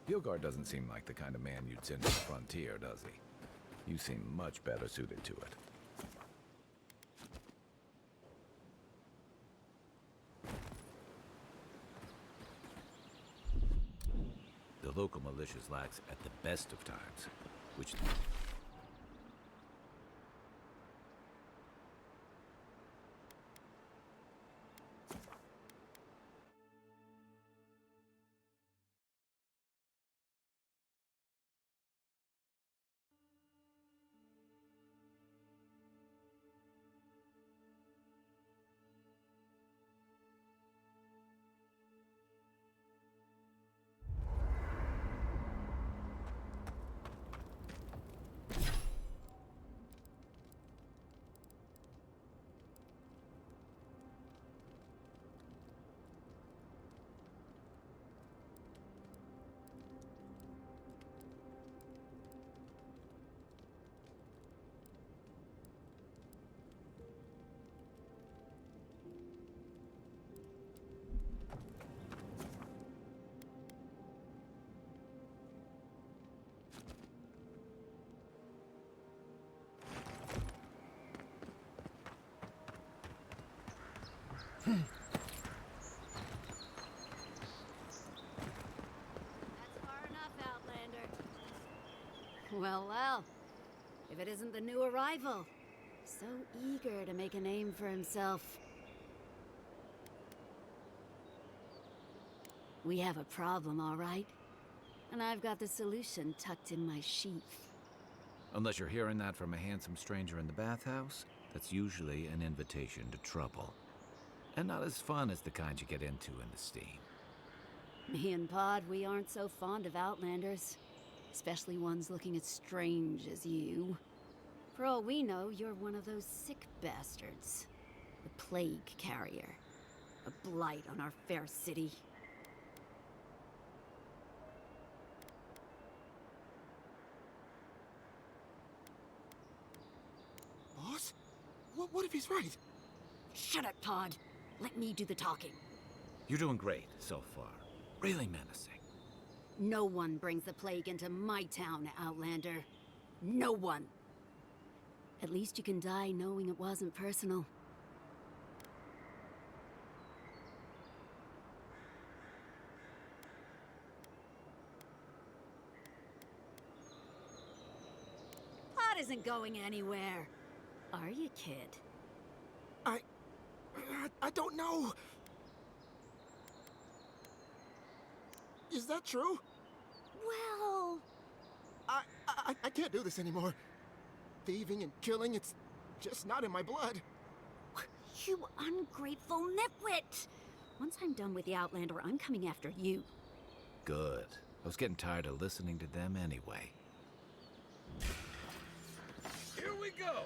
Bjorgard doesn't seem like the kind of man you'd send to the frontier, does he? You seem much better suited to it. The local militia's lax at the best of times, which... That's far enough, Outlander. Well, well. If it isn't the new arrival. So eager to make a name for himself. We have a problem, all right? And I've got the solution tucked in my sheath. Unless you're hearing that from a handsome stranger in the bathhouse, that's usually an invitation to trouble. And not as fun as the kind you get into in the steam. Me and Pod, we aren't so fond of Outlanders. Especially ones looking as strange as you. For all we know, you're one of those sick bastards. The plague carrier. A blight on our fair city. Boss? What if he's right? Shut it, Pod. Let me do the talking. You're doing great so far. Really menacing. No one brings the plague into my town, Outlander. No one. At least you can die knowing it wasn't personal. Pod isn't going anywhere. Are you, kid? I don't know. Is that true? Well... I can't do this anymore. Thieving and killing, it's just not in my blood. You ungrateful nitwit! Once I'm done with the Outlander, I'm coming after you. Good. I was getting tired of listening to them anyway. Here we go!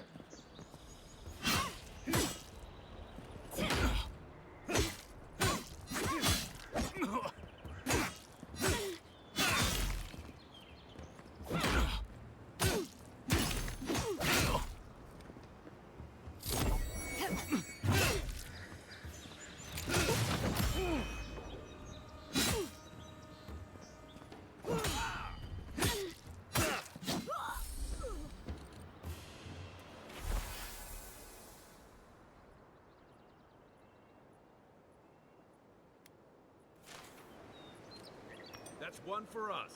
That's one for us.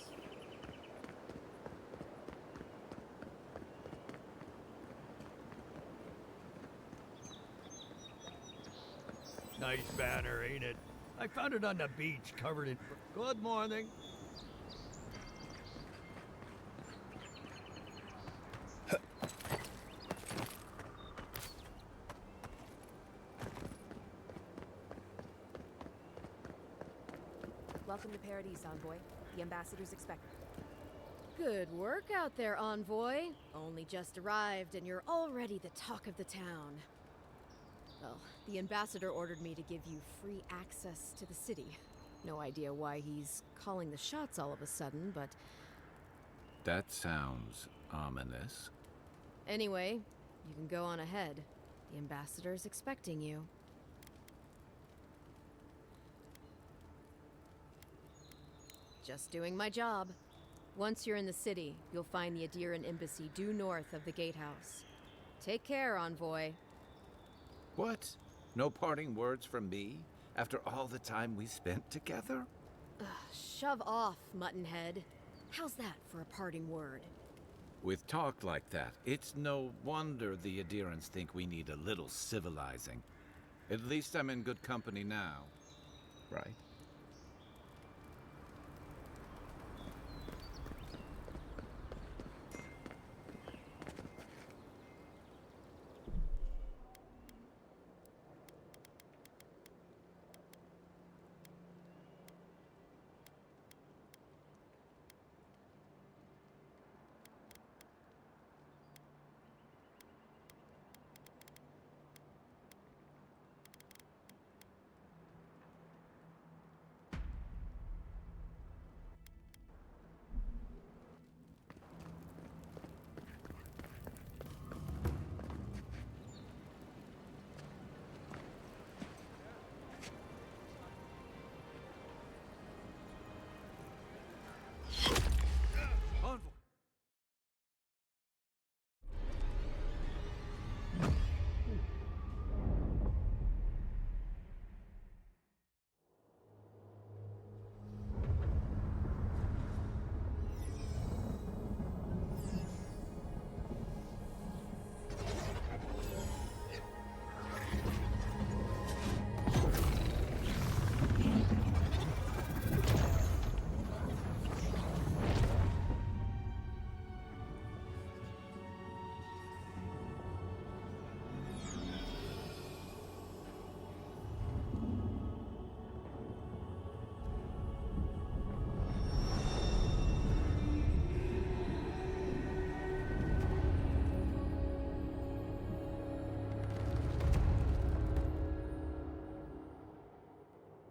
Nice banner, ain't it? I found it on the beach, covered in... Good morning. Welcome to Paradise, Envoy. The ambassador's expected. Good work out there, Envoy. Only just arrived and you're already the talk of the town. Well, the ambassador ordered me to give you free access to the city. No idea why he's calling the shots all of a sudden, but... That sounds ominous. Anyway, you can go on ahead. The ambassador's expecting you. Just doing my job. Once you're in the city, you'll find the Adira embassy due north of the gatehouse. Take care, envoy. What? No parting words from me? After all the time we spent together? Shove off, Muttonhead. How's that for a parting word? With talk like that, it's no wonder the Adirans think we need a little civilizing. At least I'm in good company now, right?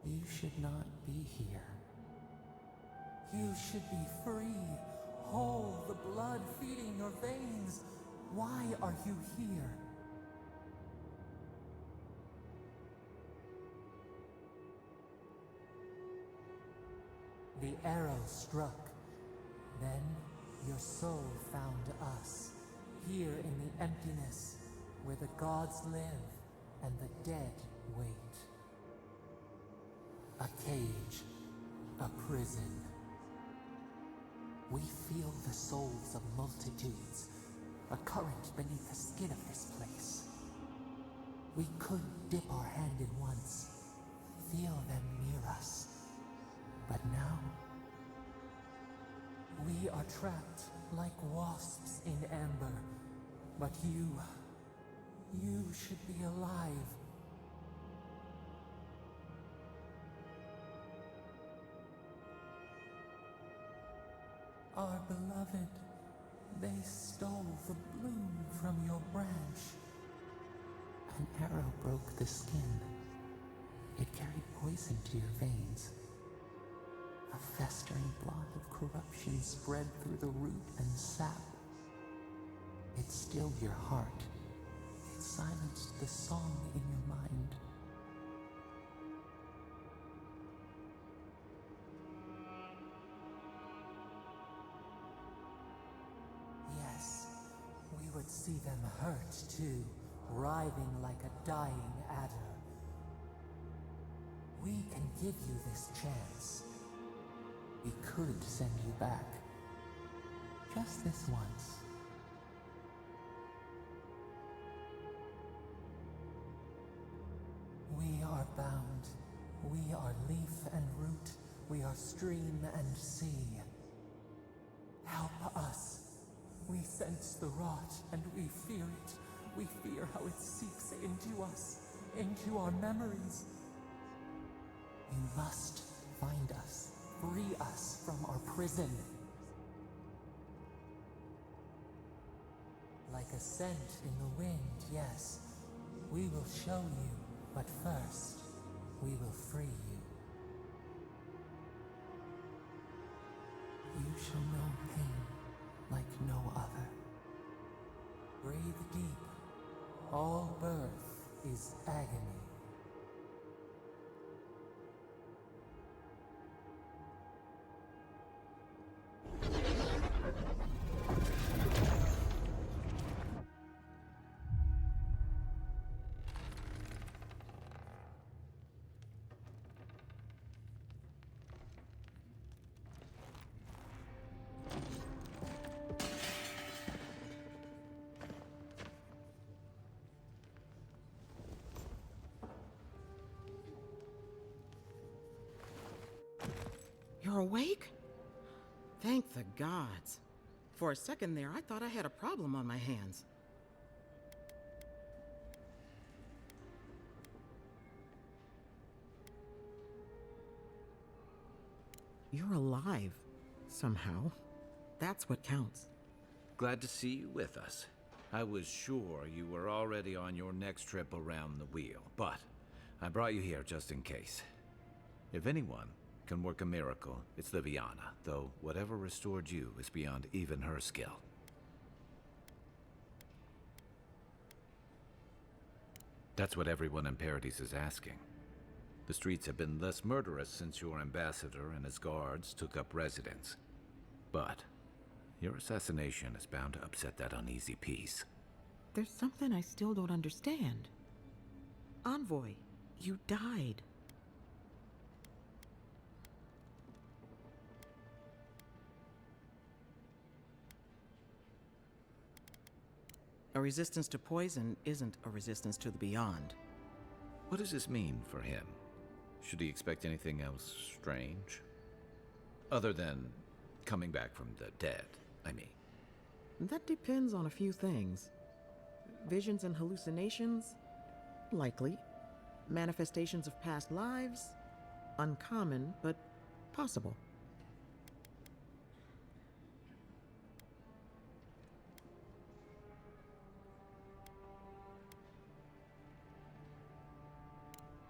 You should not be here. You should be free, whole, the blood feeding your veins. Why are you here? The arrow struck. Then your soul found us, here in the emptiness, where the gods live and the dead wait. A cage, a prison. We feel the souls of multitudes, a current beneath the skin of this place. We could dip our hand in once, feel them near us, but now we are trapped like wasps in amber. But you should be alive. Our beloved, they stole the bloom from your branch. An arrow broke the skin. It carried poison to your veins. A festering blot of corruption spread through the root and sap. It stilled your heart. It silenced the song in your mind. Yes, we would see them hurt too, writhing like a dying adder. We can give you this chance. We could send you back. Just this once. We are bound. We are leaf and root. We are stream and sea. Help us. We sense the rot and we fear it. We fear how it seeps into us, into our memories. You must find us. Free us from our prison. Like a scent in the wind, yes. We will show you, but first, we will free you. You shall know pain like no other. Breathe deep. All birth is agony. You're awake? Thank the gods. For a second there, I thought I had a problem on my hands. You're alive, somehow. That's what counts. Glad to see you with us. I was sure you were already on your next trip around the wheel, but I brought you here just in case. If anyone can work a miracle, it's Liviana, though whatever restored you is beyond even her skill. That's what everyone in Paradise is asking. The streets have been less murderous since your ambassador and his guards took up residence. But your assassination is bound to upset that uneasy peace. There's something I still don't understand. Envoy, you died. A resistance to poison isn't a resistance to the beyond. What does this mean for him? Should he expect anything else strange? Other than coming back from the dead, I mean. That depends on a few things. Visions and hallucinations? Likely. Manifestations of past lives? Uncommon, but possible.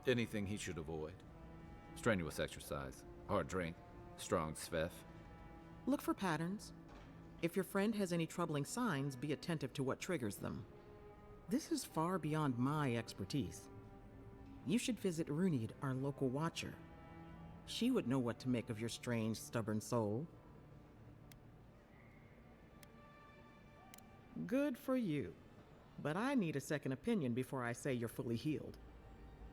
Anything he should avoid? Strenuous exercise, hard drink, strong sveff. Look for patterns. If your friend has any troubling signs, be attentive to what triggers them. This is far beyond my expertise. You should visit Runid, our local watcher. She would know what to make of your strange, stubborn soul. Good for you. But I need a second opinion before I say you're fully healed.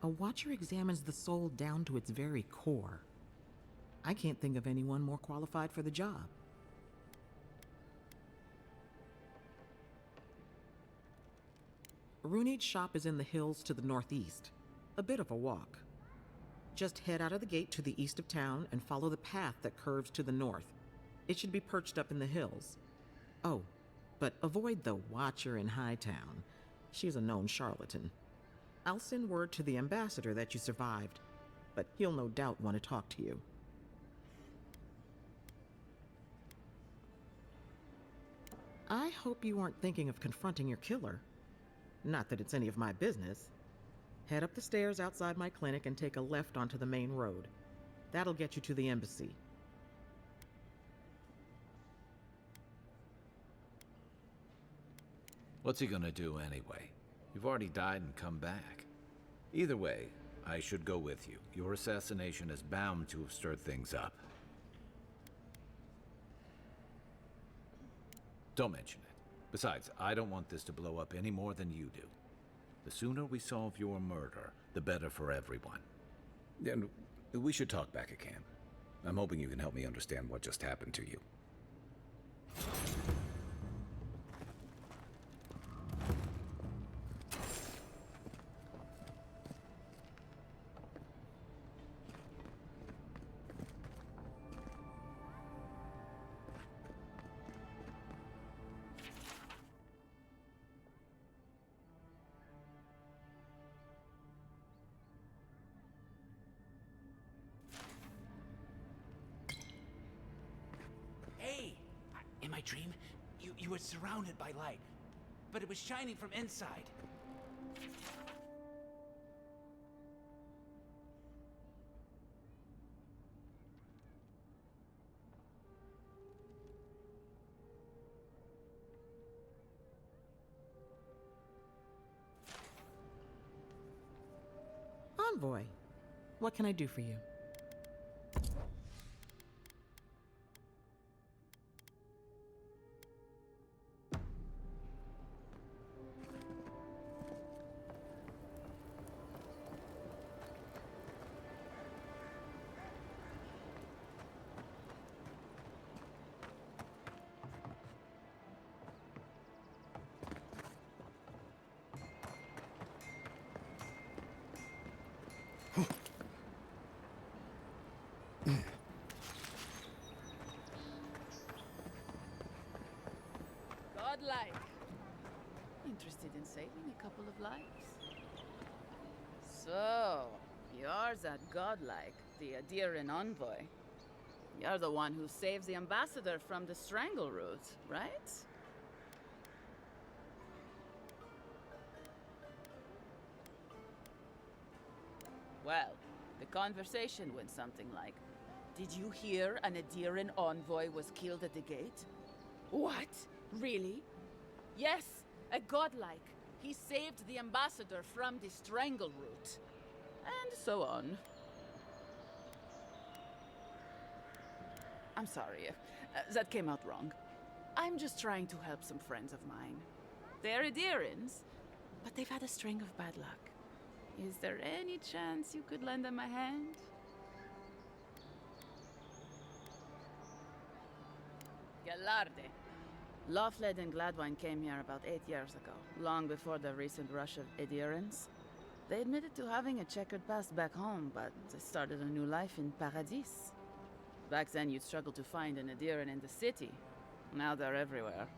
A watcher examines the soul down to its very core. I can't think of anyone more qualified for the job. Runid's shop is in the hills to the northeast. A bit of a walk. Just head out of the gate to the east of town and follow the path that curves to the north. It should be perched up in the hills. Oh, but avoid the watcher in Hightown. She's a known charlatan. I'll send word to the ambassador that you survived, but he'll no doubt want to talk to you. I hope you aren't thinking of confronting your killer. Not that it's any of my business. Head up the stairs outside my clinic and take a left onto the main road. That'll get you to the embassy. What's he gonna do anyway? You've already died and come back. Either way, I should go with you. Your assassination is bound to have stirred things up. Don't mention it. Besides, I don't want this to blow up any more than you do. The sooner we solve your murder, the better for everyone. And we should talk back at camp. I'm hoping you can help me understand what just happened to you. In my dream, you were surrounded by light, but it was shining from inside. Envoy, what can I do for you? godlike. Interested in saving a couple of lives? So, you're that godlike, the Tyran envoy. You're the one who saves the ambassador from the strangle root, right? Well, the conversation went something like, did you hear an Tyran envoy was killed at the gate? What? Really? Yes, a godlike. He saved the ambassador from the strangle root. And so on. I'm sorry, that came out wrong. I'm just trying to help some friends of mine. They're Tyrans, but they've had a string of bad luck. Is there any chance you could lend them a hand? Galarde. Lawfled and Gladwine came here about 8 years ago, long before the recent rush of Tyrans. They admitted to having a checkered past back home, but they started a new life in Paradis. Back then, you'd struggle to find an Tyran in the city. Now they're everywhere.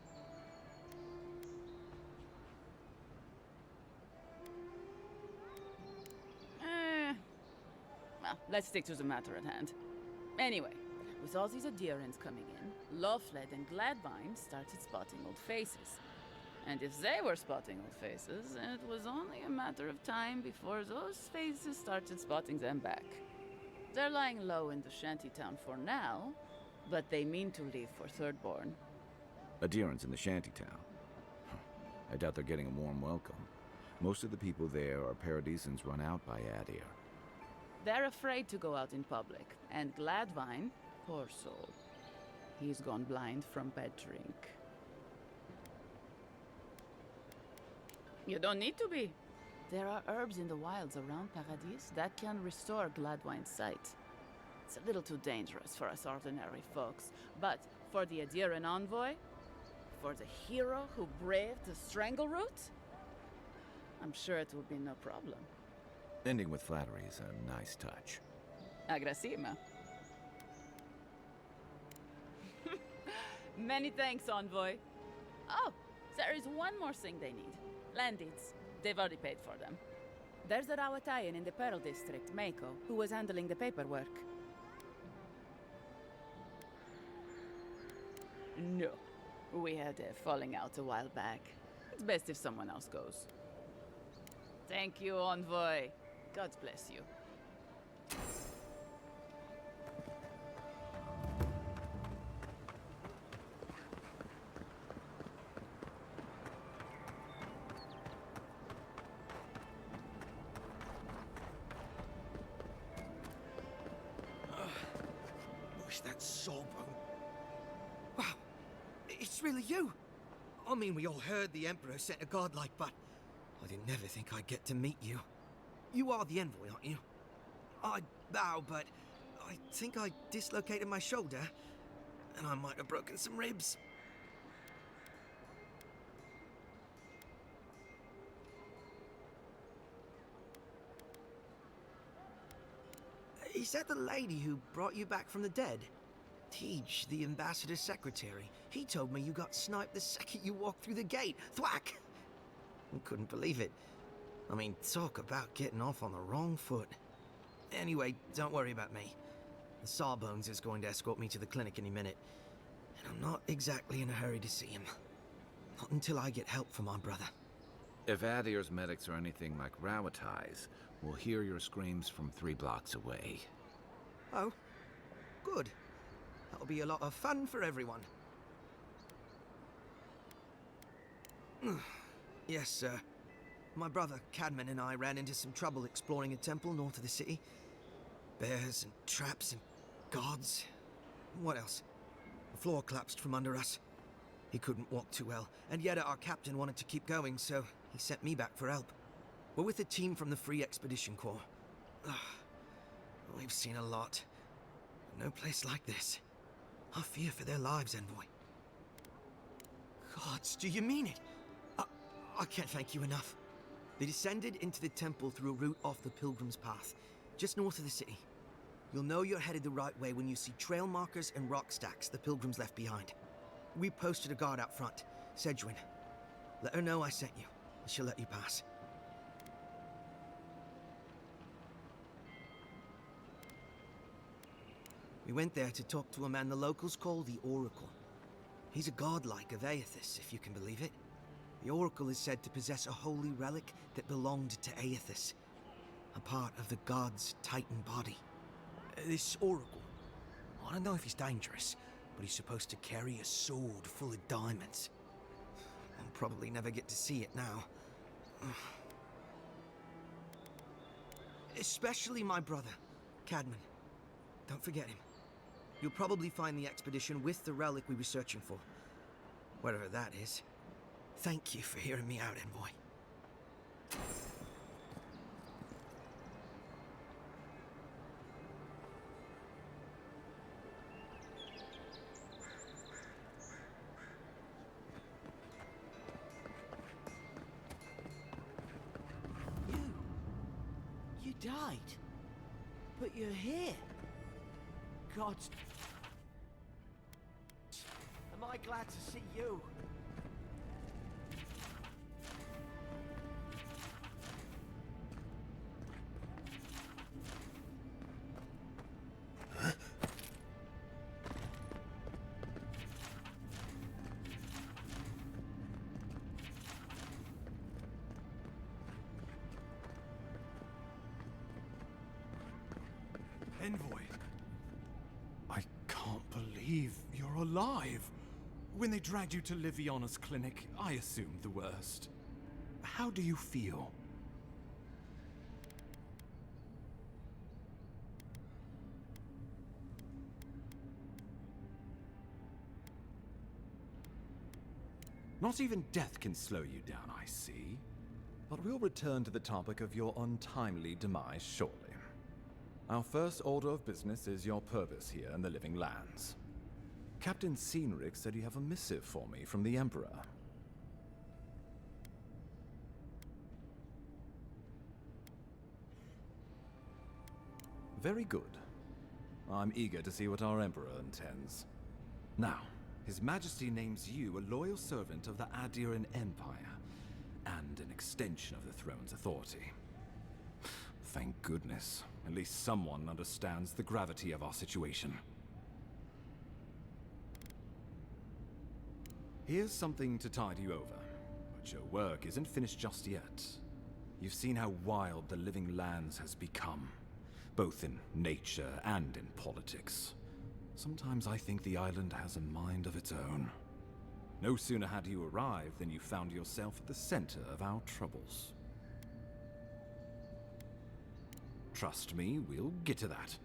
Well, let's stick to the matter at hand. Anyway, with all these Tyrans coming in, Lawfled and Gladwine started spotting old faces. And if they were spotting old faces, it was only a matter of time before those faces started spotting them back. They're lying low in the shantytown for now, but they mean to leave for Thirdborn. Adherents in the shantytown. I doubt they're getting a warm welcome. Most of the people there are Paradisans run out by Adir. They're afraid to go out in public, and Gladwine, poor soul, he's gone blind from bad drink. You don't need to be. There are herbs in the wilds around Paradis that can restore Gladwine's sight. It's a little too dangerous for us ordinary folks, but for the Tyran envoy, for the hero who braved the strangle root, I'm sure it will be no problem. Ending with flattery is a nice touch. Agrasima. Many thanks, envoy. Oh, there is one more thing they need. Land deeds. They've already paid for them. There's a Rawatayan in the Pearl District, Mako, who was handling the paperwork. No. We had a falling out a while back. It's best if someone else goes. Thank you, envoy. God bless you. What's that sawbone? Wow, it's really you. I mean, we all heard the Emperor sent a godlike, but I didn't never think I'd get to meet you. You are the envoy, aren't you? I bow, but I think I dislocated my shoulder, and I might have broken some ribs. Is that the lady who brought you back from the dead? Tej, the ambassador's secretary. He told me you got sniped the second you walked through the gate. Thwack! I couldn't believe it. I mean, talk about getting off on the wrong foot. Anyway, don't worry about me. The Sawbones is going to escort me to the clinic any minute. And I'm not exactly in a hurry to see him. Not until I get help from my brother. If Adir's medics are anything like Rawatai's, we'll hear your screams from 3 blocks away. Oh, good. That'll be a lot of fun for everyone. Yes, sir. My brother, Cadman, and I ran into some trouble exploring a temple north of the city. Bears and traps and gods. What else? The floor collapsed from under us. He couldn't walk too well, and yet our captain wanted to keep going, so he sent me back for help. We're with a team from the Free Expedition Corps. We've seen a lot. No place like this. I fear for their lives, envoy. Gods, do you mean it? I can't thank you enough. They descended into the temple through a route off the Pilgrim's Path, just north of the city. You'll know you're headed the right way when you see trail markers and rock stacks the Pilgrims left behind. We posted a guard out front, Sedgwin. Let her know I sent you, and she'll let you pass. We went there to talk to a man the locals call the Oracle. He's a godlike of Aethys, if you can believe it. The Oracle is said to possess a holy relic that belonged to Aethys, a part of the god's Titan body. This Oracle, I don't know if he's dangerous, but he's supposed to carry a sword full of diamonds. I'll probably never get to see it now. Especially my brother, Cadman. Don't forget him. You'll probably find the expedition with the relic we were searching for. Whatever that is. Thank you for hearing me out, Envoy. You died. But you're here. Gods. Am I glad to see you? Envoy, I can't believe you're alive. When they dragged you to Liviana's clinic, I assumed the worst. How do you feel? Not even death can slow you down, I see. But we'll return to the topic of your untimely demise shortly. Our first order of business is your purpose here in the Living Lands. Captain Cynric said you have a missive for me from the Emperor. Very good. I'm eager to see what our Emperor intends. Now, His Majesty names you a loyal servant of the Adiran Empire, and an extension of the throne's authority. Thank goodness. At least someone understands the gravity of our situation. Here's something to tide you over, but your work isn't finished just yet. You've seen how wild the Living Lands has become, both in nature and in politics. Sometimes I think the island has a mind of its own. No sooner had you arrived than you found yourself at the center of our troubles. Trust me, we'll get to that.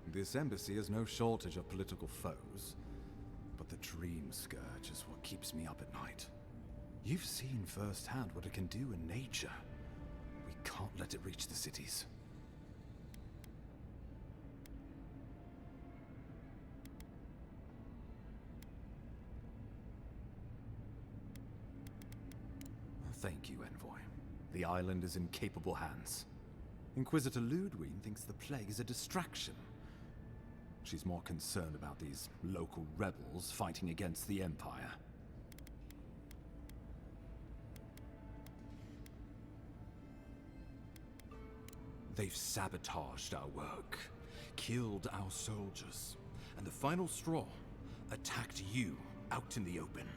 This embassy has no shortage of political foes, but the Dream Scourge is what keeps me up at night. You've seen firsthand what it can do in nature. We can't let it reach the cities. Thank you, Envoy. The island is in capable hands. Inquisitor Ludwig thinks the plague is a distraction. She's more concerned about these local rebels fighting against the Empire. They've sabotaged our work, killed our soldiers, and the final straw, attacked you out in the open.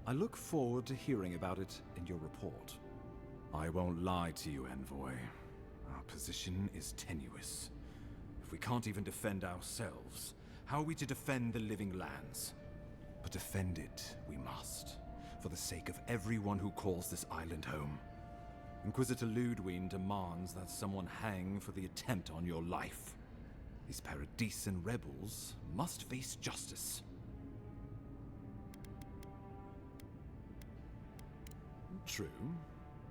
I look forward to hearing about it in your report. I won't lie to you, Envoy. Our position is tenuous. If we can't even defend ourselves, how are we to defend the Living Lands? But defend it we must, for the sake of everyone who calls this island home. Inquisitor Ludwig demands that someone hang for the attempt on your life. These Paradisen rebels must face justice. True,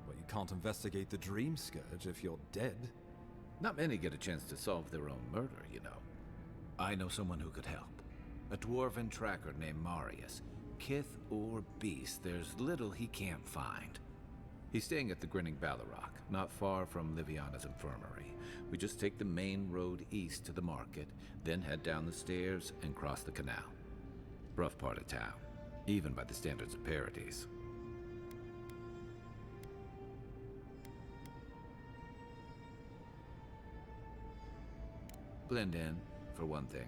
but you can't investigate the Dream Scourge if you're dead. Not many get a chance to solve their own murder, you know. I know someone who could help. A dwarven tracker named Marius. Kith or beast, there's little he can't find. He's staying at the Grinning Ballarok, not far from Liviana's infirmary. We just take the main road east to the market, then head down the stairs and cross the canal. Rough part of town, even by the standards of Paradise. Blend in, for one thing.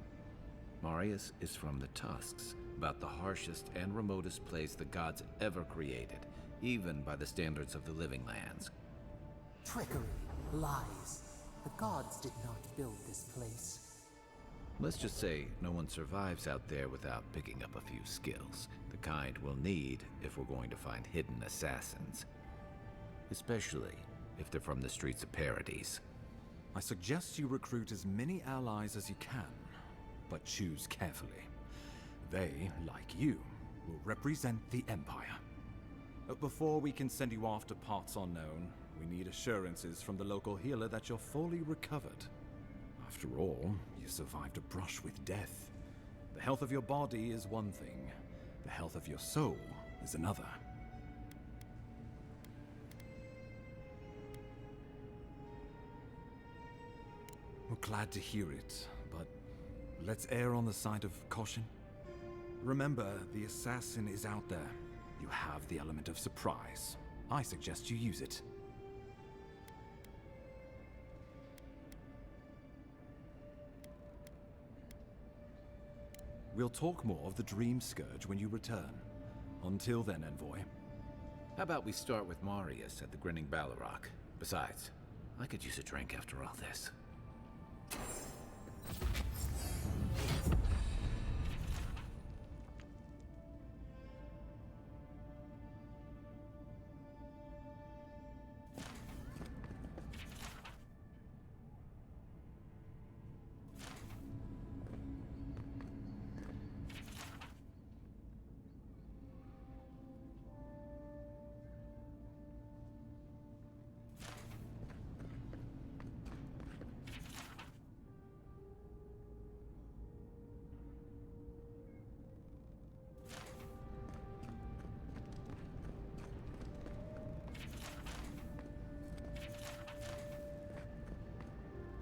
Marius is from the Tusks, about the harshest and remotest place the gods ever created, even by the standards of the living lands. Trickery, lies. The gods did not build this place. Let's just say no one survives out there without picking up a few skills, the kind we'll need if we're going to find hidden assassins. Especially if they're from the streets of Paradise. I suggest you recruit as many allies as you can, but choose carefully. They, like you, will represent the Empire. But before we can send you off to parts unknown, we need assurances from the local healer that you're fully recovered. After all, you survived a brush with death. The health of your body is one thing. The health of your soul is another. We're glad to hear it, but let's err on the side of caution. Remember, the assassin is out there. You have the element of surprise. I suggest you use it. We'll talk more of the Dream Scourge when you return. Until then, Envoy. How about we start with Marius at the Grinning Ballarok? Besides, I could use a drink after all this.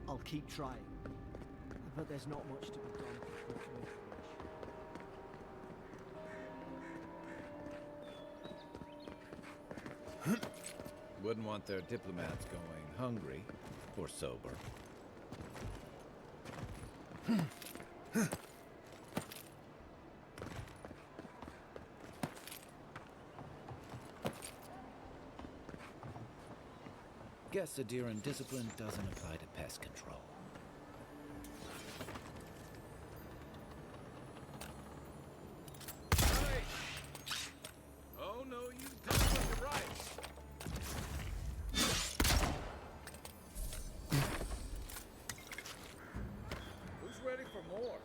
I'll keep trying, but there's not much to be done. Wouldn't want their diplomats going hungry or sober. Guess the Tyran discipline doesn't apply to pest control. Hey! Oh no, you done with the rice! Who's ready for more?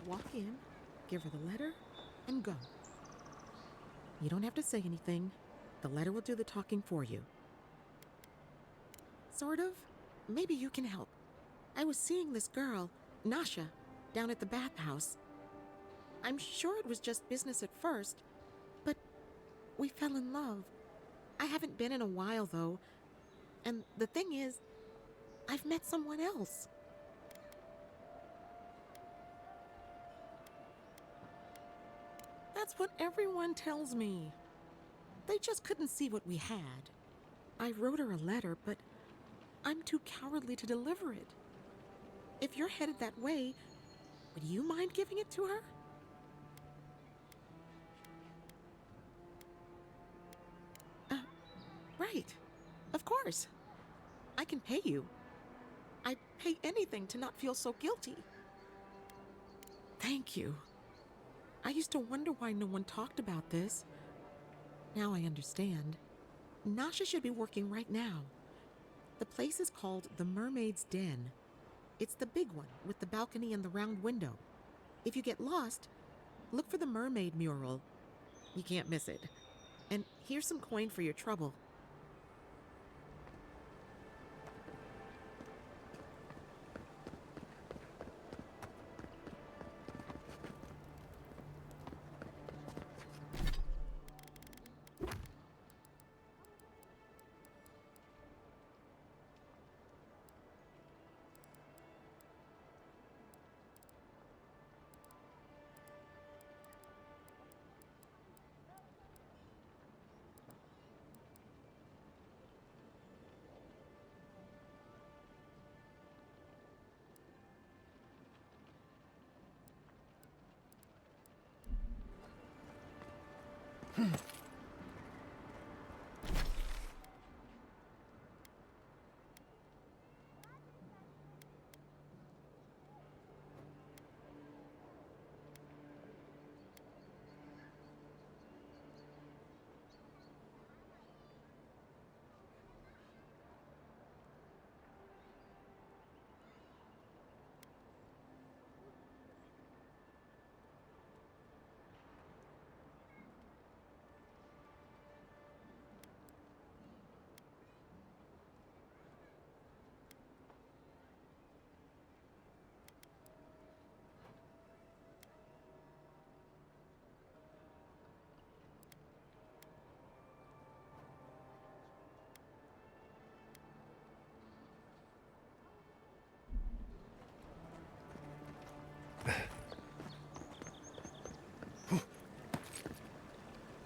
Walk in, give her the letter, and go. You don't have to say anything. The letter will do the talking for you. Sort of. Maybe you can help. I was seeing this girl, Nasha, down at the bathhouse. I'm sure it was just business at first, but we fell in love. I haven't been in a while, though. And the thing is, I've met someone else. That's what everyone tells me. They just couldn't see what we had. I wrote her a letter, but I'm too cowardly to deliver it. If you're headed that way, would you mind giving it to her? Right. Of course. I can pay you. I'd pay anything to not feel so guilty. Thank you. I used to wonder why no one talked about this. Now I understand. Nasha should be working right now. The place is called the Mermaid's Den. It's the big one with the balcony and the round window. If you get lost, look for the mermaid mural. You can't miss it. And here's some coin for your trouble.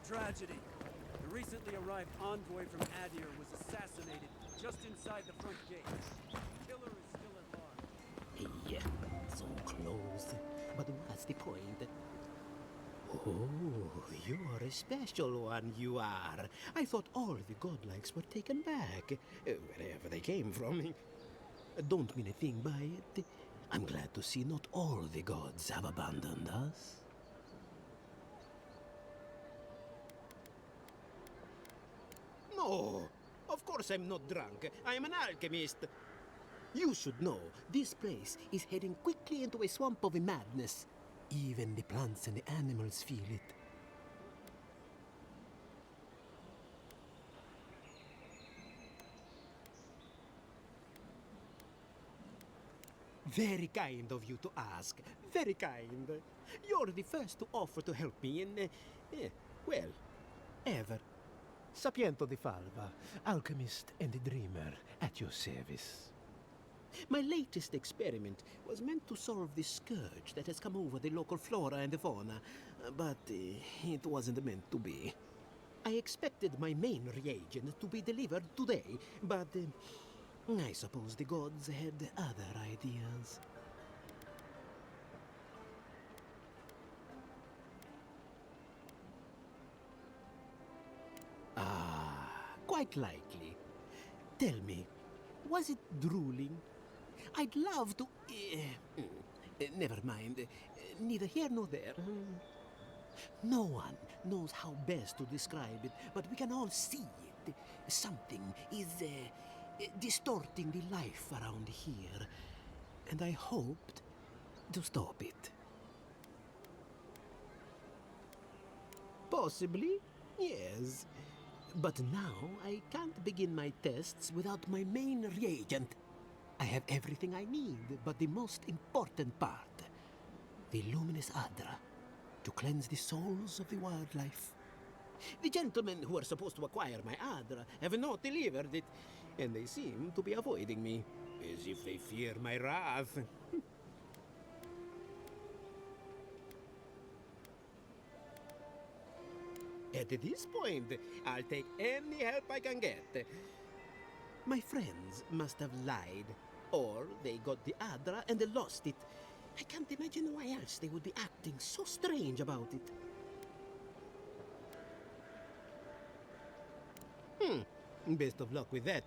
Tragedy. The recently arrived envoy from Adir was assassinated just inside the front gate. The killer is still at large. Yeah, so close. But what's the point? Oh, you are a special one, you are. I thought all the godlikes were taken back, wherever they came from. Don't mean a thing by it. I'm glad to see not all the gods have abandoned us. No, of course I'm not drunk. I'm an alchemist. You should know, this place is heading quickly into a swamp of madness. Even the plants and the animals feel it. Very kind of you to ask. Very kind. You're the first to offer to help me in, well, ever. Sapiento di Falva, alchemist and dreamer, at your service. My latest experiment was meant to solve the scourge that has come over the local flora and fauna, but it wasn't meant to be. I expected my main reagent to be delivered today, but I suppose the gods had other ideas. Ah, quite likely. Tell me, was it drooling? I'd love to... never mind. Neither here nor there. No one knows how best to describe it, but we can all see it. Something is distorting the life around here, and I hoped to stop it. Possibly, yes. But now I can't begin my tests without my main reagent. I have everything I need, but the most important part, the luminous Adra, to cleanse the souls of the wildlife. The gentlemen who are supposed to acquire my Adra have not delivered it, and they seem to be avoiding me, as if they fear my wrath. At this point, I'll take any help I can get. My friends must have lied, or they got the Adra and they lost it. I can't imagine why else they would be acting so strange about it. Best of luck with that.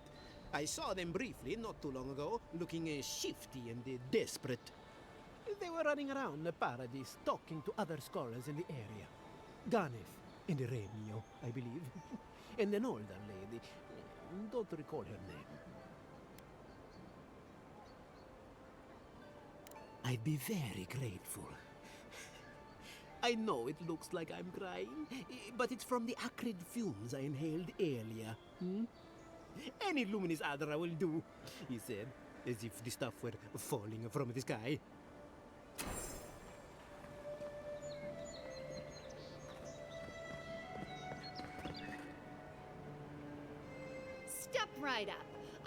I saw them briefly not too long ago, looking shifty and desperate. They were running around the paradise, talking to other scholars in the area. Ganef and Remio, I believe. And an older lady. Don't recall her name. I'd be very grateful. I know it looks like I'm crying, but it's from the acrid fumes I inhaled earlier. Any luminous Adra will do, he said, as if the stuff were falling from the sky. Step right up.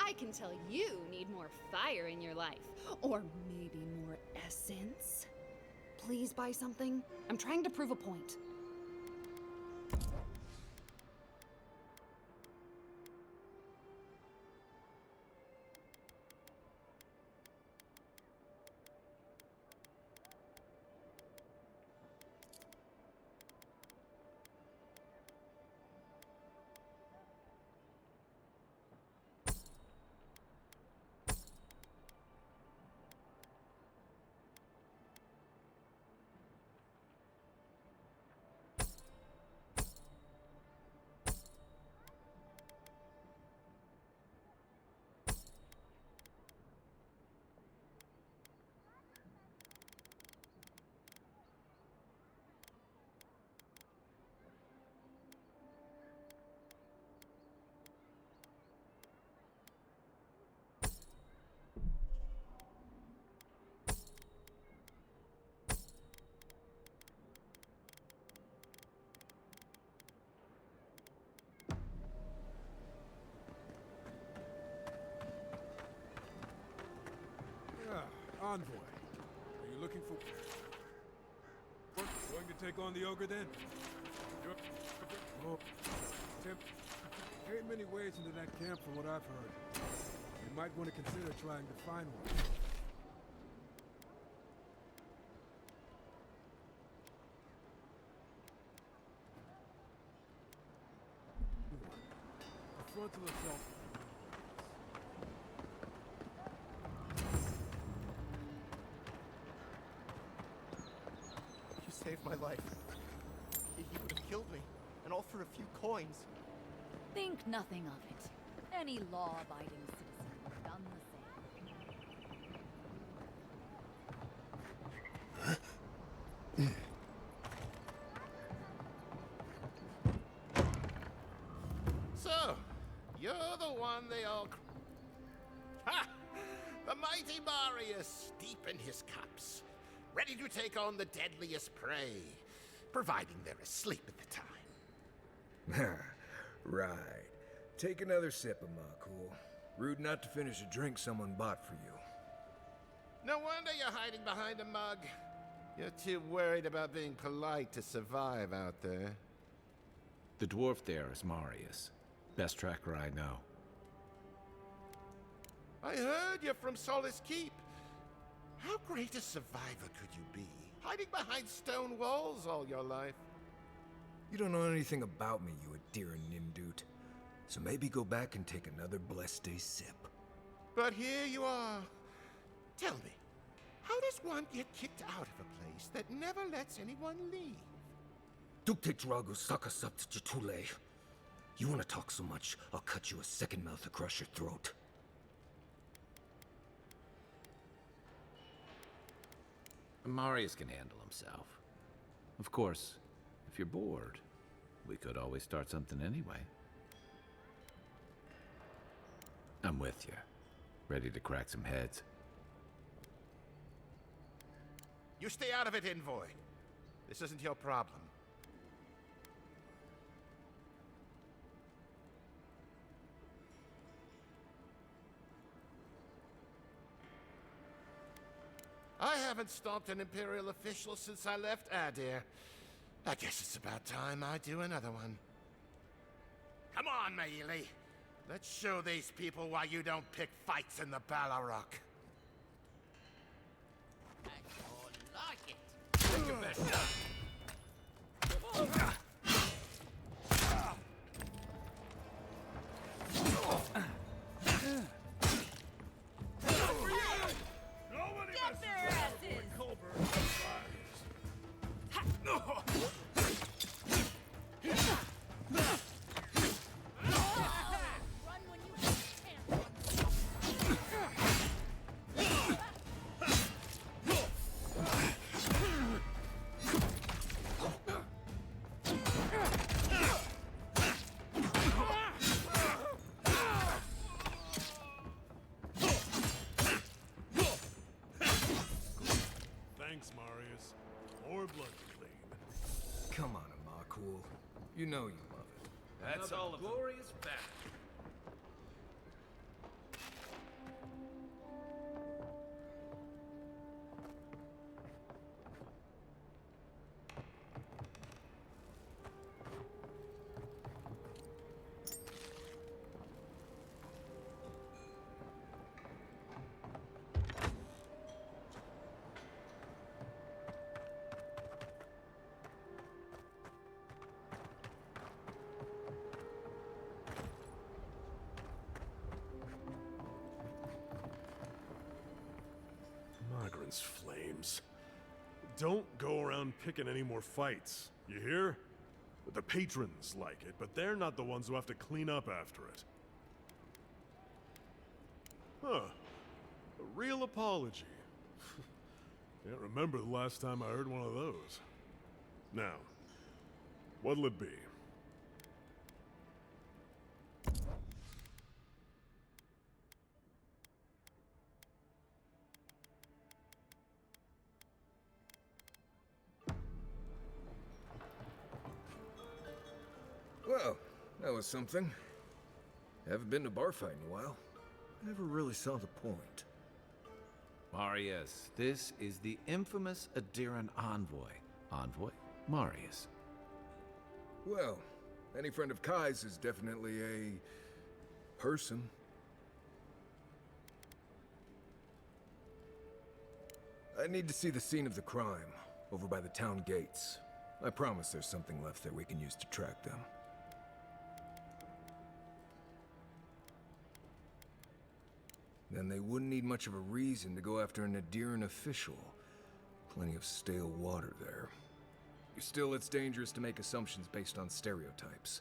I can tell you need more fire in your life. Or maybe more essence. Please buy something. I'm trying to prove a point. Envoy, are you looking for... Going to take on the ogre then? Oh, Tim, there ain't many ways into that camp from what I've heard. You might want to consider trying to find one. A frontal assault. Saved my life. He would have killed me, and all for a few coins. Think nothing of it. Any law-abiding citizen would have done the same. So, you're the one they all... Ha! The mighty Marius, deep in his cups, ready to take on the deadliest prey, providing they're asleep at the time. Right. Take another sip of my cool. Rude not to finish a drink someone bought for you. No wonder you're hiding behind a mug. You're too worried about being polite to survive out there. The dwarf there is Marius. Best tracker I know. I heard you're from Solace Keep. How great a survivor could you be, hiding behind stone walls all your life? You don't know anything about me, you Tyran Nimdut. So maybe go back and take another blessed day sip. But here you are. Tell me, how does one get kicked out of a place that never lets anyone leave? Dukte Dragu Sakasaptitule. You want to talk so much, I'll cut you a second mouth across your throat. Marius can handle himself. Of course, if you're bored, we could always start something anyway. I'm with you. Ready to crack some heads. You stay out of it, Envoy. This isn't your problem. I haven't stopped an Imperial official since I left Adir. I guess it's about time I do another one. Come on, Maili. Let's show these people why you don't pick fights in the Ballarok. I like it. Take your best shot. Get their asses! Run when you have a Thanks, Marius. More blood to clean. Come on, Amakul. You know you love it. That's all of them. Glorious battle. Migrants' flames. Don't go around picking any more fights, you hear? The patrons like it, but they're not the ones who have to clean up after it. Huh. A real apology. Can't remember the last time I heard one of those. Now, what'll it be? Well, that was something. Haven't been to bar fight in a while. Never really saw the point. Marius, this is the infamous Tyran envoy. Envoy Marius. Well, any friend of Kai's is definitely a person. I need to see the scene of the crime, over by the town gates. I promise there's something left there we can use to track them. Then they wouldn't need much of a reason to go after an Tyran official. Plenty of stale water there. Still, it's dangerous to make assumptions based on stereotypes.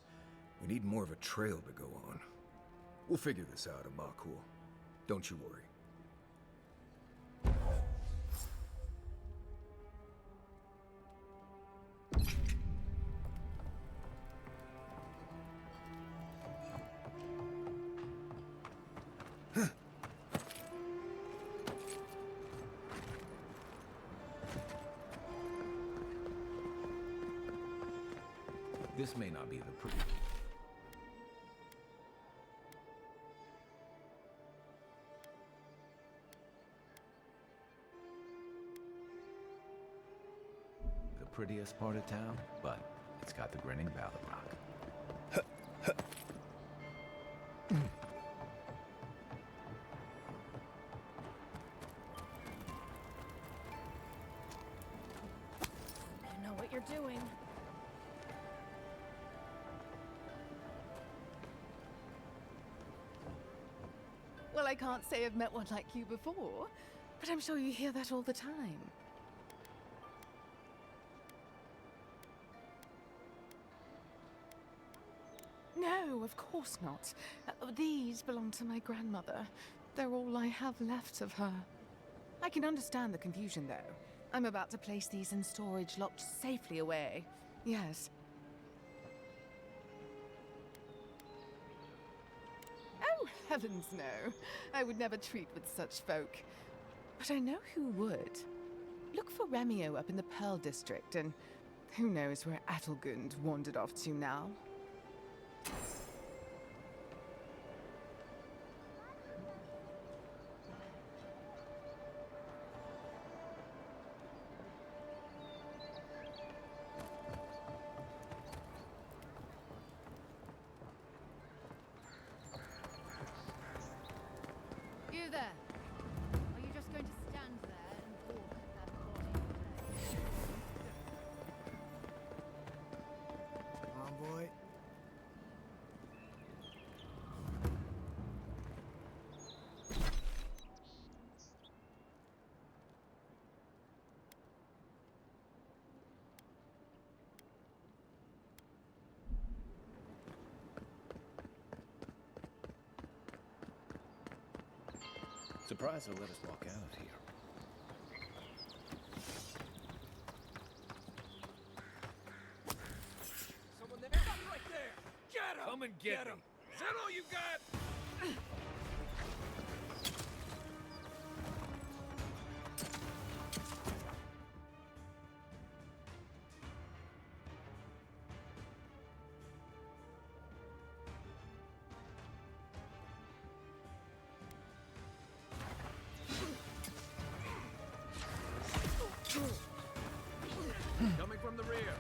We need more of a trail to go on. We'll figure this out, Amakul. Don't you worry. This may not be the prettiest part of town, but it's got the grinning Valley Rock. You know what you're doing. Well, I can't say I've met one like you before, but I'm sure you hear that all the time. No, of course not. These belong to my grandmother. They're all I have left of her. I can understand the confusion, though. I'm about to place these in storage, locked safely away. Yes. Oh, heavens no. I would never treat with such folk. But I know who would. Look for Remio up in the Pearl District, and who knows where Adelgund wandered off to now. You there? Are you just going to stand there and walk that body? Come on, boy. Surprised they'll let us walk out of here. Someone there! Stop right there! Get him! Come and get him! Is that all you got? Coming from the rear.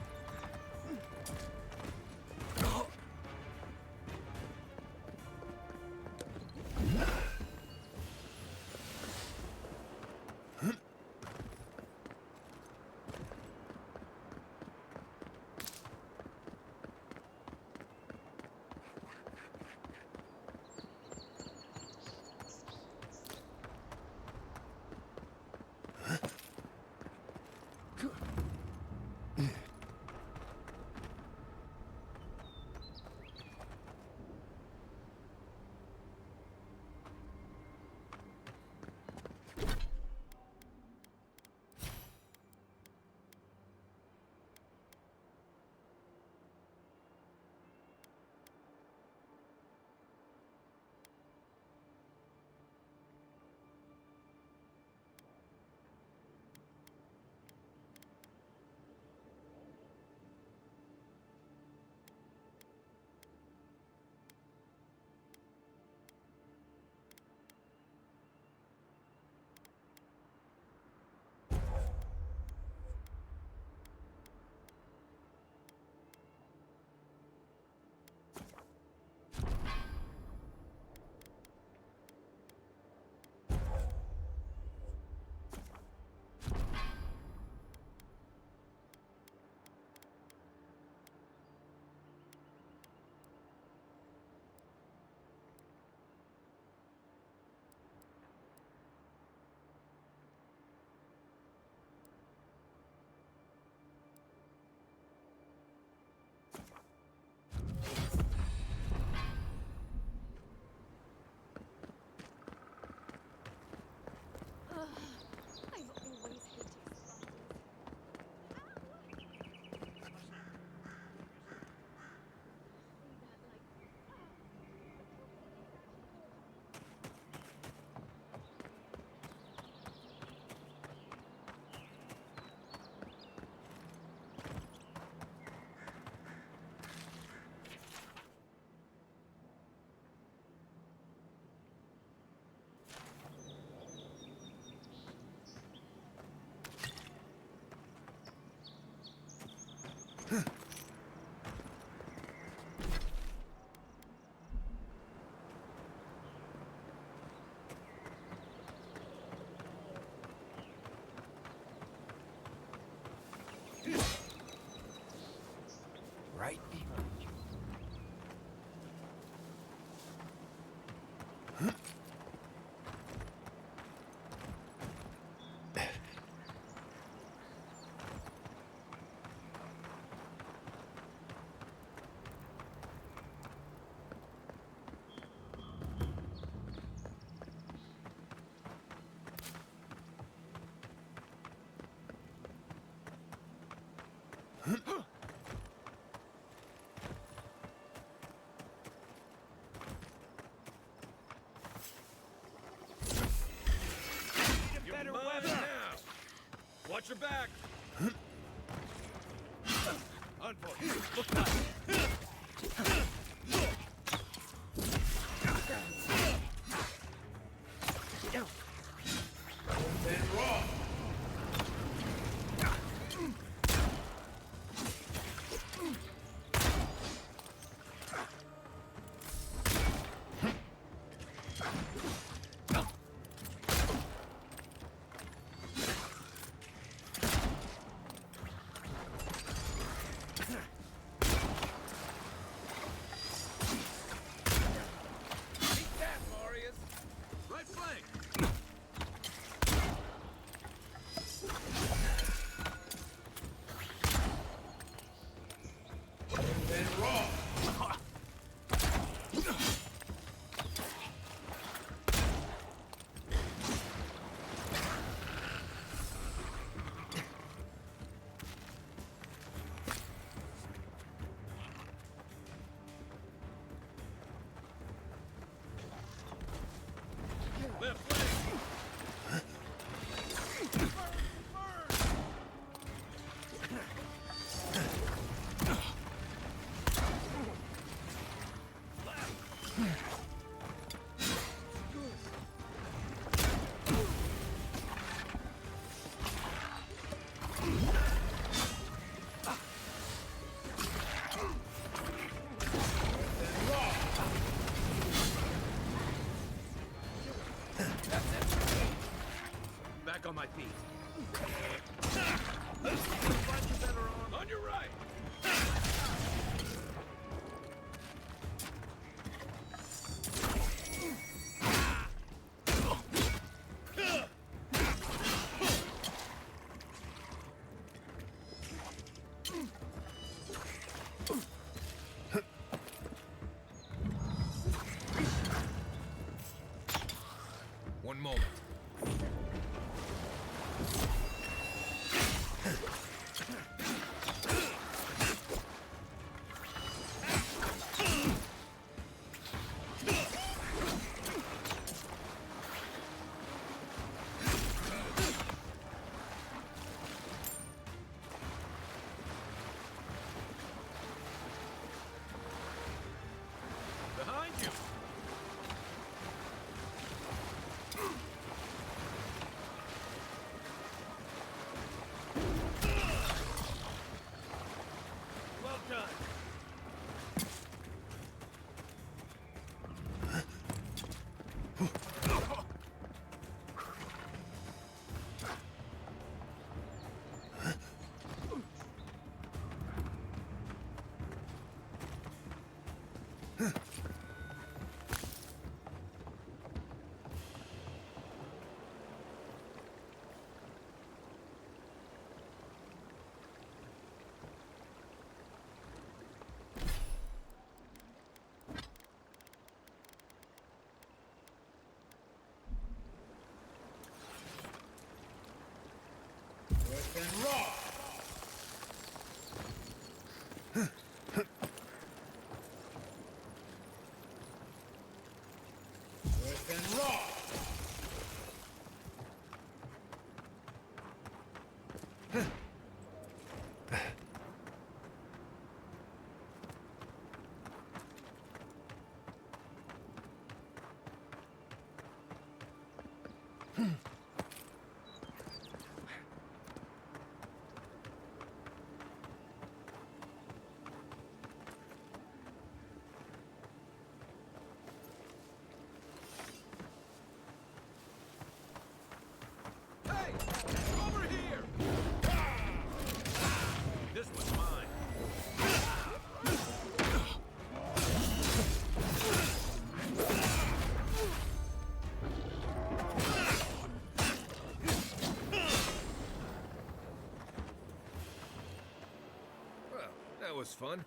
Back on my feet. Find you better on your right. One moment. Behind you. Well done. And raw. And raw. Over here! This one's mine. Well, that was fun.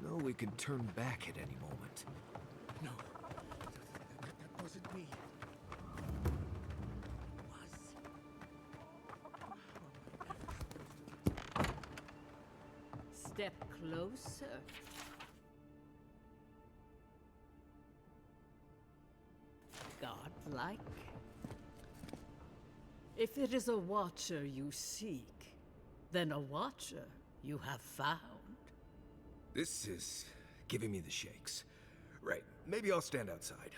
You know we can turn back at any moment. No. That wasn't me. Step closer. Godlike. If it is a watcher you seek, then a watcher you have found. This is giving me the shakes. Right, maybe I'll stand outside.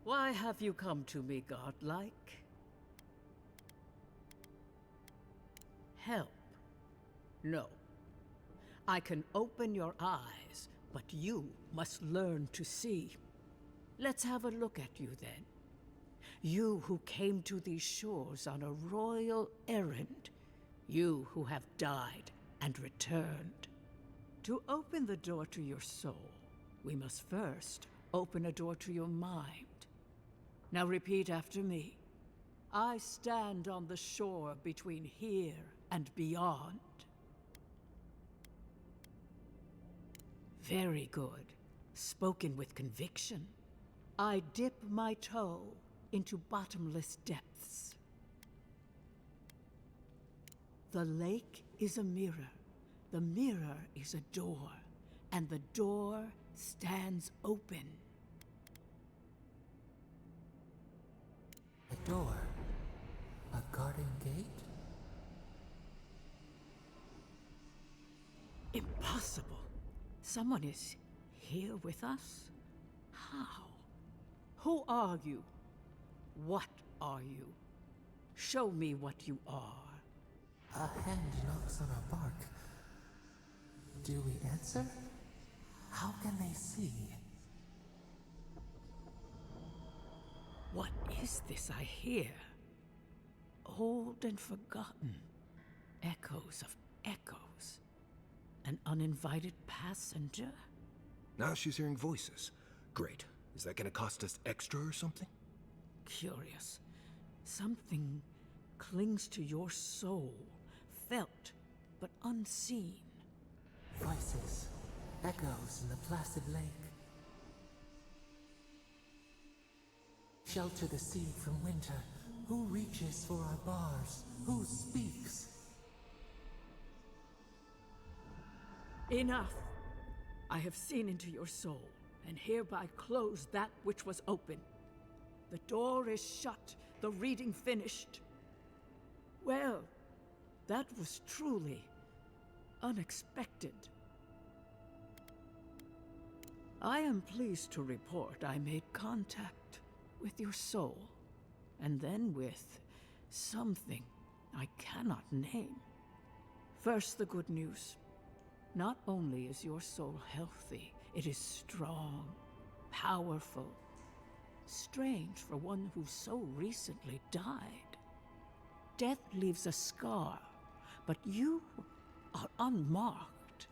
Why have you come to me, Godlike? Help? No. I can open your eyes, but you must learn to see. Let's have a look at you then. You who came to these shores on a royal errand. You who have died and returned. To open the door to your soul, we must first open a door to your mind. Now repeat after me. I stand on the shore between here and beyond. Very good. Spoken with conviction. I dip my toe into bottomless depths. The lake is a mirror. The mirror is a door. And the door stands open. A door? A garden gate? Impossible. Someone is here with us? How? Who are you? What are you? Show me what you are. A hand knocks on our bark. Do we answer? How can they see? What is this I hear? Old and forgotten. Echoes of echoes. An uninvited passenger? Now she's hearing voices. Great. Is that gonna cost us extra or something? Curious. Something clings to your soul, felt but unseen. Voices, echoes in the placid lake. Shelter the sea from winter. Who reaches for our bars? Who speaks? Enough! I have seen into your soul, and hereby close that which was open. The door is shut, the reading finished. Well, that was truly unexpected. I am pleased to report I made contact with your soul, and then with something I cannot name. First, the good news. Not only is your soul healthy, it is strong, powerful. Strange for one who so recently died. Death leaves a scar, but you are unmarked.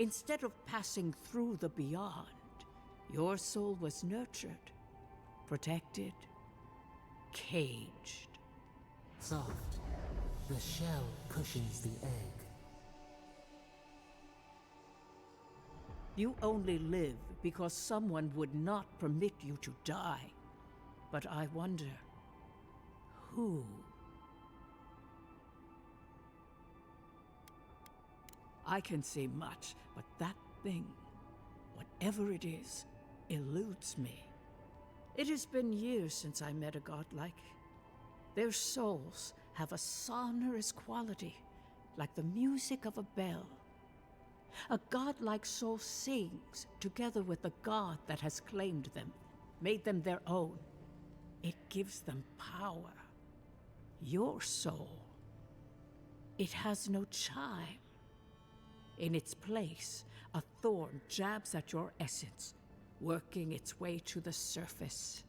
Instead of passing through the beyond, your soul was nurtured, protected, caged. Soft. The shell cushions the egg. You only live because someone would not permit you to die. But I wonder, who? I can say much, but that thing, whatever it is, eludes me. It has been years since I met a godlike. Their souls have a sonorous quality, like the music of a bell. A godlike soul sings together with the god that has claimed them, made them their own. It gives them power. Your soul, it has no chime. In its place, a thorn jabs at your essence, working its way to the surface.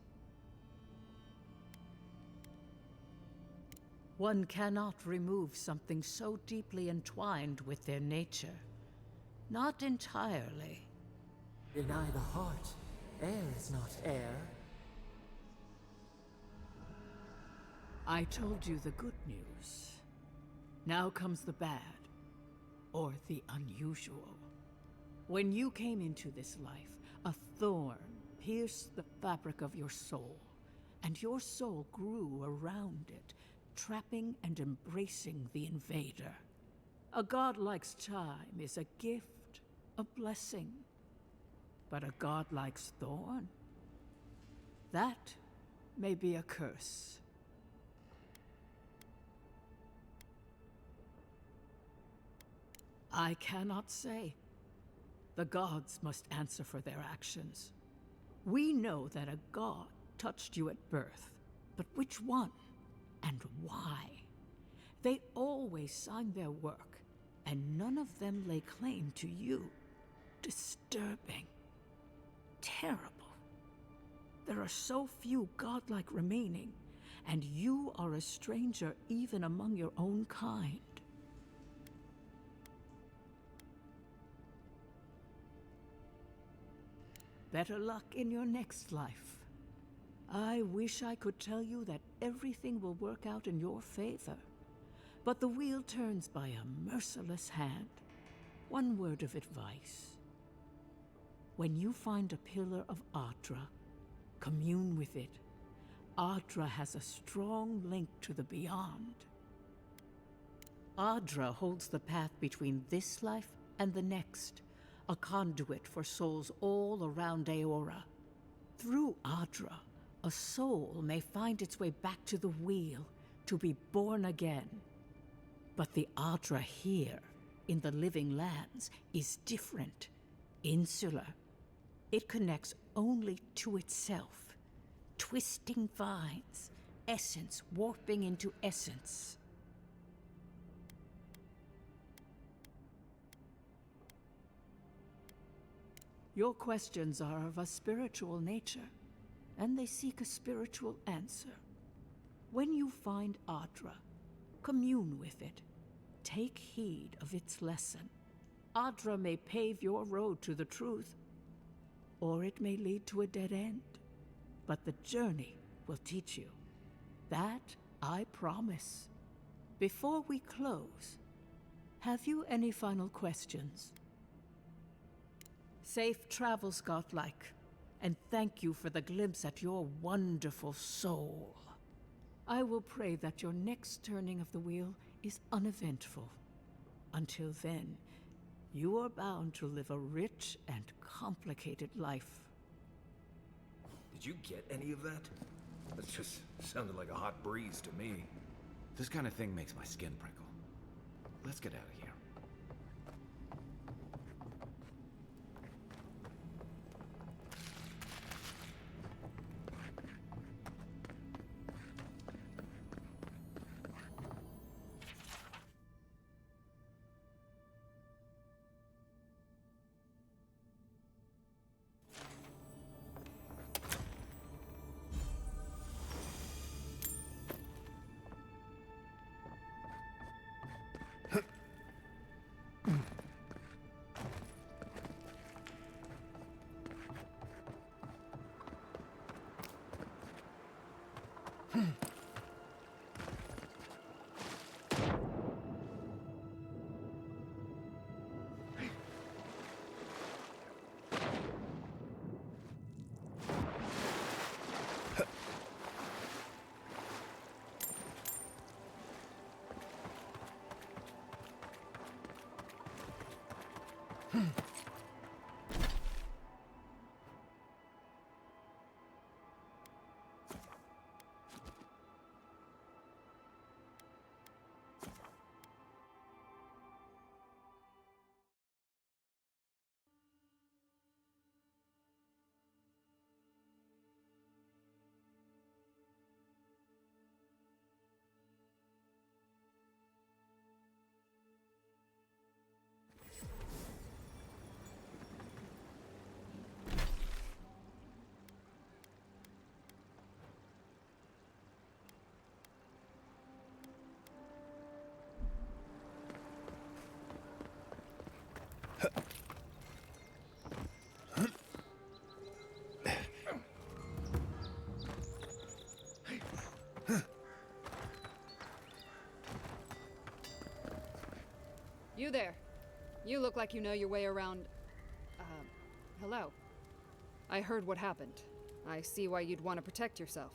One cannot remove something so deeply entwined with their nature. Not entirely. Deny the heart. Air is not air. I told you the good news. Now comes the bad, or the unusual. When you came into this life, a thorn pierced the fabric of your soul, and your soul grew around it, trapping and embracing the invader. A godlike's chime is a gift, a blessing. But a godlike's thorn? That may be a curse. I cannot say. The gods must answer for their actions. We know that a god touched you at birth, but which one and why? They always sign their work, and none of them lay claim to you. Disturbing. Terrible. There are so few godlike remaining, and you are a stranger even among your own kind. Better luck in your next life. I wish I could tell you that everything will work out in your favor. But the wheel turns by a merciless hand. One word of advice. When you find a pillar of Ardra, commune with it. Ardra has a strong link to the beyond. Ardra holds the path between this life and the next, a conduit for souls all around Aora. Through Ardra, a soul may find its way back to the wheel to be born again. But the Ardra here, in the living lands, is different, insular. It connects only to itself, twisting vines, essence warping into essence. Your questions are of a spiritual nature, and they seek a spiritual answer. When you find Ardra, commune with it. Take heed of its lesson. Ardra may pave your road to the truth, or it may lead to a dead end. But the journey will teach you. That I promise. Before we close, have you any final questions? Safe travels, Godlike, and thank you for the glimpse at your wonderful soul. I will pray that your next turning of the wheel is uneventful. Until then, you are bound to live a rich and complicated life. Did you get any of that? That just sounded like a hot breeze to me. This kind of thing makes my skin prickle. Let's get out of here. You there. You look like you know your way around... hello. I heard what happened. I see why you'd want to protect yourself.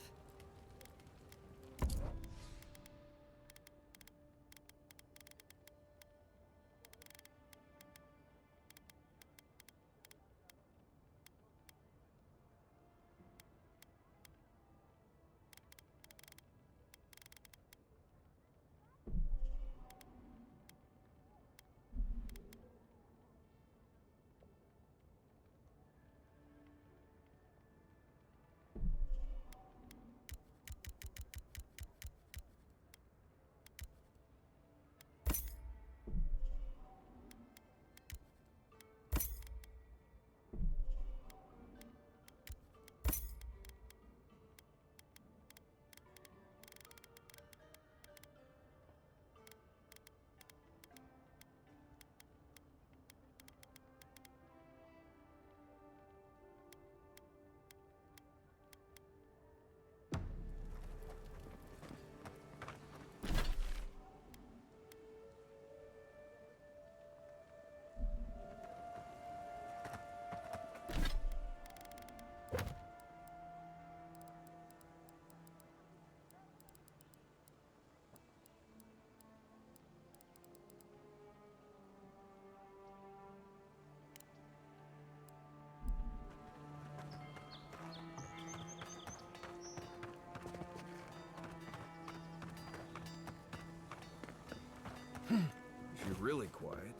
really quiet.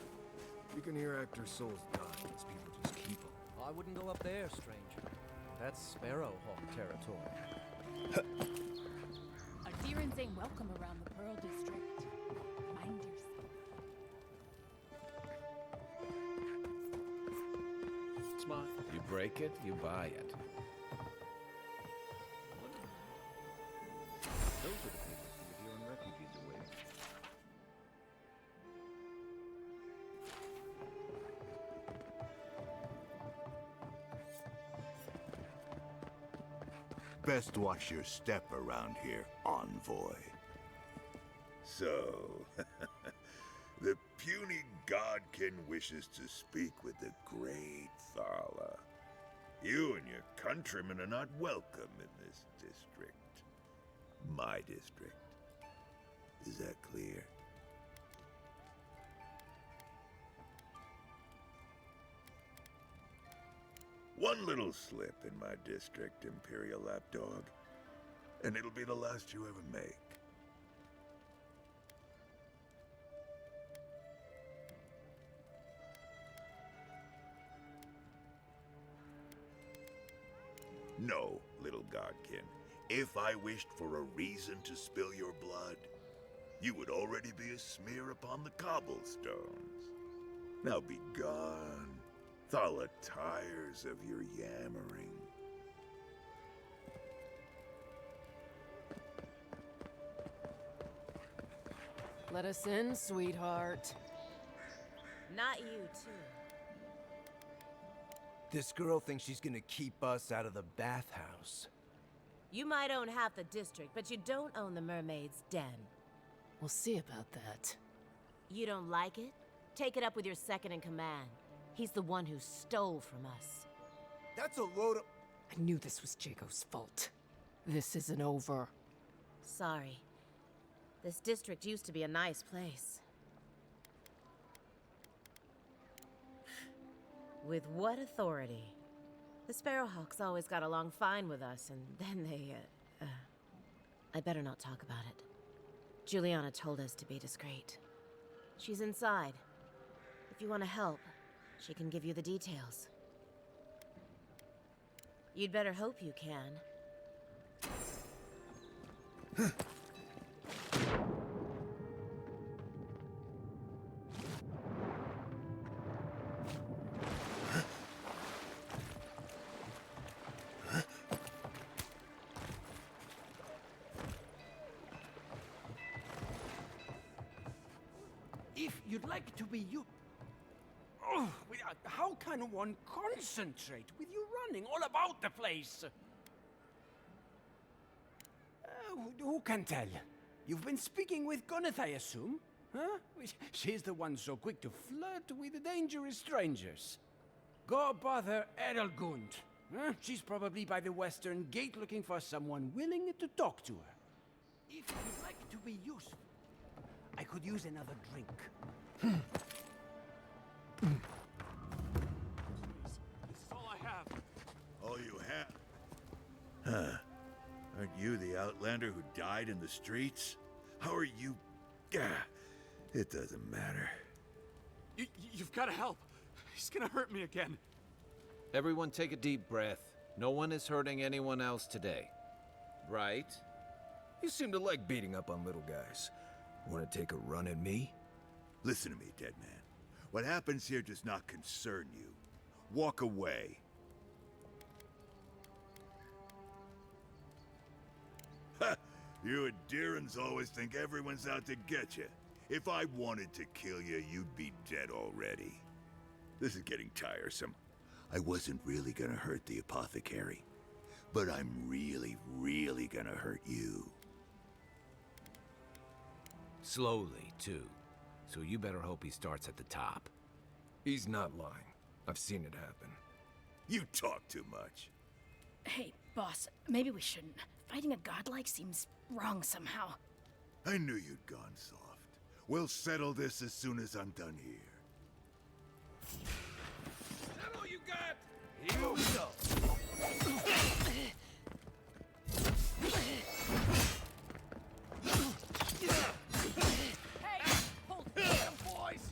You can hear actor souls dying as people just keep them. I wouldn't go up there, stranger. That's Sparrowhawk territory. Adherents ain't welcome around the Pearl District. Mind yourself. Smart. You break it, you buy it. Those are the people who give you and refugees away. Best watch your step around here, envoy. So, the puny godkin wishes to speak with the great Thala. You and your countrymen are not welcome in this district. My district. Is that clear? One little slip in my district, Imperial Lapdog, and it'll be the last you ever make. No, little godkin. If I wished for a reason to spill your blood, you would already be a smear upon the cobblestones. Now be gone. Thala tires of your yammering. Let us in, sweetheart. Not you, too. This girl thinks she's gonna keep us out of the bathhouse. You might own half the district, but you don't own the Mermaid's Den. We'll see about that. You don't like it? Take it up with your second in command. He's the one who stole from us. That's a load of... I knew this was Jago's fault. This isn't over. Sorry. This district used to be a nice place. With what authority? The Sparrowhawks always got along fine with us, and then they, I better not talk about it. Juliana told us to be discreet. She's inside. If you want to help, she can give you the details. You'd better hope you can. If you'd like to be you... Oh, how can one concentrate with you running all about the place? Who can tell? You've been speaking with Gunneth, I assume? Huh? She's the one so quick to flirt with dangerous strangers. Go bother Edelgund. Huh? She's probably by the western gate looking for someone willing to talk to her. If you'd like to be useful, I could use another drink. This is all I have. All you have? Huh. Aren't you the outlander who died in the streets? How are you... Gah, it doesn't matter. You've got to help. He's gonna hurt me again. Everyone take a deep breath. No one is hurting anyone else today. Right? You seem to like beating up on little guys. Want to take a run at me? Listen to me, dead man. What happens here does not concern you. Walk away. Ha! You Adherans always think everyone's out to get you. If I wanted to kill you, you'd be dead already. This is getting tiresome. I wasn't really gonna hurt the apothecary, but I'm really, really gonna hurt you. Slowly, too. So you better hope he starts at the top. He's not lying. I've seen it happen. You talk too much. Hey, boss, maybe we shouldn't. Fighting a godlike seems wrong somehow. I knew you'd gone soft. We'll settle this as soon as I'm done here. Is that all you got? Here we go. Hey, hold him, boys!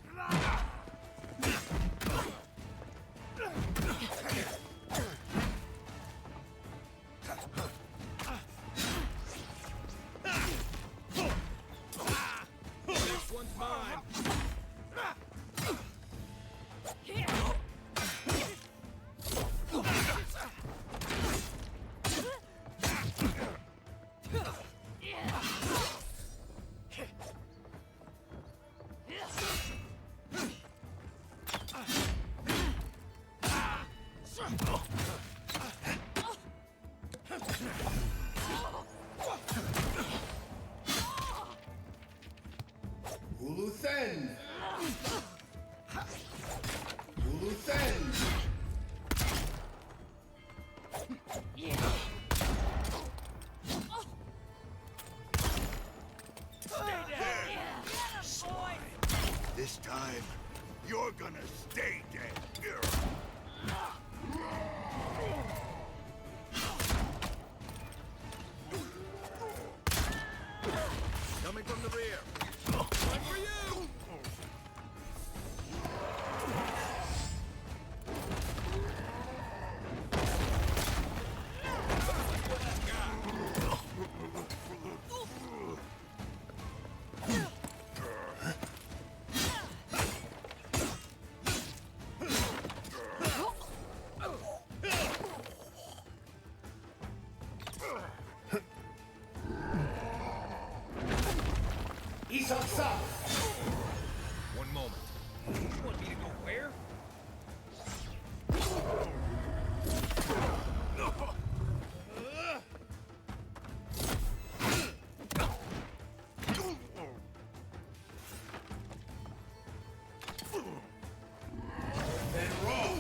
Stay dead. Coming from the rear. One for you! He's on top. One moment. You want me to go where? Then roll.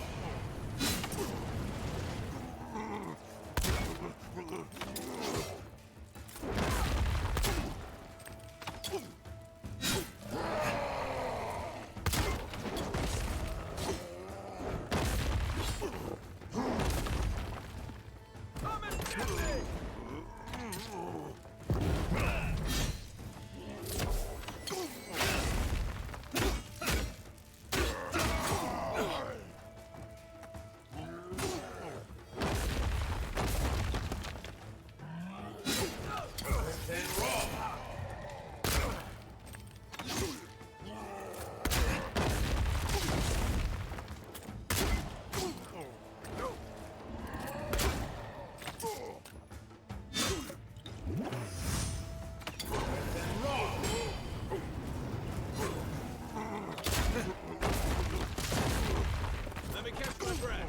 Let me catch my breath.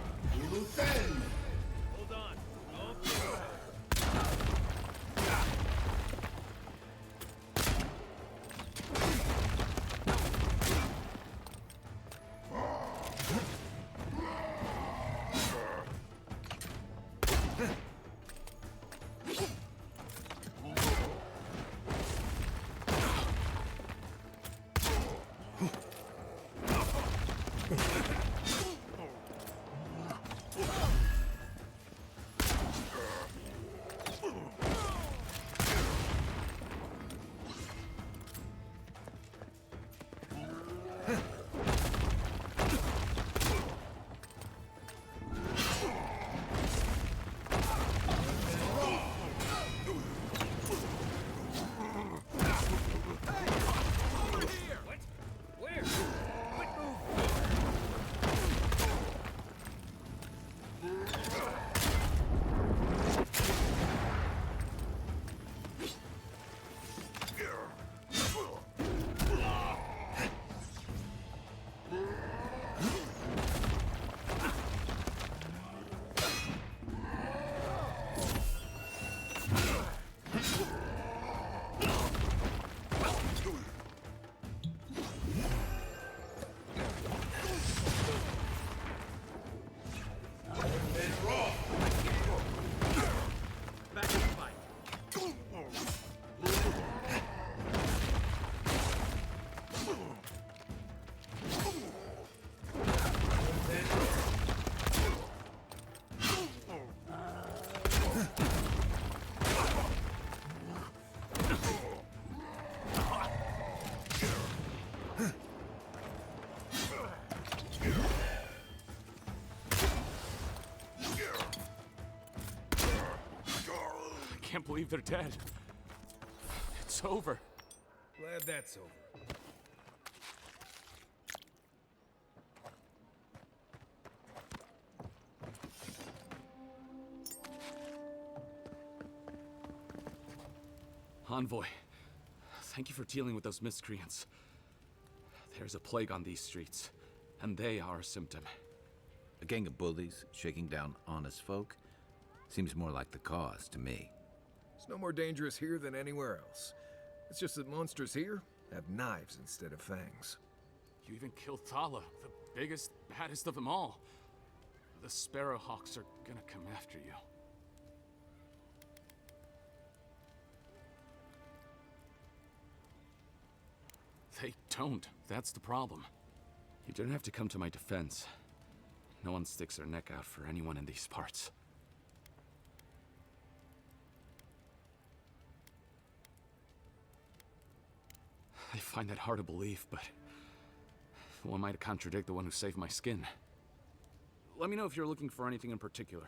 Luthen. Hold on. I can't believe they're dead. It's over. Glad that's over. Envoy, thank you for dealing with those miscreants. There's a plague on these streets, and they are a symptom. A gang of bullies shaking down honest folk? Seems more like the cause to me. It's no more dangerous here than anywhere else. It's just that monsters here have knives instead of fangs. You even killed Thala, the biggest, baddest of them all. The Sparrowhawks are gonna come after you. They don't. That's the problem. You didn't have to come to my defense. No one sticks their neck out for anyone in these parts. I find that hard to believe, but who am I to contradict the one who saved my skin? Let me know if you're looking for anything in particular.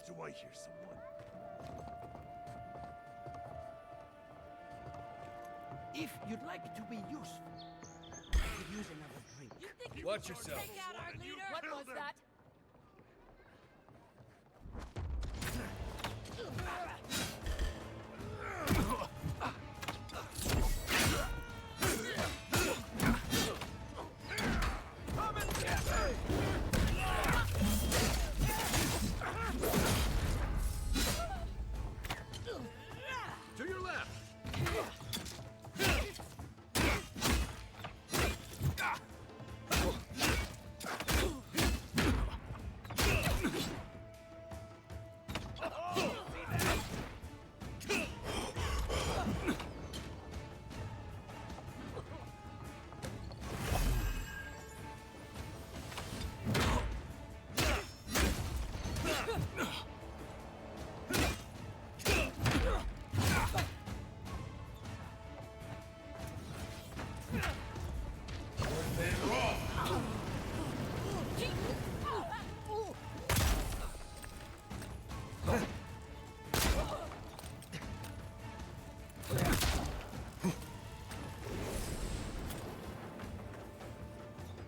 Do I hear someone? If you'd like to be useful, I could use another drink. Watch yourself. Take out our leader. What was that? To your left.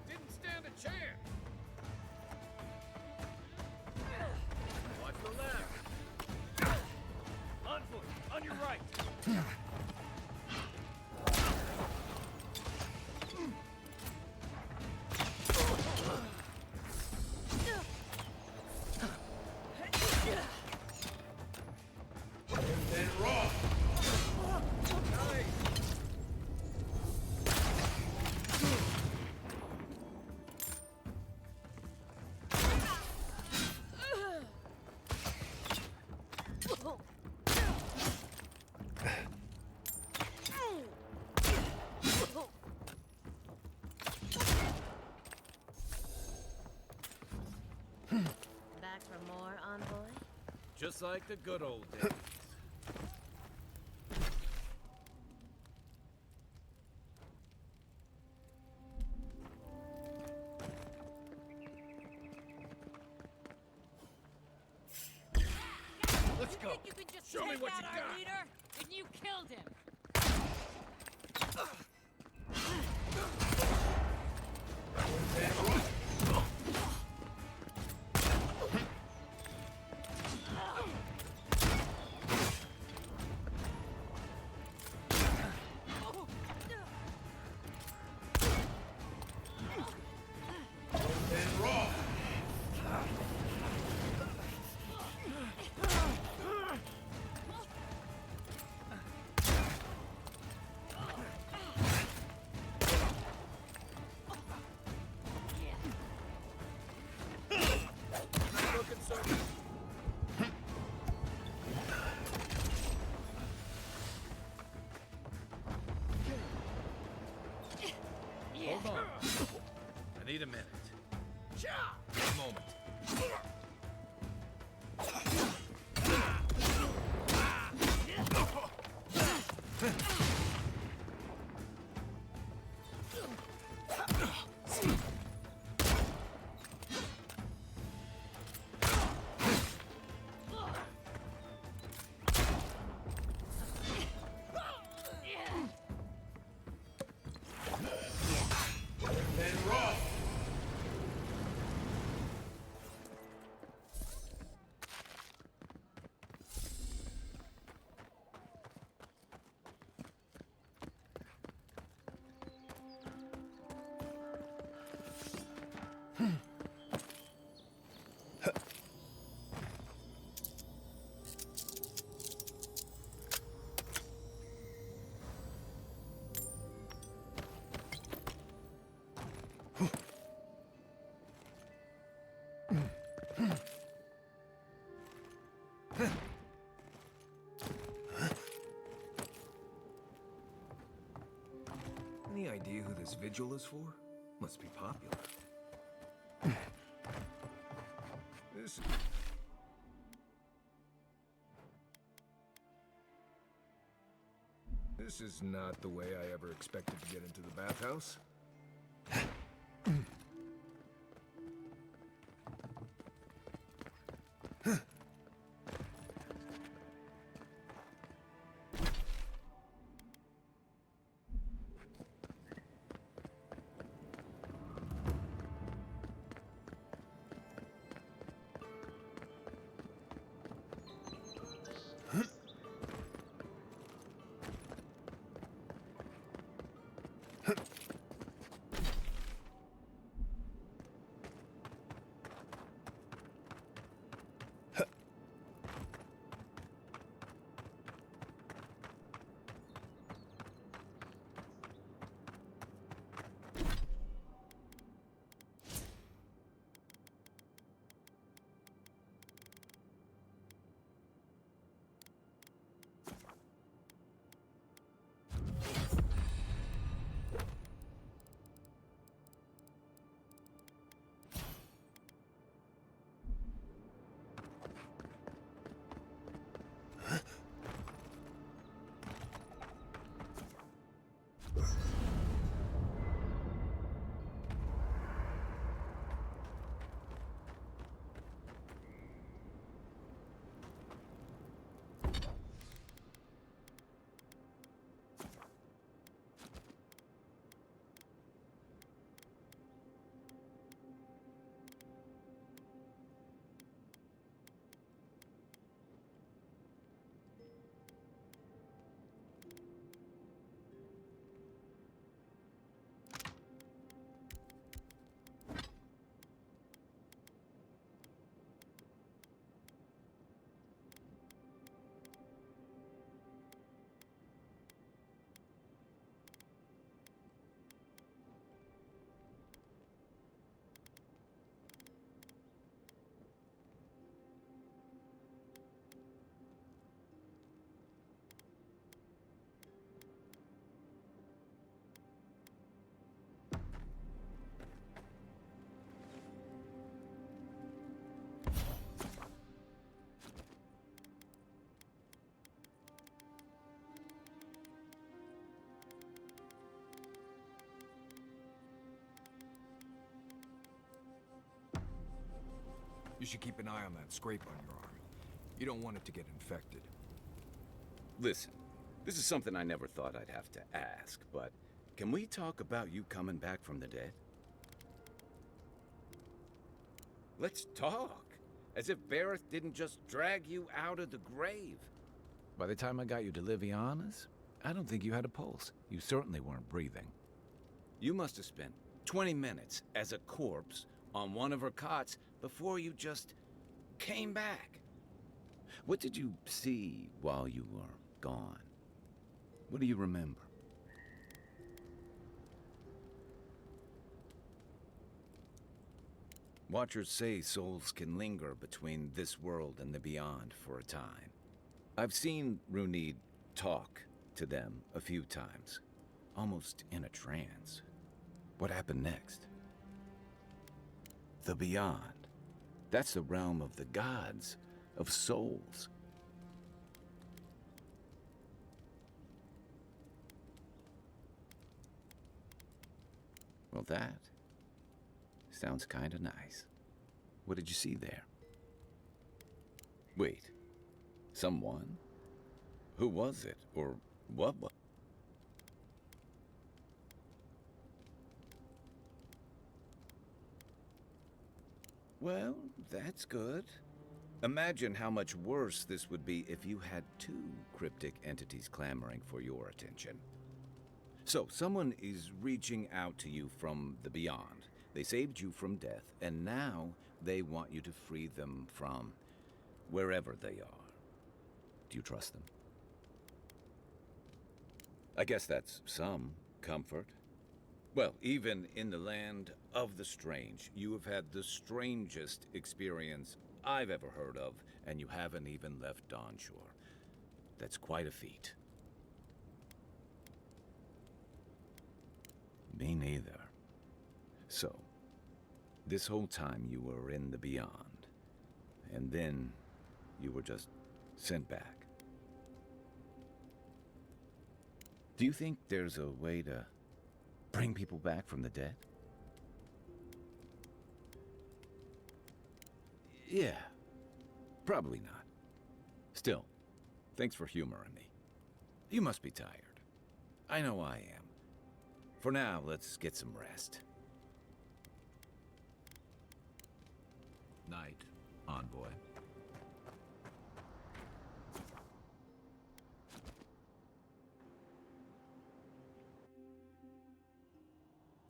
Didn't stand a chance. Watch the left. On foot, on your right. Back for more, envoy? Just like the good old days. Let's go. You can just Show me take what out you our got. leader, and you killed him. Any idea who this vigil is for? Must be popular. This is not the way I ever expected to get into the bathhouse. You should keep an eye on that scrape on your arm. You don't want it to get infected. Listen, this is something I never thought I'd have to ask, but can we talk about you coming back from the dead? Let's talk. As if Bareth didn't just drag you out of the grave. By the time I got you to Liviana's, I don't think you had a pulse. You certainly weren't breathing. You must have spent 20 minutes as a corpse on one of her cots before you just came back. What did you see while you were gone? What do you remember? Watchers say souls can linger between this world and the beyond for a time. I've seen Runid talk to them a few times, almost in a trance. What happened next? The beyond. That's the realm of the gods, of souls. Well, that sounds kind of nice. What did you see there? Wait, someone? Who was it, or what was? Well, that's good. Imagine how much worse this would be if you had two cryptic entities clamoring for your attention. So, someone is reaching out to you from the beyond. They saved you from death, and now they want you to free them from wherever they are. Do you trust them? I guess that's some comfort. Well, even in the land of the strange, you have had the strangest experience I've ever heard of, and you haven't even left Dawnshore. That's quite a feat. Me neither. So, this whole time you were in the Beyond, and then you were just sent back. Do you think there's a way to bring people back from the dead? Yeah, probably not. Still, thanks for humoring me. You must be tired. I know I am. For now, let's get some rest. Night, envoy.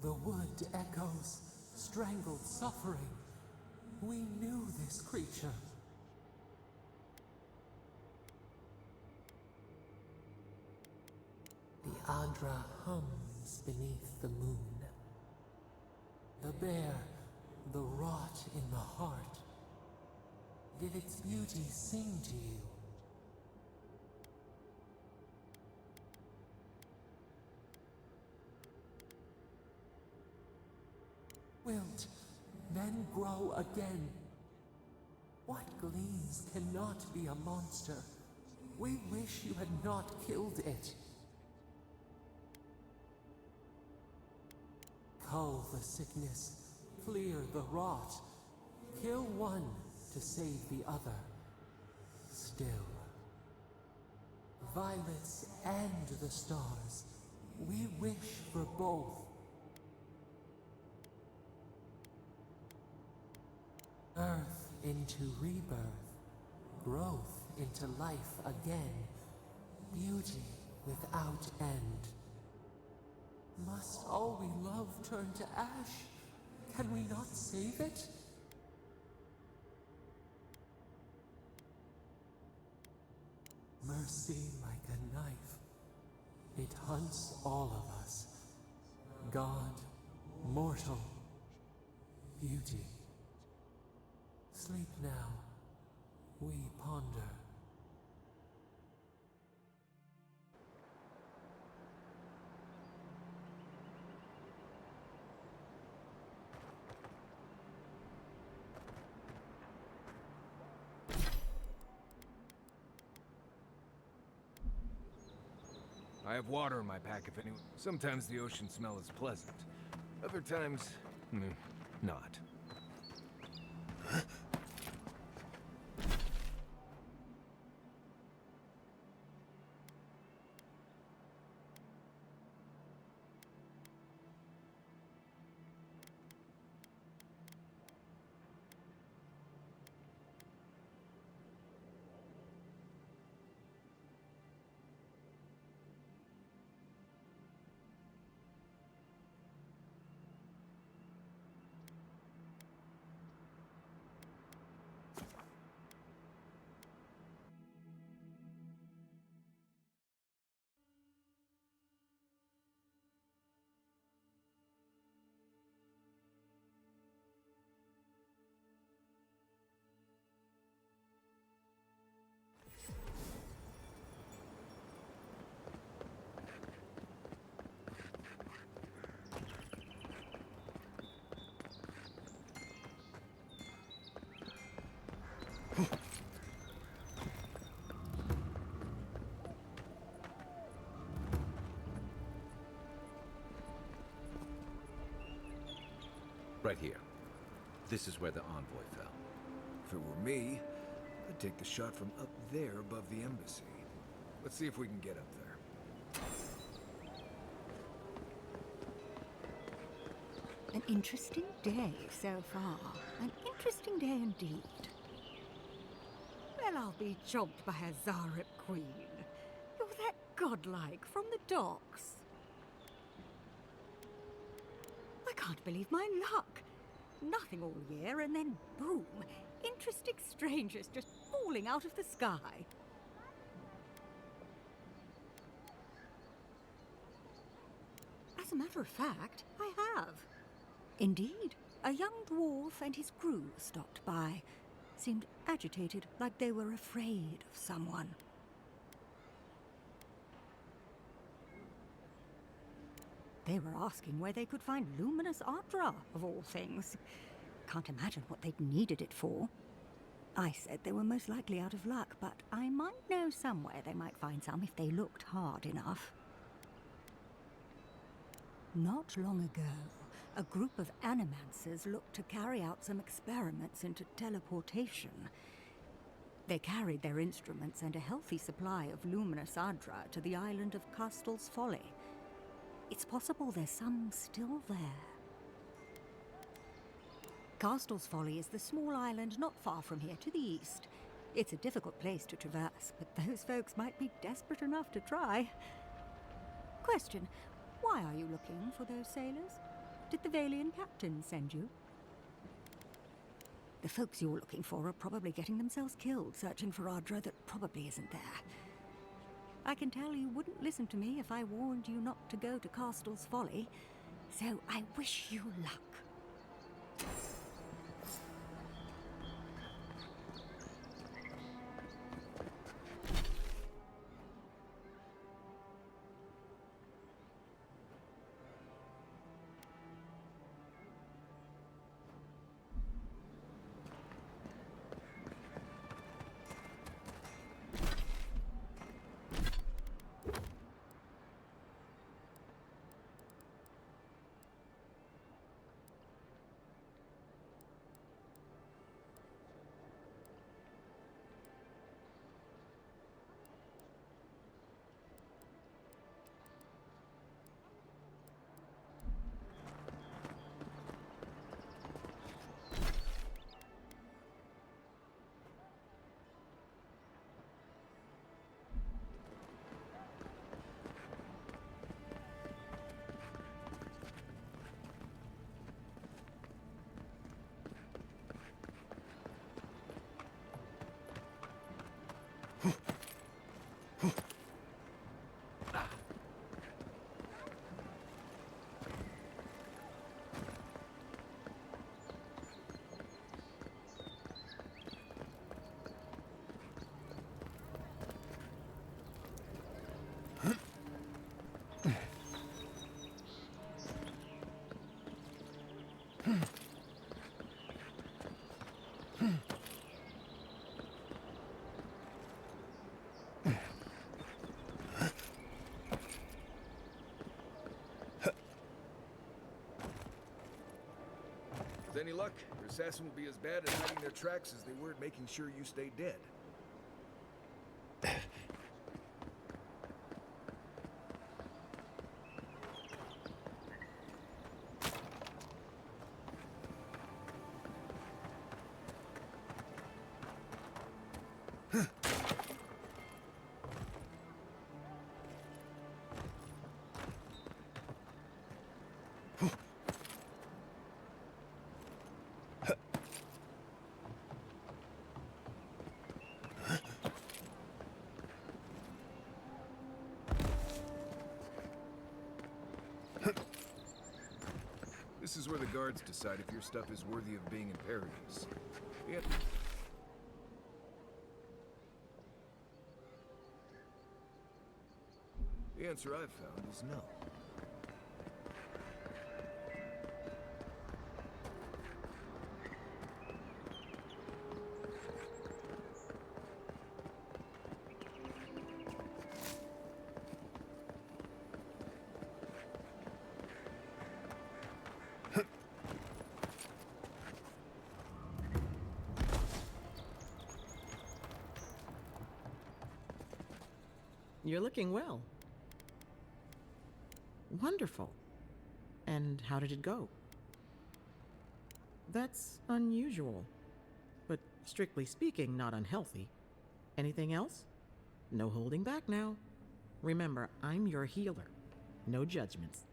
The wood echoes, strangled suffering. We knew this creature. The Adra hums beneath the moon. The bear, the rot in the heart. Did its beauty sing to you? Wilt, then grow again. What gleams cannot be a monster? We wish you had not killed it. Cull the sickness, clear the rot. Kill one to save the other. Still. Violets and the stars. We wish for both. Earth into rebirth, growth into life again, beauty without end. Must all we love turn to ash? Can we not save it? Mercy like a knife. It hunts all of us. God, mortal, beauty. Sleep now. We ponder. I have water in my pack if anyone... Sometimes the ocean smell is pleasant. Other times, not. Right here. This is where the envoy fell. If it were me, I'd take the shot from up there above the embassy. Let's see if we can get up there. An interesting day so far. An interesting day indeed. Well, I'll be jogged by a Zarep queen. You're that godlike from the docks. I can't believe my luck. Nothing all year, and then boom, interesting strangers just falling out of the sky. As a matter of fact, I have. Indeed, a young dwarf and his crew stopped by. Seemed agitated, like they were afraid of someone. They were asking where they could find luminous Ardra, of all things. Can't imagine what they'd needed it for. I said they were most likely out of luck, but I might know somewhere they might find some if they looked hard enough. Not long ago, a group of animancers looked to carry out some experiments into teleportation. They carried their instruments and a healthy supply of luminous Ardra to the island of Castel's Folly. It's possible there's some still there. Castel's Folly is the small island not far from here to the east. It's a difficult place to traverse, but those folks might be desperate enough to try. Question, why are you looking for those sailors? Did the Valian captain send you? The folks you're looking for are probably getting themselves killed searching for Ardra that probably isn't there. I can tell you wouldn't listen to me if I warned you not to go to Castel's Folly, so I wish you luck. With any luck, your assassin will be as bad at hiding their tracks as they were at making sure you stay dead. This is where the guards decide if your stuff is worthy of being in Paradise. Yep. The answer I've found is no. You're looking well. Wonderful. And how did it go? That's unusual, but strictly speaking, not unhealthy. Anything else? No holding back now. Remember, I'm your healer. No judgments.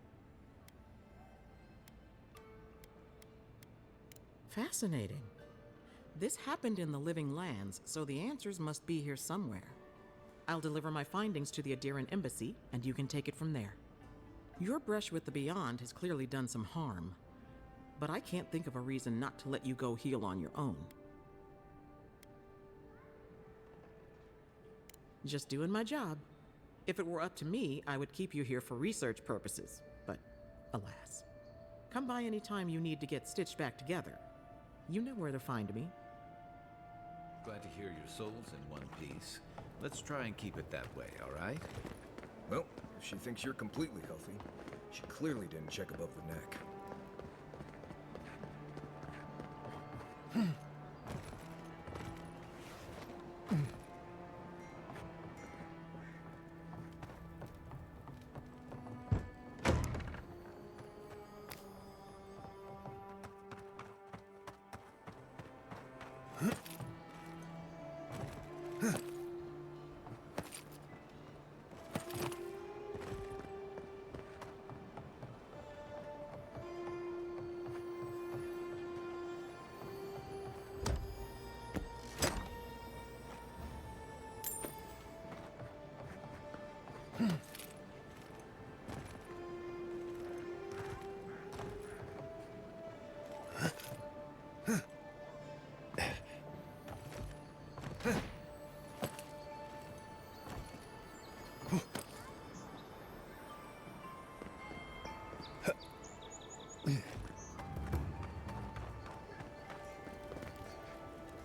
Fascinating. This happened in the Living Lands, so the answers must be here somewhere. I'll deliver my findings to the Adiran Embassy, and you can take it from there. Your brush with the Beyond has clearly done some harm, but I can't think of a reason not to let you go heal on your own. Just doing my job. If it were up to me, I would keep you here for research purposes, but alas. Come by any time you need to get stitched back together. You know where to find me. Glad to hear your soul's in one piece. Let's try and keep it that way, all right? Well, if she thinks you're completely healthy, she clearly didn't check above the neck.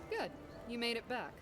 Good. You made it back.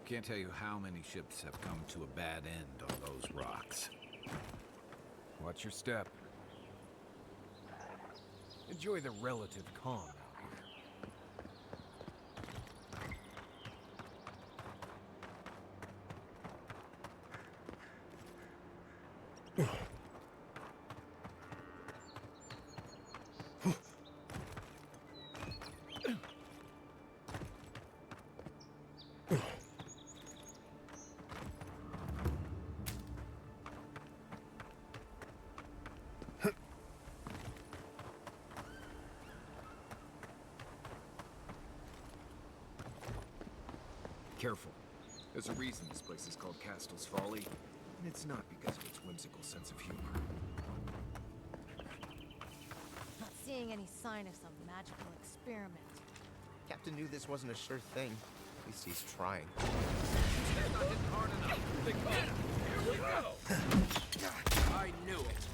Can't tell you how many ships have come to a bad end on those rocks. Watch your step. Enjoy the relative calm out here. Careful. There's a reason this place is called Castle's Folly, and it's not because of its whimsical sense of humor. Not seeing any sign of some magical experiment. Captain knew this wasn't a sure thing. At least he's trying. They're not hitting hard enough. They call it. Here we go. I knew it.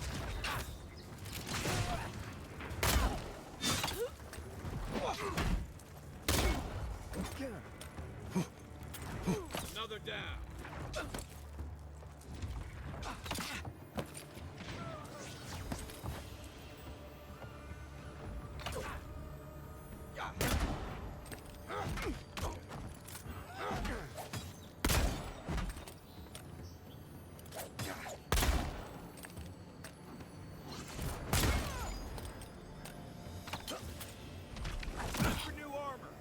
Another down. For new armor.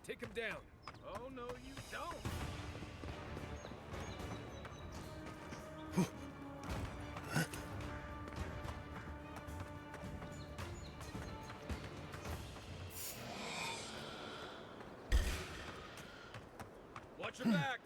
Take him down. Oh, no, you don't. Watch your back.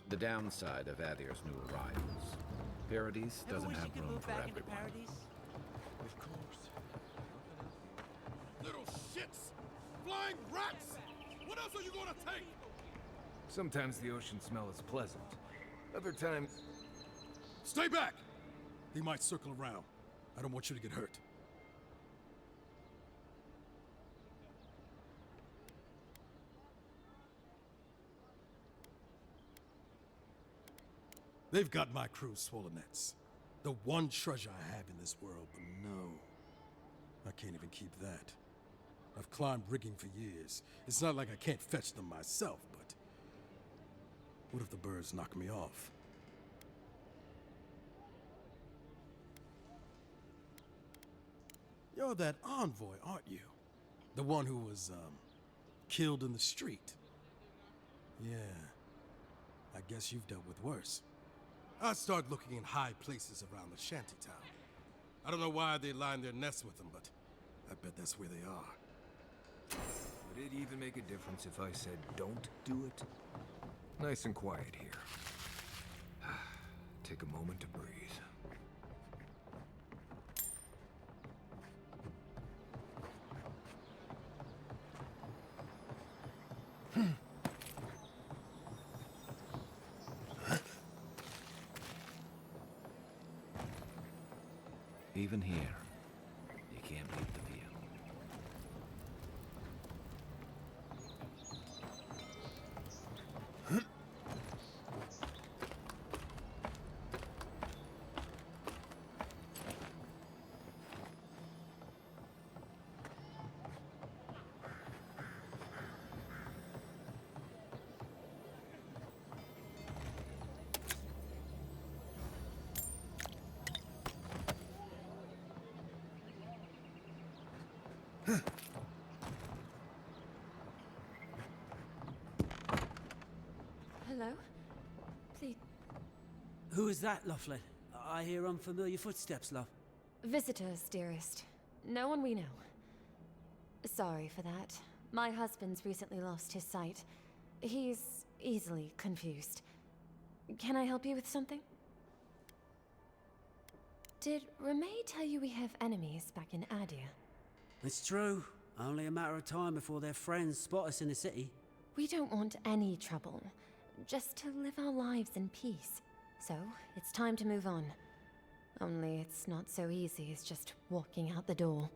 The downside of Adir's new arrivals. Paradise doesn't have room for everyone. Of course. Little shits! Flying rats! What else are you gonna take? Sometimes the ocean smell is pleasant. Other times... Stay back! He might circle around. I don't want you to get hurt. They've got my crew's swollen nets. The one treasure I have in this world, but no. I can't even keep that. I've climbed rigging for years. It's not like I can't fetch them myself, but... what if the birds knock me off? You're that envoy, aren't you? The one who was, killed in the street. Yeah. I guess you've dealt with worse. I start looking in high places around the shantytown. I don't know why they line their nests with them, but I bet that's where they are. Would it even make a difference if I said don't do it? Nice and quiet here. Take a moment to breathe. Even here, you can't beat the view. Hello? Please. Who is that, Loughlin? I hear unfamiliar footsteps, love. Visitors, dearest. No one we know. Sorry for that. My husband's recently lost his sight. He's easily confused. Can I help you with something? Did Remay tell you we have enemies back in Adir? It's true. Only a matter of time before their friends spot us in the city. We don't want any trouble. Just to live our lives in peace. So, it's time to move on. Only it's not so easy as just walking out the door.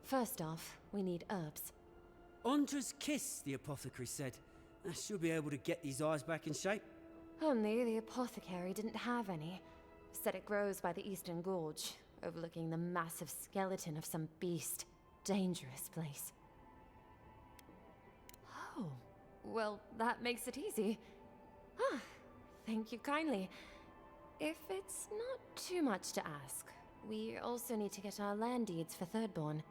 First off, we need herbs. Ondra's kiss, the apothecary said. She'll be able to get these eyes back in shape. Only the apothecary didn't have any. Said it grows by the Eastern Gorge, overlooking the massive skeleton of some beast. Dangerous place. Oh, well, that makes it easy. Ah, thank you kindly. If it's not too much to ask, we also need to get our land deeds for Thirdborn.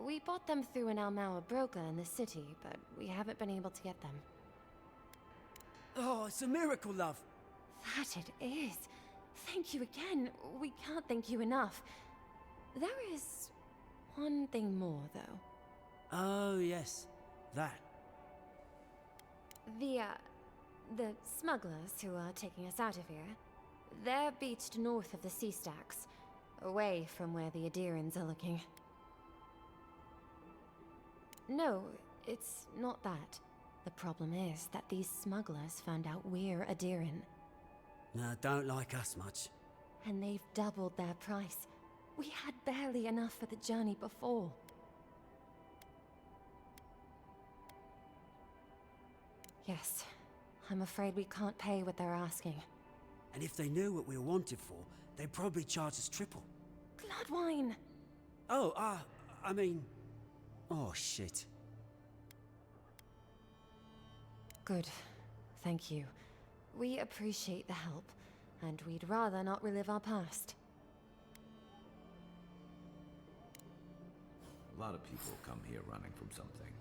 We bought them through an Almauer broker in the city, but we haven't been able to get them. Oh, it's a miracle, love. That it is. Thank you again. We can't thank you enough. There is one thing more, though. Oh, yes. That. The smugglers who are taking us out of here, they're beached north of the sea stacks, away from where the Adirans are looking. No, it's not that. The problem is that these smugglers found out we're Adiran. No, don't like us much. And they've doubled their price. We had barely enough for the journey before. Yes, I'm afraid we can't pay what they're asking. And if they knew what we were wanted for, they'd probably charge us triple. Bloodwine! Oh, I mean... Oh, shit. Good. Thank you. We appreciate the help, and we'd rather not relive our past. A lot of people come here running from something.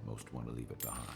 Most want to leave it behind.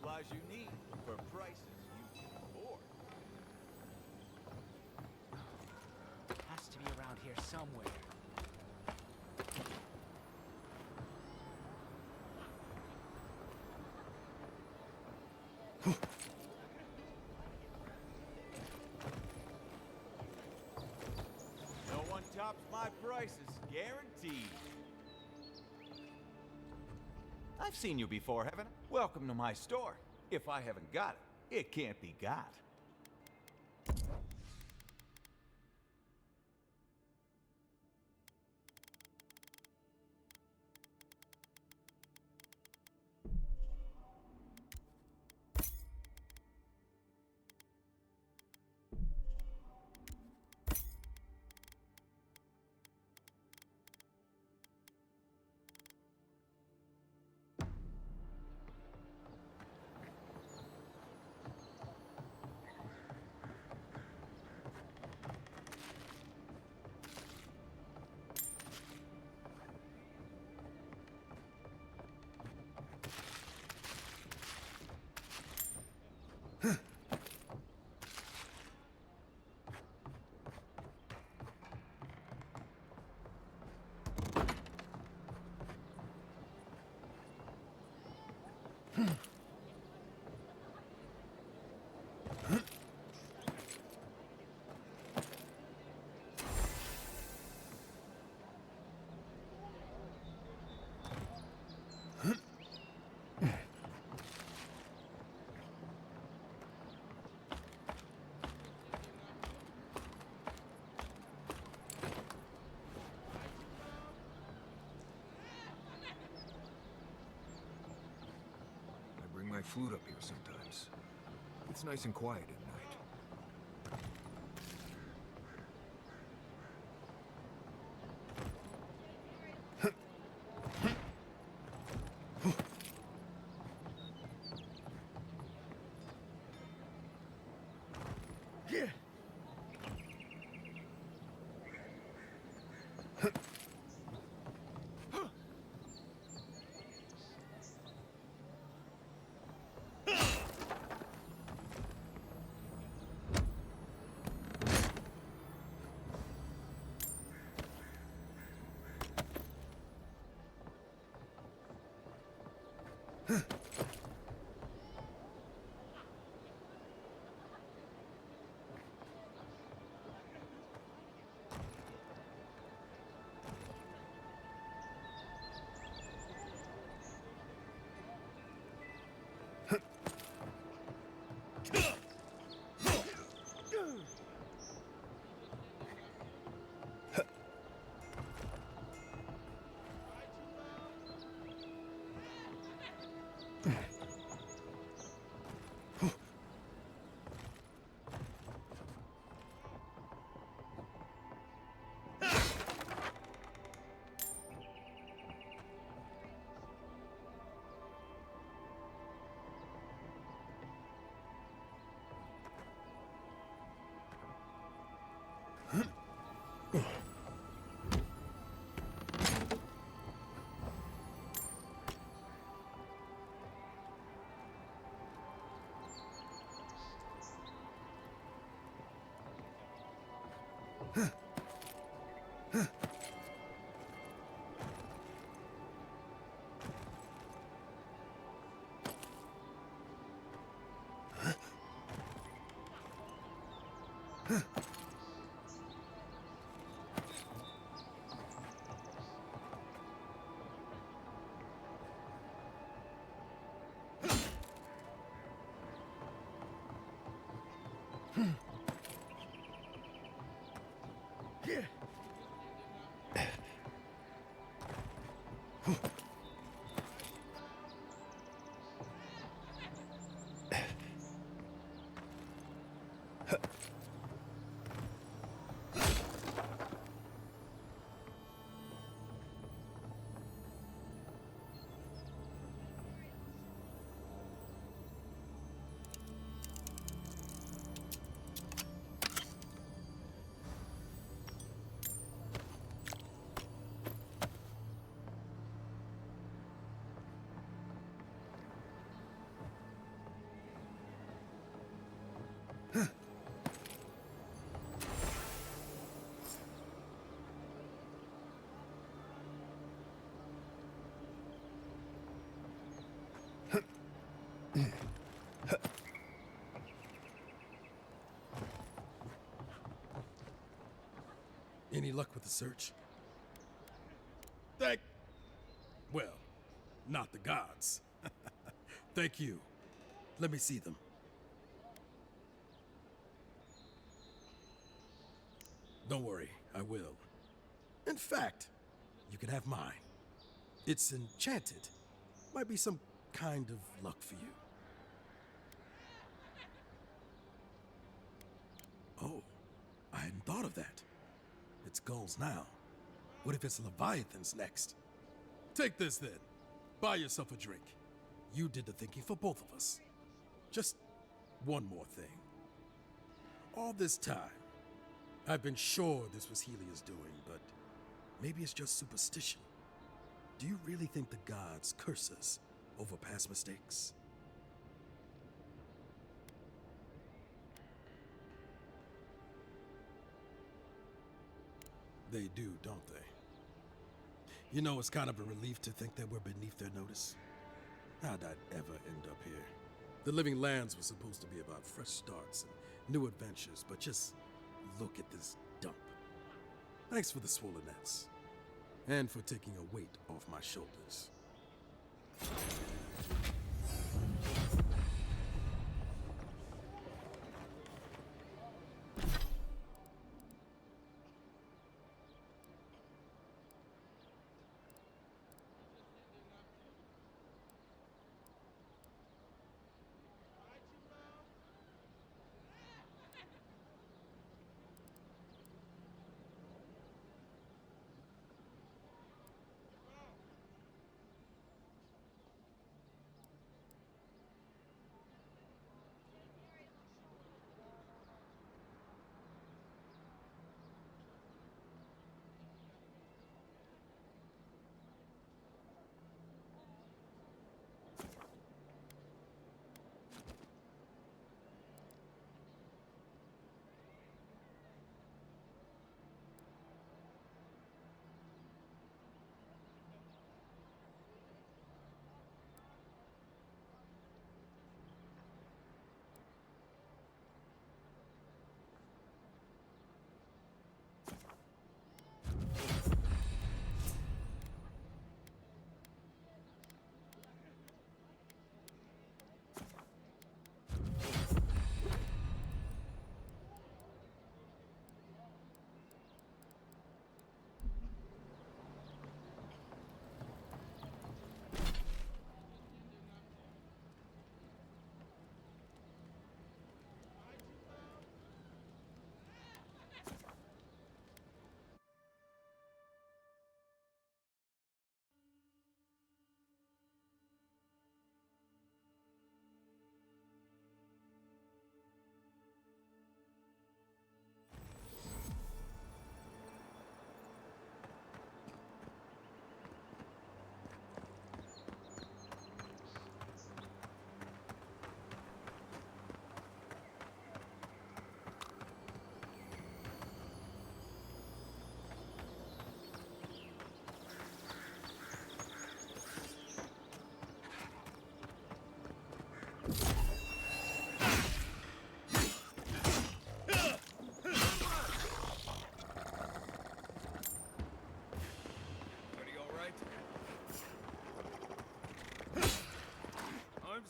Supplies you need for prices you can afford. Has to be around here somewhere. No one tops my prices, guaranteed. I've seen you before, haven't I? Welcome to my store. If I haven't got it, it can't be got. My flute up here sometimes. It's nice and quiet at night. Any luck with the search? Well, not the gods. Thank you. Let me see them. Don't worry, I will. In fact, you can have mine. It's enchanted. Might be some kind of luck for you. Oh, I hadn't thought of that. It's gulls now. What if it's leviathans next? Take this then. Buy yourself a drink. You did the thinking for both of us. Just one more thing. All this time, I've been sure this was Helia's doing, but maybe it's just superstition. Do you really think the gods curse us over past mistakes? They do, don't they? You know, it's kind of a relief to think that we're beneath their notice. How'd I ever end up here? The Living Lands was supposed to be about fresh starts and new adventures, but just look at this dump. Thanks for the swollenness, and for taking a weight off my shoulders.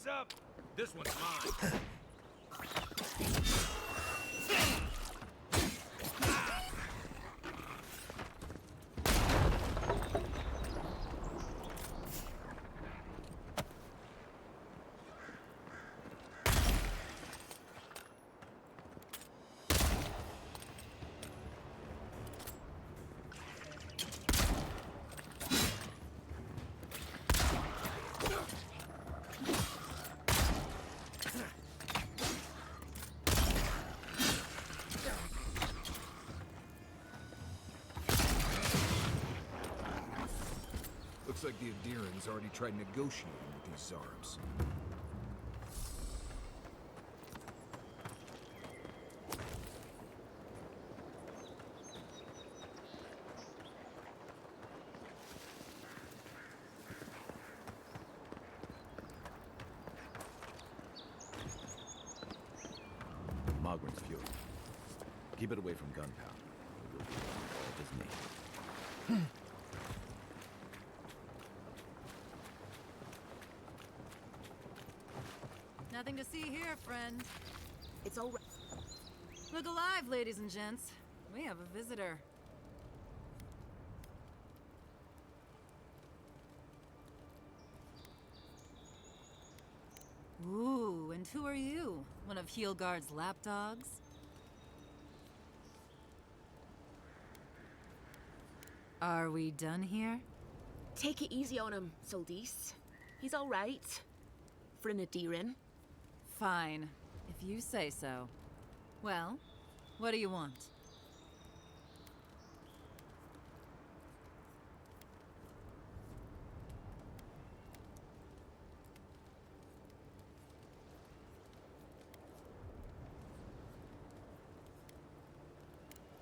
Up! This one's mine. Looks like the Adirans already tried negotiating with these Zarbs. Mogren's fuel. Keep it away from gunpowder. It will be involved as me. Nothing to see here, friend. It's all right. Look alive, ladies and gents. We have a visitor. Ooh, and who are you? One of Heelguard's lapdogs? Are we done here? Take it easy on him, Soldis. He's all right. For an Adiran. Fine, if you say so. Well, what do you want?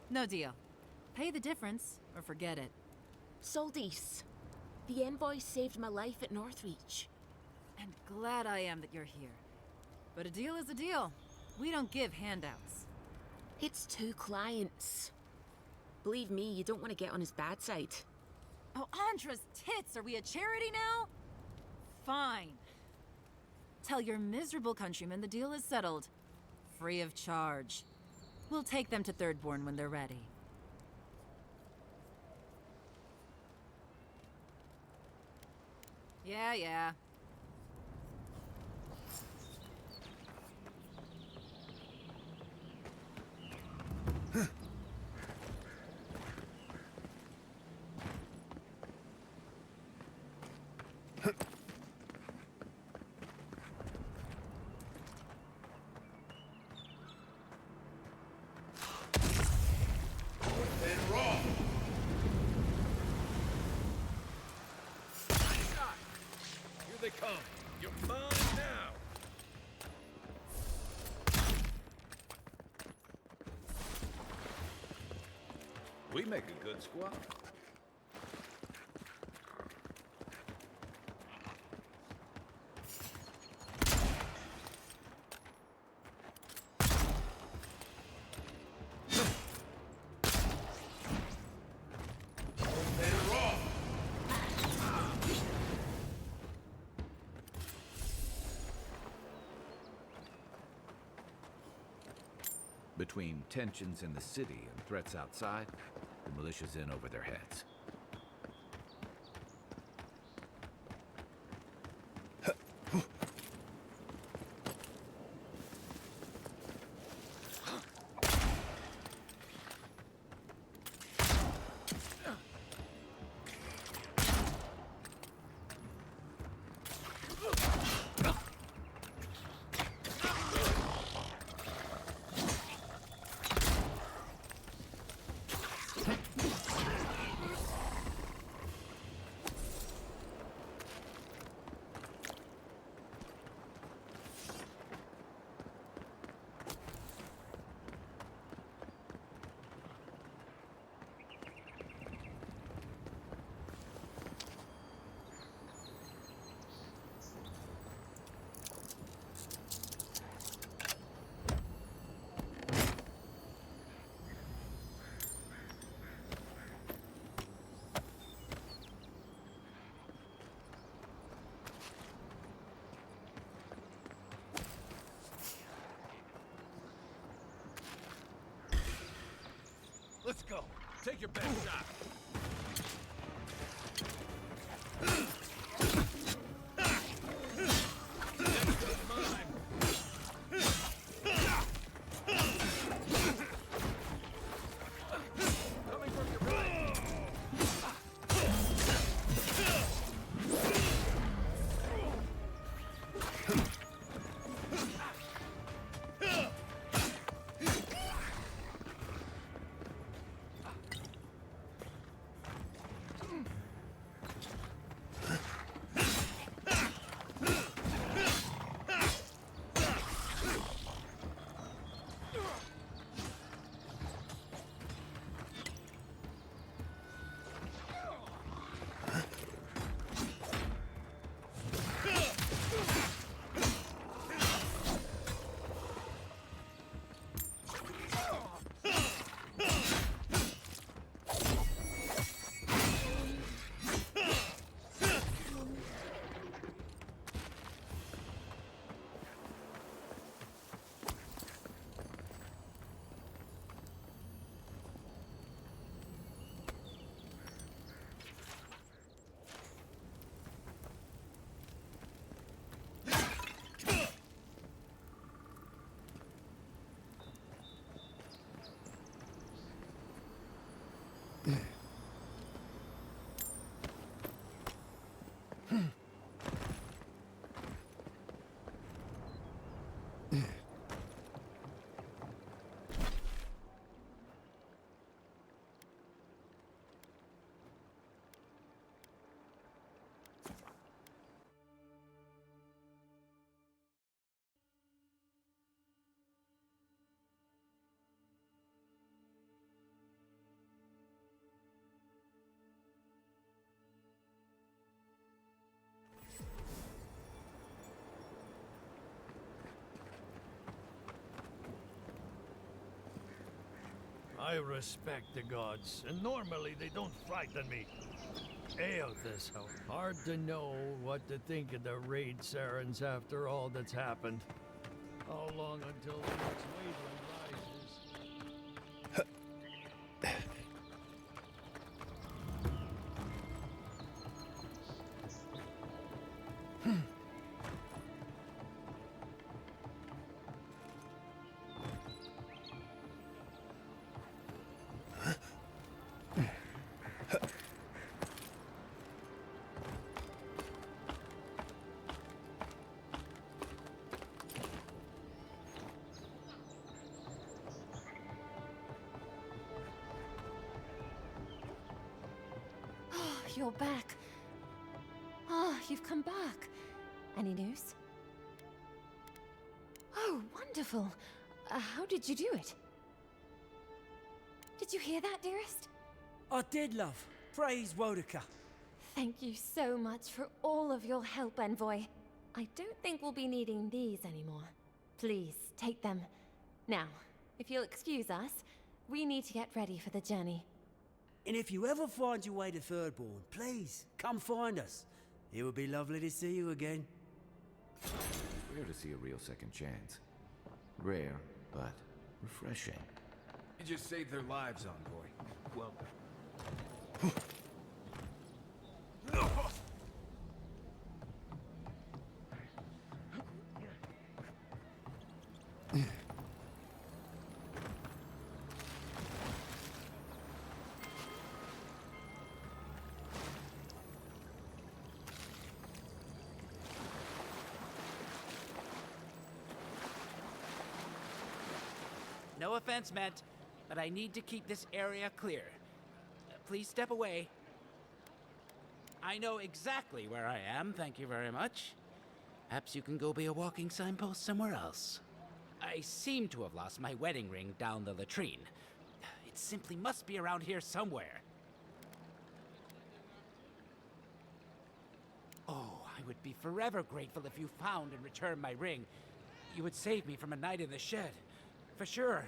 No deal. Pay the difference, or forget it. Soldis, the envoy saved my life at Northreach. And glad I am that you're here. But a deal is a deal. We don't give handouts. It's two clients. Believe me, you don't want to get on his bad side. Oh, Andra's tits! Are we a charity now? Fine. Tell your miserable countrymen the deal is settled. Free of charge. We'll take them to Thirdborn when they're ready. Yeah. Here they come. You're mine now. We make a good squad. Between tensions in the city and threats outside, the militia's in over their heads. Let's go. Take your best shot. I respect the gods, and normally they don't frighten me. Eothas, hard to know what to think of the raid Sarens after all that's happened. How long until the next waveland rises? You're back. Ah, you've come back. Any news? Oh, wonderful. How did you do it? Did you hear that, dearest? I did, love. Praise Wodaka. Thank you so much for all of your help, Envoy. I don't think we'll be needing these anymore. Please, take them. Now, if you'll excuse us, we need to get ready for the journey. And if you ever find your way to Thirdborn, please, come find us. It would be lovely to see you again. It's rare to see a real second chance. Rare, but refreshing. You just saved their lives, Envoy. Well No offense meant, but I need to keep this area clear. Please step away. I know exactly where I am, thank you very much. Perhaps you can go be a walking signpost somewhere else. I seem to have lost my wedding ring down the latrine. It simply must be around here somewhere. Oh, I would be forever grateful if you found and returned my ring. You would save me from a night in the shed. For sure.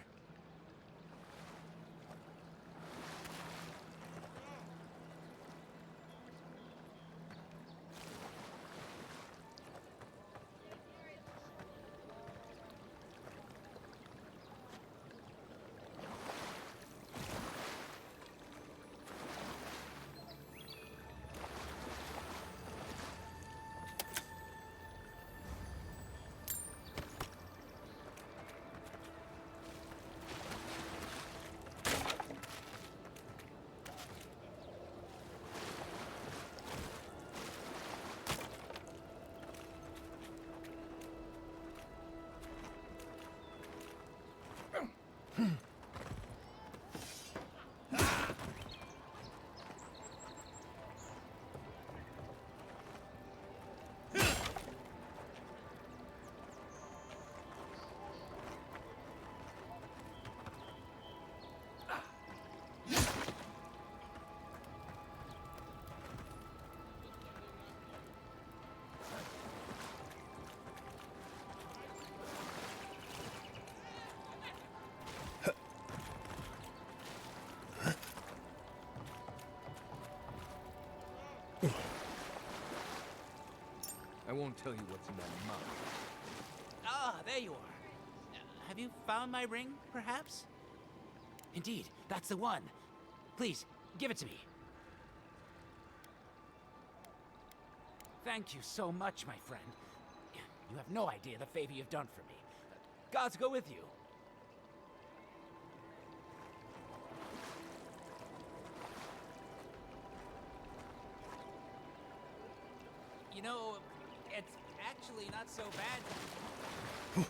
I won't tell you what's in my mouth. Ah, there you are. Have you found my ring, perhaps? Indeed, that's the one. Please, give it to me. Thank you so much, my friend. You have no idea the favor you've done for me. Gods go with you. You know, it's actually not so bad.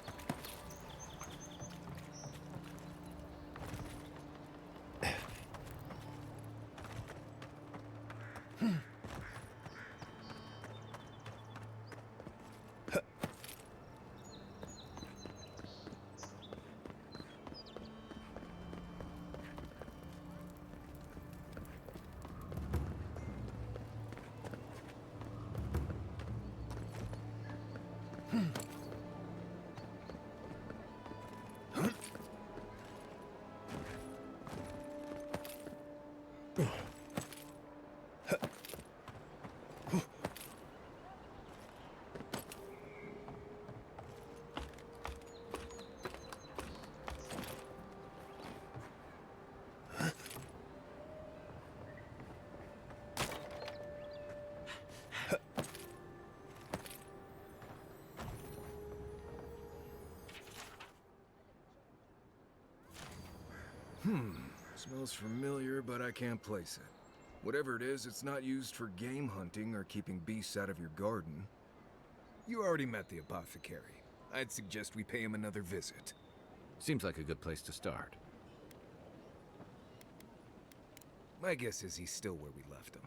Smells familiar, but I can't place it. Whatever it is, it's not used for game hunting or keeping beasts out of your garden. You already met the apothecary. I'd suggest we pay him another visit. Seems like a good place to start. My guess is he's still where we left him.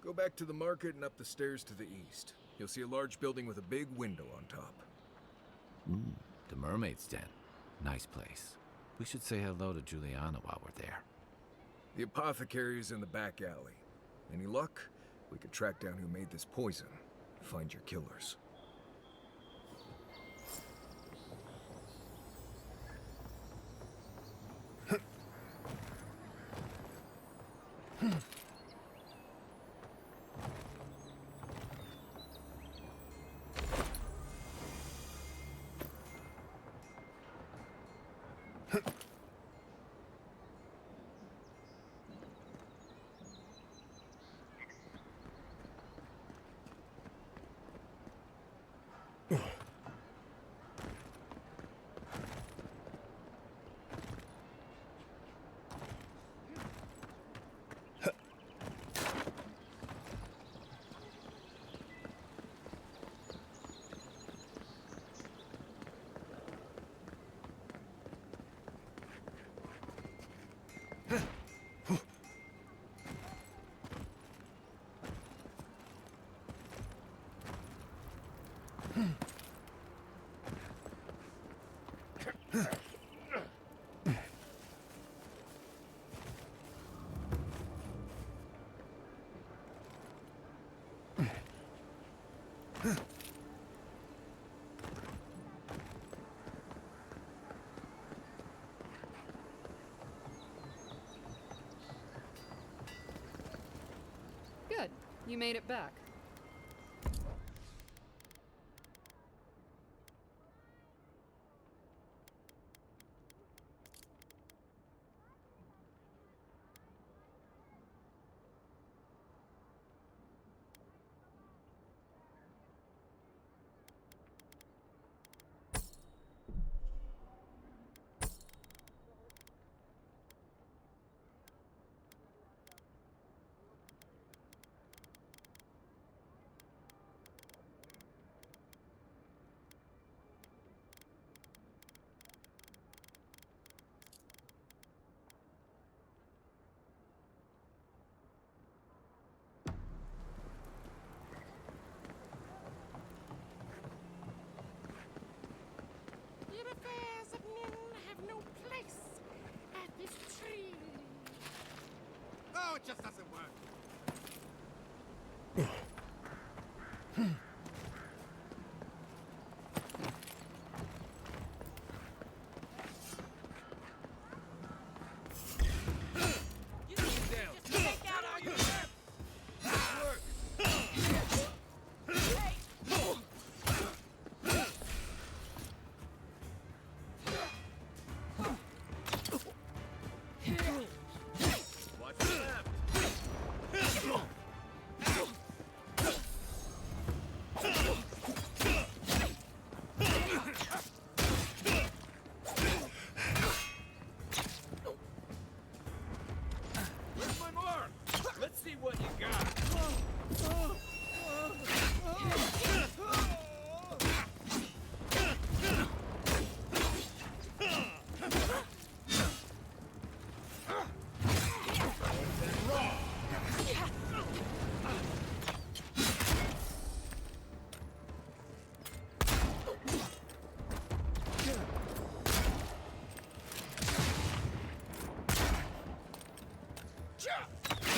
Go back to the market and up the stairs to the east. You'll see a large building with a big window on top. The Mermaid's Den. Nice place. We should say hello to Juliana while we're there. The apothecary is in the back alley. Any luck? We could track down who made this poison. Find your killers. Good. You made it back. Your affairs of men have no place at this tree. Oh, it just doesn't work.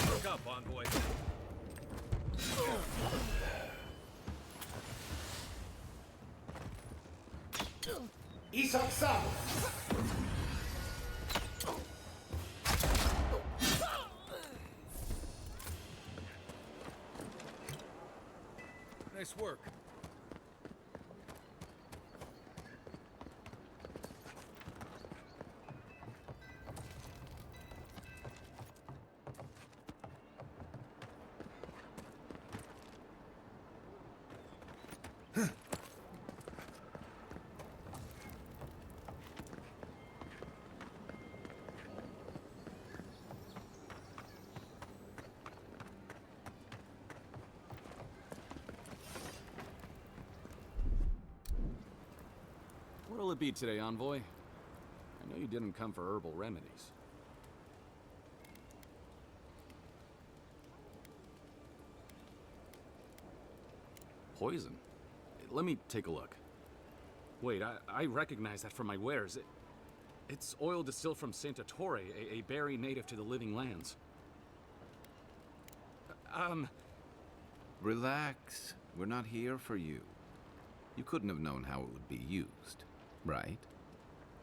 Look up, envoy. Nice work. What'll it be today, Envoy? I know you didn't come for herbal remedies. Poison? Let me take a look. Wait, I recognize that from my wares. It's oil distilled from Santa Torre, a berry native to the Living Lands. Relax. We're not here for you. You couldn't have known how it would be used, right?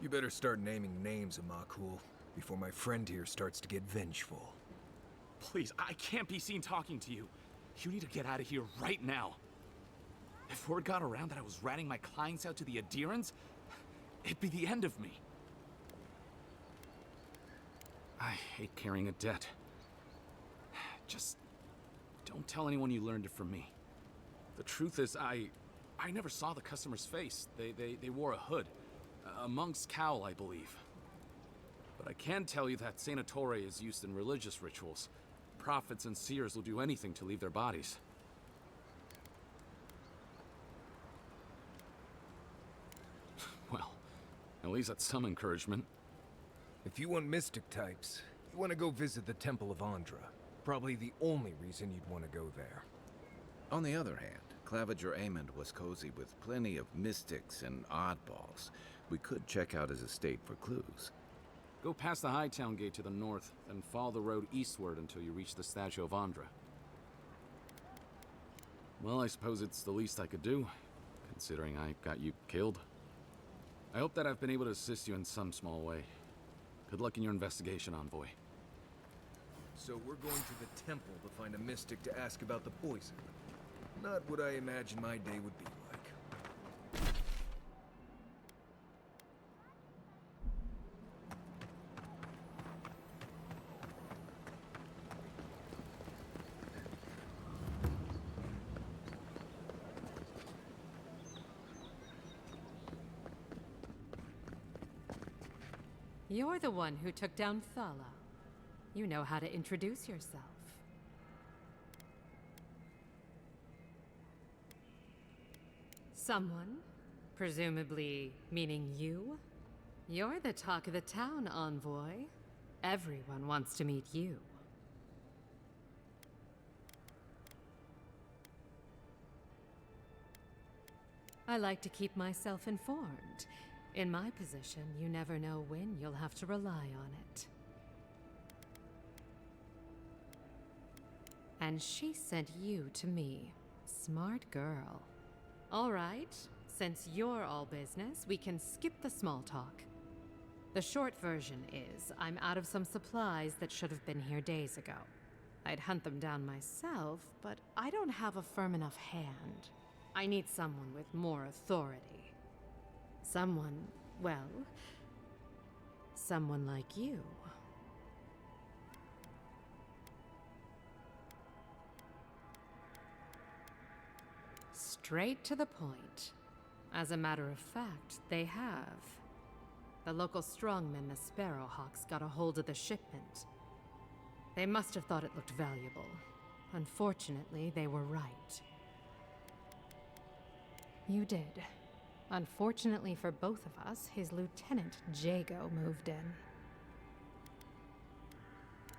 You better start naming names, Amakul, before my friend here starts to get vengeful. Please, I can't be seen talking to you. You need to get out of here right now. If word got around that I was ratting my clients out to the Adirans, it'd be the end of me. I hate carrying a debt. Just don't tell anyone you learned it from me. The truth is, I never saw the customer's face. They wore a hood. A monk's cowl, I believe. But I can tell you that Santa Torre is used in religious rituals. Prophets and seers will do anything to leave their bodies. Well, at least that's some encouragement. If you want mystic types, you want to go visit the Temple of Andra. Probably the only reason you'd want to go there. On the other hand, Claviger Amond was cozy with plenty of mystics and oddballs. We could check out his estate for clues. Go past the Hightown Gate to the north, then follow the road eastward until you reach the statue of Andra. Well, I suppose it's the least I could do, considering I got you killed. I hope that I've been able to assist you in some small way. Good luck in your investigation, Envoy. So we're going to the temple to find a mystic to ask about the poison. Not what I imagine my day would be like. You're the one who took down Thala. You know how to introduce yourself. Someone? Presumably meaning you? You're the talk of the town, Envoy. Everyone wants to meet you. I like to keep myself informed. In my position, you never know when you'll have to rely on it. And she sent you to me. Smart girl. All right, since you're all business, we can skip the small talk. The short version is, I'm out of some supplies that should have been here days ago. I'd hunt them down myself, but I don't have a firm enough hand. I need someone with more authority. Someone, well, someone like you. Straight to the point. As a matter of fact, they have. The local strongmen, the Sparrowhawks, got a hold of the shipment. They must have thought it looked valuable. Unfortunately, they were right. You did. Unfortunately for both of us, his lieutenant, Jago, moved in.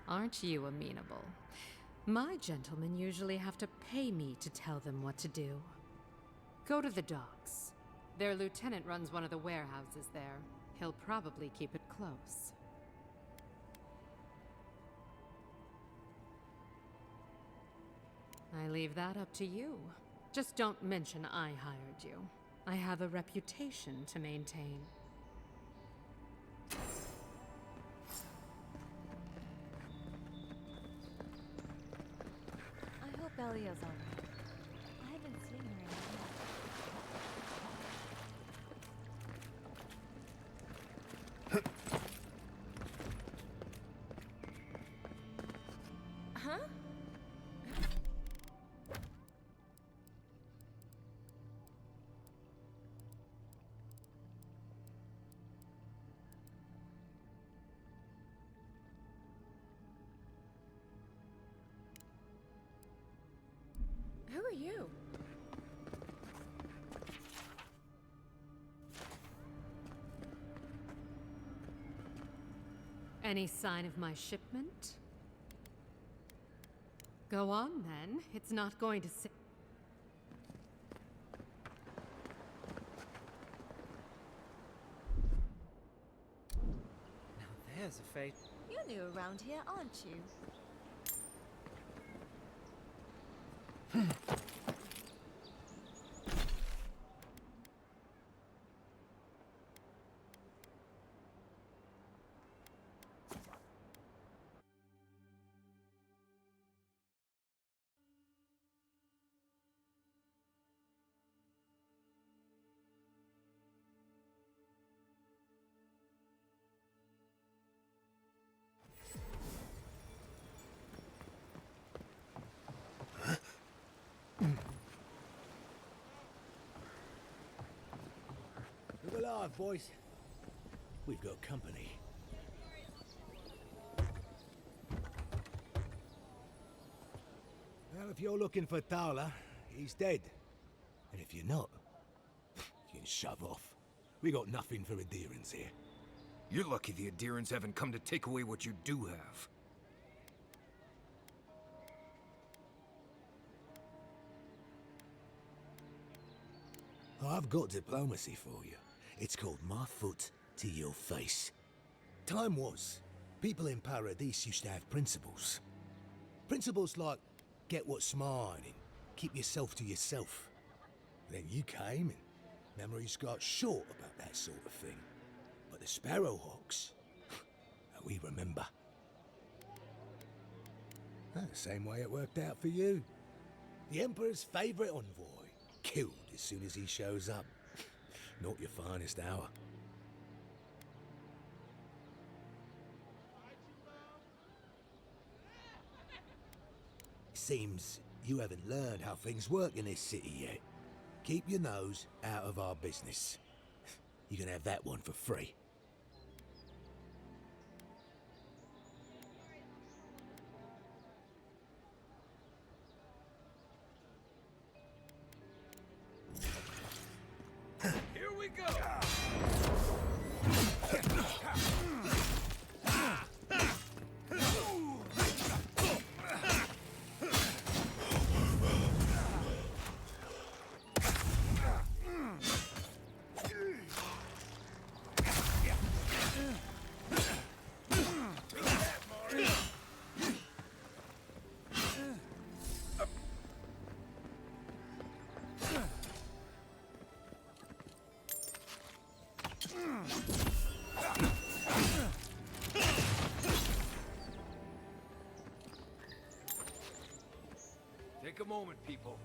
Aren't you amenable? My gentlemen usually have to pay me to tell them what to do. Go to the docks. Their lieutenant runs one of the warehouses there. He'll probably keep it close. I leave that up to you. Just don't mention I hired you. I have a reputation to maintain. I hope Elia's all right. I haven't seen her in a while. Huh? Who are you? Any sign of my shipment? Go on, then. It's not going to sit. Now there's a fate. You're new around here, aren't you? Look alive, boys. We've got company. Well, if you're looking for Thala, he's dead. And if you're not, you can shove off. We got nothing for Adherents here. You're lucky the Adherents haven't come to take away what you do have. I've got diplomacy for you. It's called my foot to your face. Time was, people in Paradis used to have principles. Principles like, get what's mine and keep yourself to yourself. Then you came and memories got short about that sort of thing. But the Sparrowhawks, we remember. The same way it worked out for you. The Emperor's favourite envoy, killed as soon as he shows up. Not your finest hour. Seems you haven't learned how things work in this city yet. Keep your nose out of our business. You can have that one for free. Here we go! Take a moment, people.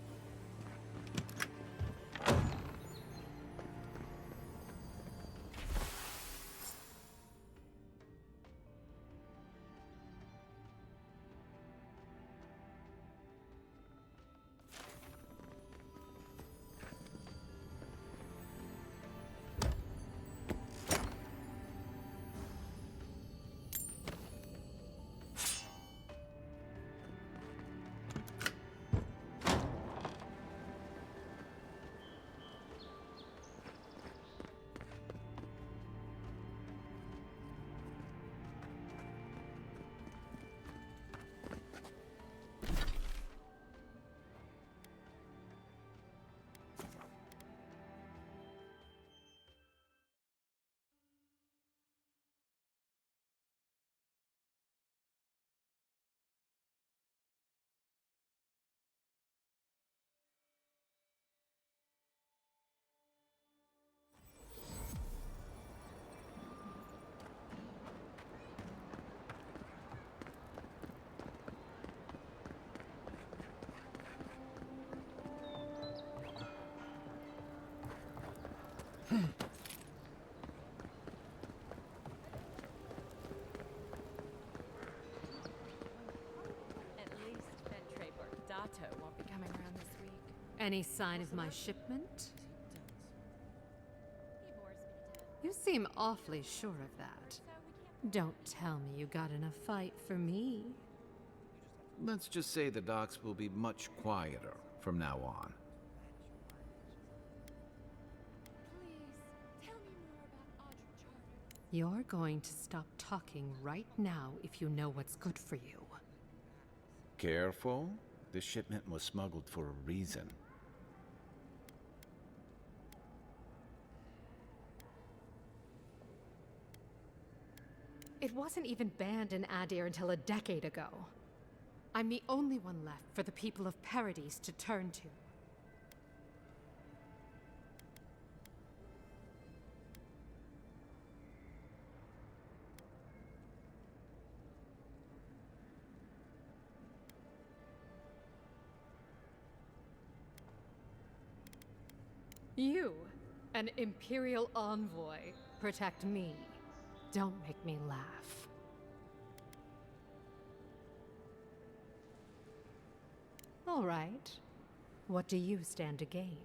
Won't be coming around this week. Any sign of my shipment? You seem awfully sure of that. Don't tell me you got in a fight for me. Let's just say the docks will be much quieter from now on. You're going to stop talking right now if you know what's good for you. Careful. This shipment was smuggled for a reason. It wasn't even banned in Adir until a decade ago. I'm the only one left for the people of Paradise to turn to. You, an Imperial envoy, protect me. Don't make me laugh. All right. What do you stand to gain?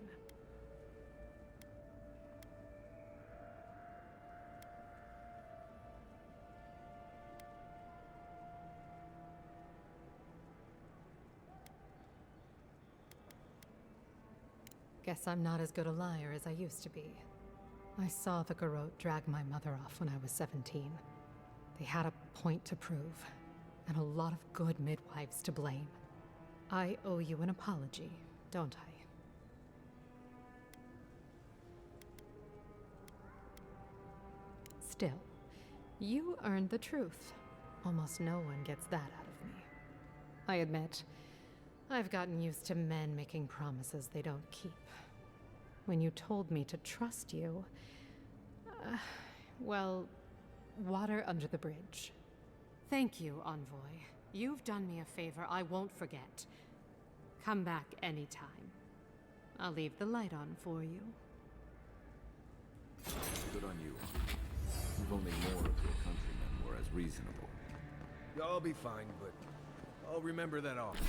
Guess I'm not as good a liar as I used to be. I saw the Garrote drag my mother off when I was 17. They had a point to prove, and a lot of good midwives to blame. I owe you an apology, don't I? Still, you earned the truth. Almost no one gets that out of me. I admit, I've gotten used to men making promises they don't keep. When you told me to trust you, well, water under the bridge. Thank you, Envoy. You've done me a favor I won't forget. Come back anytime. I'll leave the light on for you. Good on you. If only more of your countrymen were as reasonable. Y'all be fine, but I'll remember that often.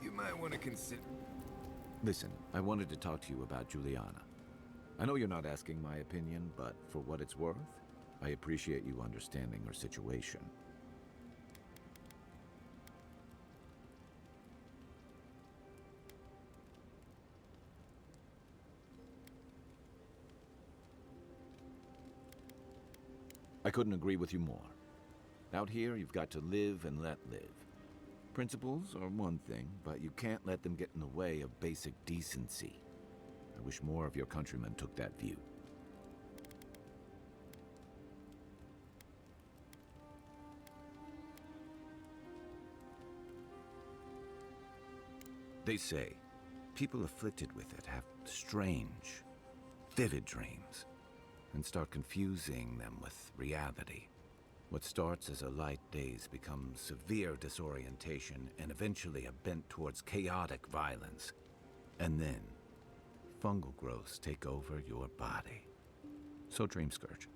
You might want to consider... Listen, I wanted to talk to you about Juliana. I know you're not asking my opinion, but for what it's worth, I appreciate you understanding her situation. I couldn't agree with you more. Out here, you've got to live and let live. Principles are one thing, but you can't let them get in the way of basic decency. I wish more of your countrymen took that view. They say people afflicted with it have strange, vivid dreams and start confusing them with reality. What starts as a light daze becomes severe disorientation and eventually a bent towards chaotic violence. And then, fungal growths take over your body. So Dream Scourge.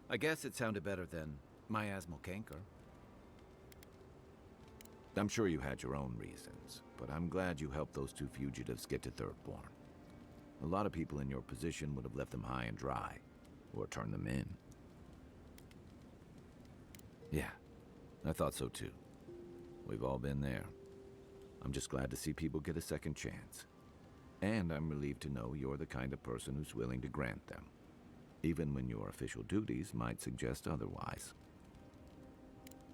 I guess it sounded better than miasmal canker. I'm sure you had your own reasons, but I'm glad you helped those two fugitives get to Thirdborn. A lot of people in your position would have left them high and dry, or turned them in. Yeah, I thought so too. We've all been there. I'm just glad to see people get a second chance. And I'm relieved to know you're the kind of person who's willing to grant them, even when your official duties might suggest otherwise.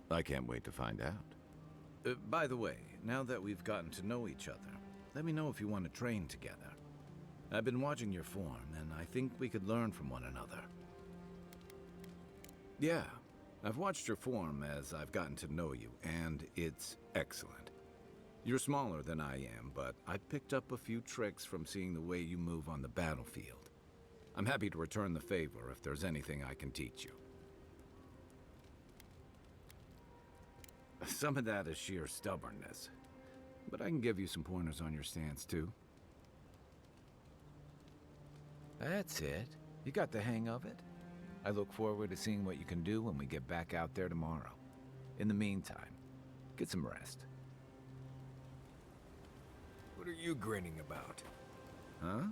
I can't wait to find out. By the way, now that we've gotten to know each other, let me know if you want to train together. I've been watching your form, and I think we could learn from one another. Yeah, I've watched your form as I've gotten to know you, and it's excellent. You're smaller than I am, but I picked up a few tricks from seeing the way you move on the battlefield. I'm happy to return the favor if there's anything I can teach you. Some of that is sheer stubbornness, but I can give you some pointers on your stance, too. That's it. You got the hang of it. I look forward to seeing what you can do when we get back out there tomorrow. In the meantime, get some rest. What are you grinning about? Huh?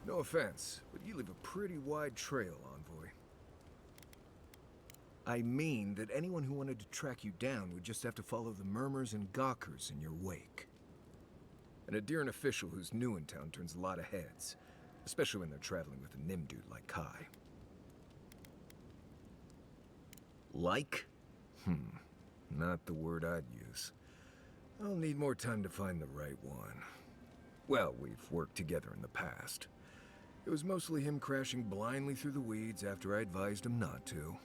No offense, but you leave a pretty wide trail, Envoy. I mean that anyone who wanted to track you down would just have to follow the murmurs and gawkers in your wake. An Adiran official who's new in town turns a lot of heads, especially when they're traveling with a Nim dude like Kai. Like? Not the word I'd use. I'll need more time to find the right one. Well, we've worked together in the past. It was mostly him crashing blindly through the weeds after I advised him not to.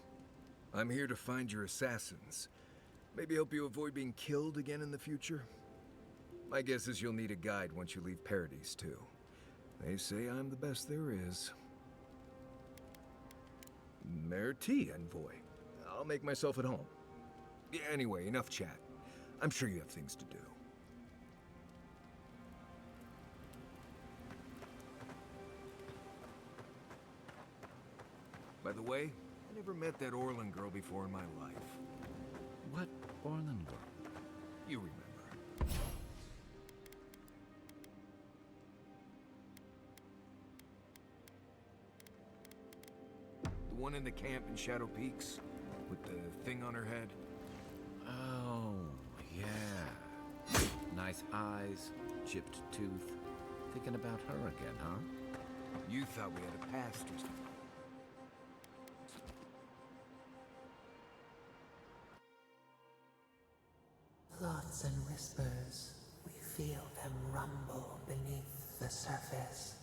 I'm here to find your assassins. Maybe help you avoid being killed again in the future. My guess is you'll need a guide once you leave Paradise, too. They say I'm the best there is. Merci, Envoy. I'll make myself at home. Anyway, enough chat. I'm sure you have things to do. By the way, I never met that Orlan girl before in my life. What Orlan girl? You remember. The one in the camp in Shadow Peaks, with the thing on her head? Oh, yeah. Nice eyes, chipped tooth. Thinking about her again, huh? You thought we had a past or something. Thoughts and whispers, we feel them rumble beneath the surface.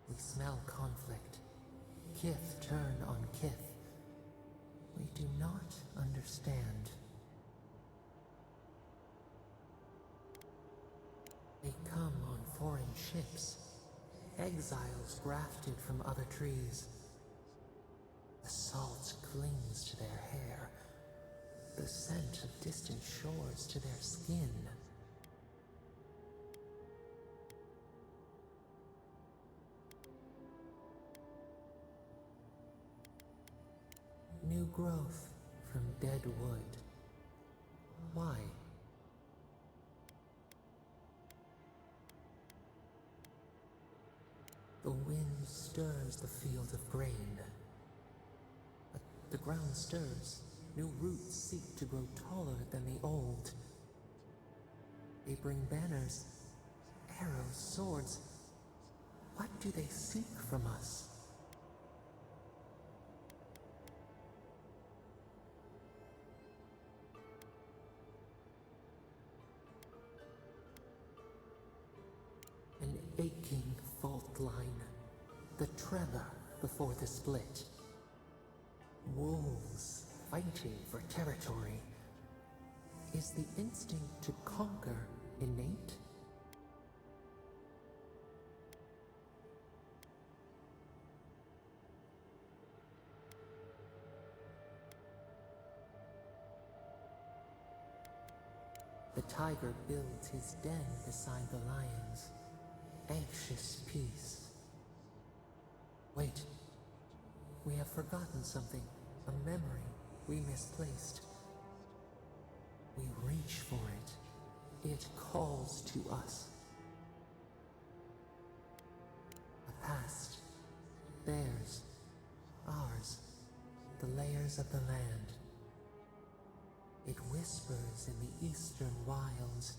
We smell conflict. Kith turn on kith. We do not understand. They come on foreign ships, exiles grafted from other trees. The salt clings to their hair, the scent of distant shores to their skin. New growth from dead wood. Why? The wind stirs the field of grain. But the ground stirs. New roots seek to grow taller than the old. They bring banners, arrows, swords. What do they seek from us? An aching fault line, the tremor before the split. Wolves fighting for territory. Is the instinct to conquer innate? The tiger builds his den beside the lions. Anxious peace. Wait. We have forgotten something. A memory we misplaced. We reach for it. It calls to us. The past. Theirs. Ours. The layers of the land. It whispers in the eastern wilds.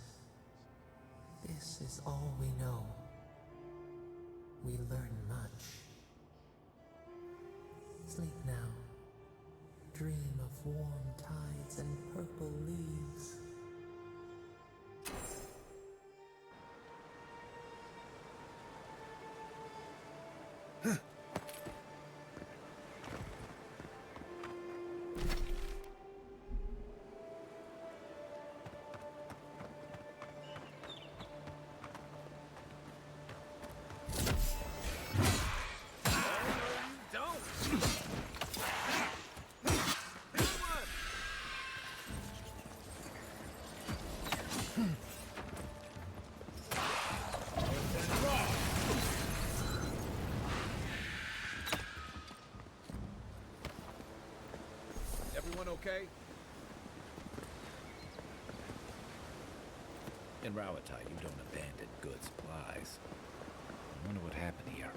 This is all we know. We learn much. Sleep now. Dream of warm tides and purple leaves. Everyone okay? In Bataille, you don't abandon good supplies. I wonder what happened here.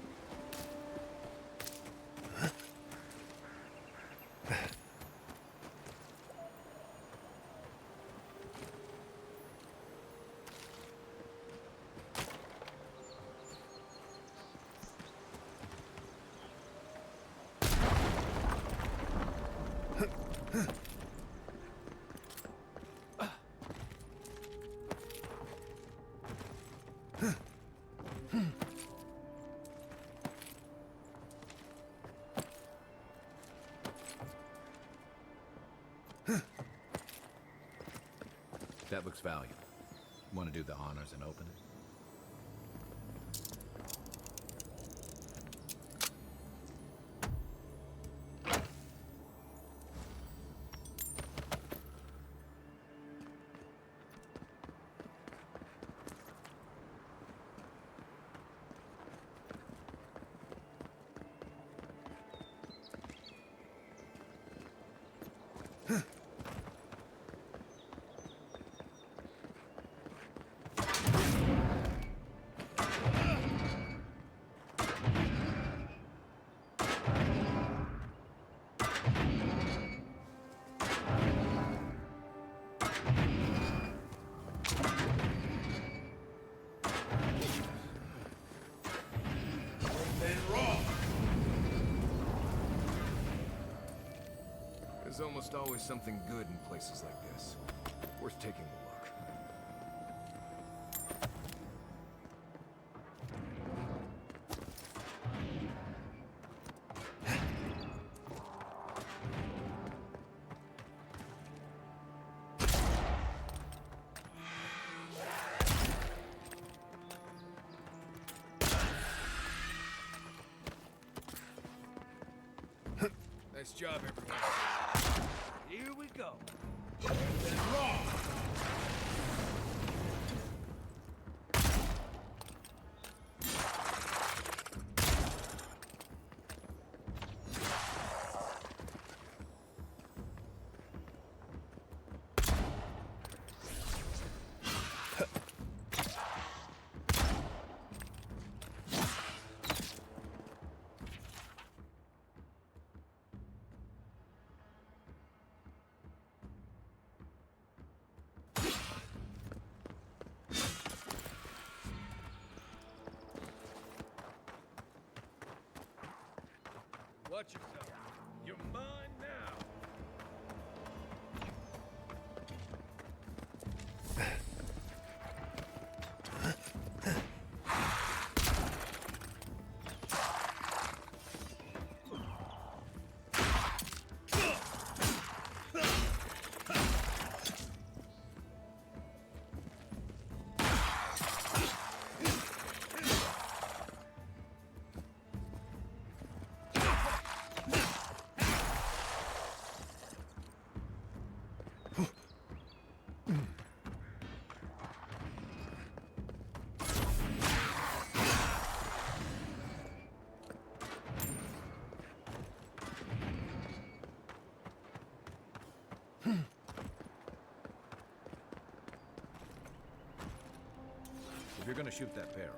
That looks valuable. Want to do the honors and open it? There's almost always something good in places like this. Worth taking a look. Nice job, everyone. Here we go. Watch yourself. You're mine now. If you're gonna shoot that bear,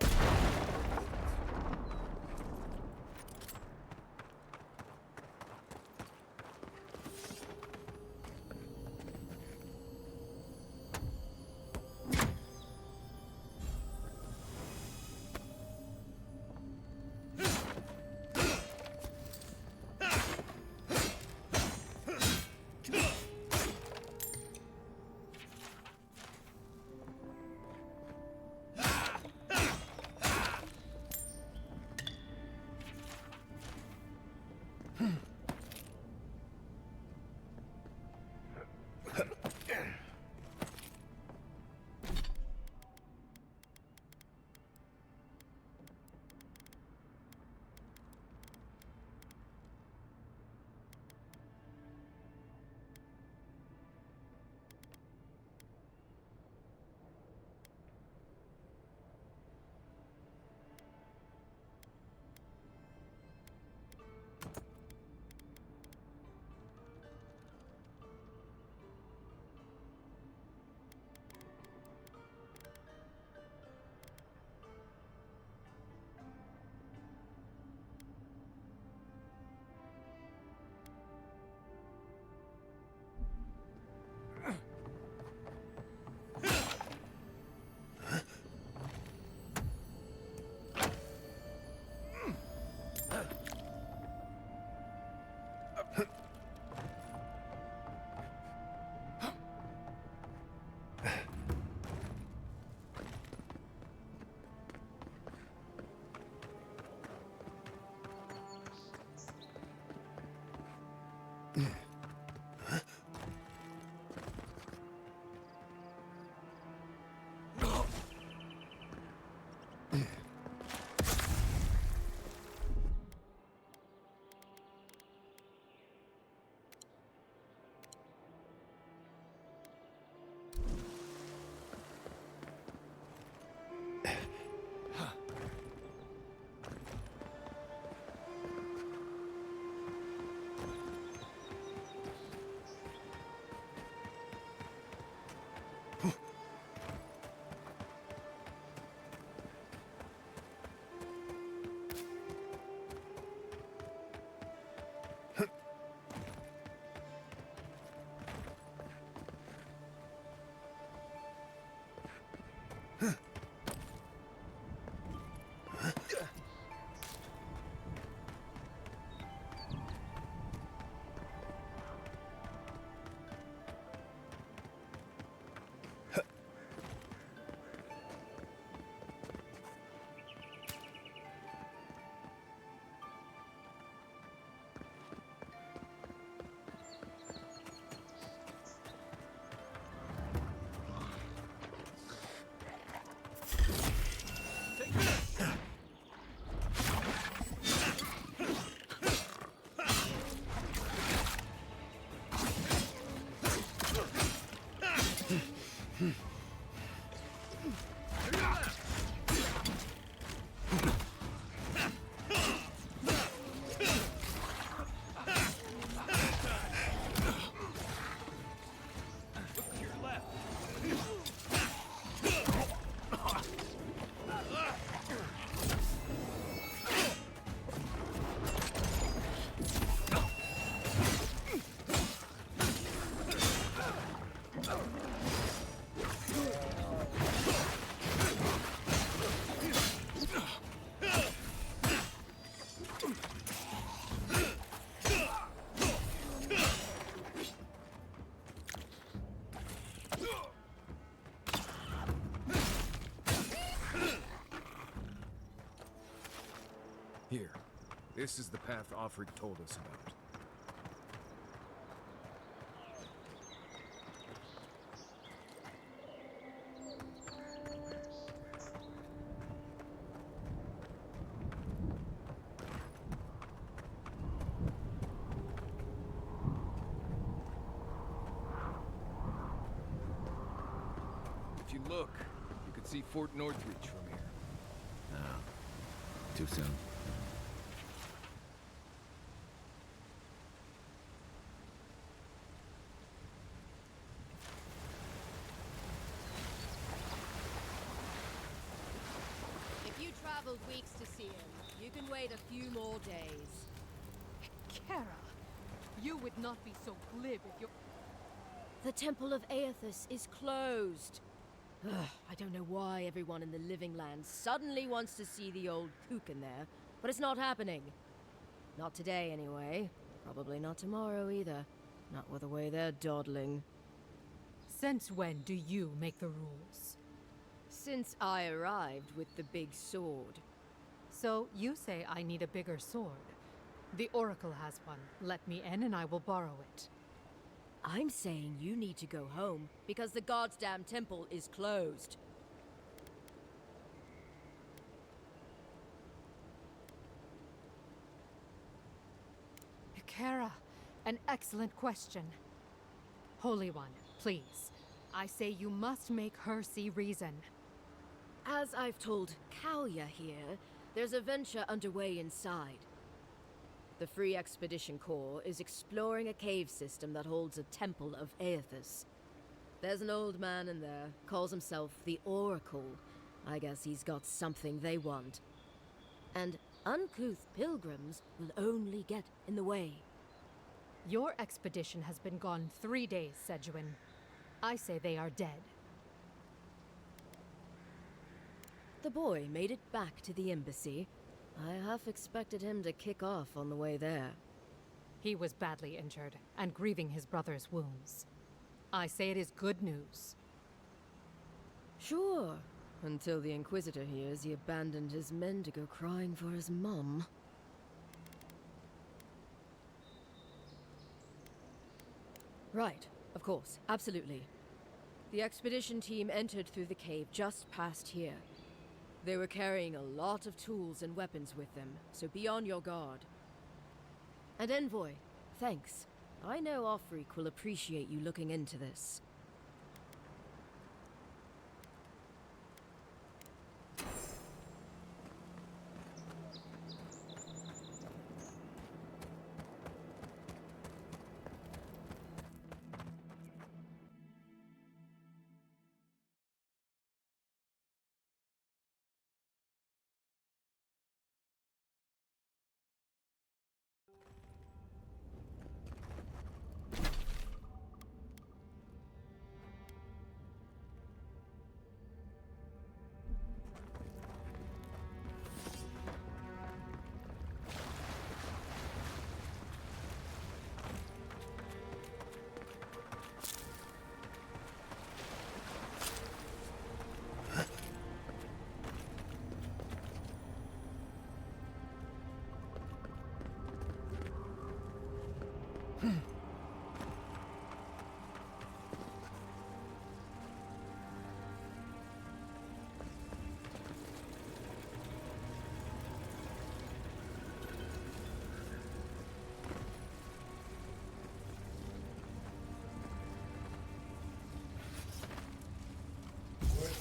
Here. This is the path Offric told us about. If you look, you can see Fort Northreach from here. No. Too soon. weeks to see him. You can wait a few more days. Kara, you would not be so glib if you... The Temple of Aethys is closed. Ugh, I don't know why everyone in the Living Land suddenly wants to see the old kook in there, but it's not happening. Not today, anyway. Probably not tomorrow, either. Not with the way they're dawdling. Since when do you make the rules? Since I arrived with the big sword. So you say I need a bigger sword. The Oracle has one. Let me in and I will borrow it. I'm saying you need to go home because the goddamn temple is closed. Kara, an excellent question. Holy One, please. I say you must make her see reason. As I've told Kalya here, there's a venture underway inside. The Free Expedition Corps is exploring a cave system that holds a temple of Aethys. There's an old man in there, calls himself the Oracle. I guess he's got something they want. And uncouth pilgrims will only get in the way. Your expedition has been gone 3 days, Sejuan. I say they are dead. The boy made it back to the embassy. I half expected him to kick off on the way there. He was badly injured, and grieving his brother's wounds. I say it is good news. Sure, until the Inquisitor hears he abandoned his men to go crying for his mum. Right, of course, absolutely. The expedition team entered through the cave just past here. They were carrying a lot of tools and weapons with them, so be on your guard. And Envoy, thanks. I know Offreak will appreciate you looking into this.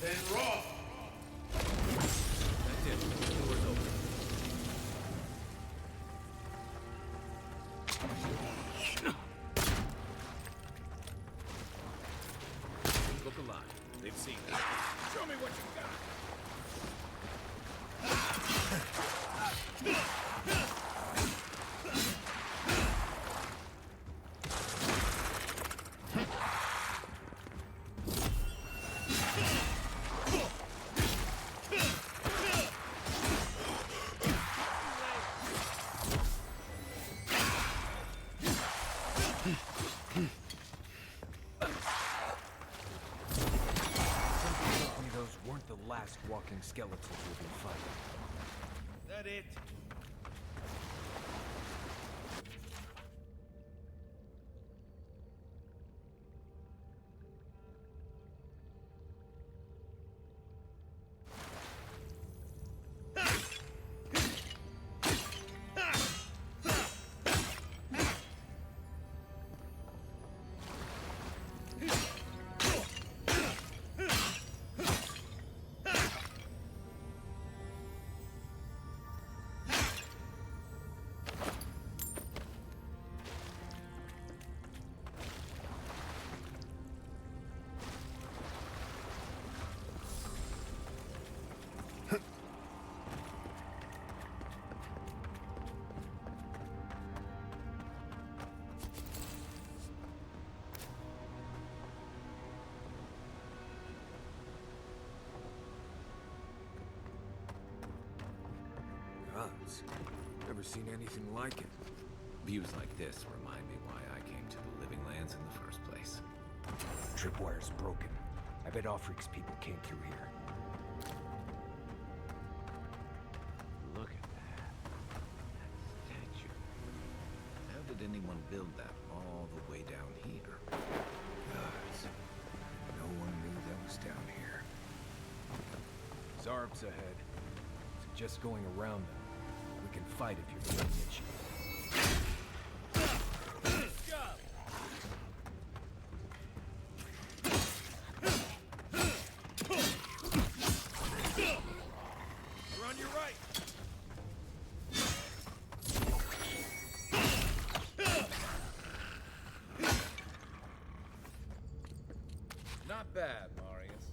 Then raw! That's it. The door's open. Look alive. They've seen us. Show me what you got! Last walking skeletons we'll be fighting. That it? gods. Never seen anything like it. Views like this remind me why I came to the Living Lands in the first place. Tripwire's broken. I bet Offreek's people came through here. Look at that. That statue. How did anyone build that all the way down here? Gods. No one knew that was down here. Zarb's ahead. Suggest going around them. We can fight if you're feeling itchy. You're on your right. Not bad, Marius.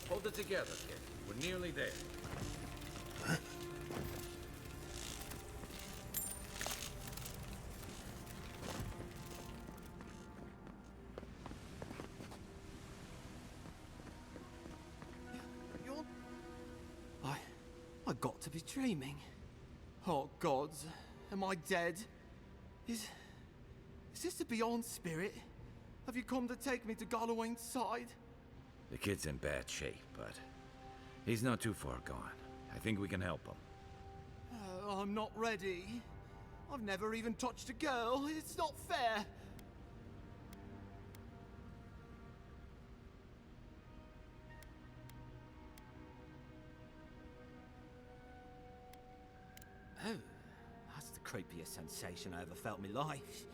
Hold it together, kid. We're nearly there. I got to be dreaming. Oh gods, am I dead? Is this the Beyond Spirit? Have you come to take me to Gallowayne's side? The kid's in bad shape, but he's not too far gone. I think we can help him. I'm not ready. I've never even touched a girl. It's not fair. Oh, that's the creepiest sensation I ever felt in my life.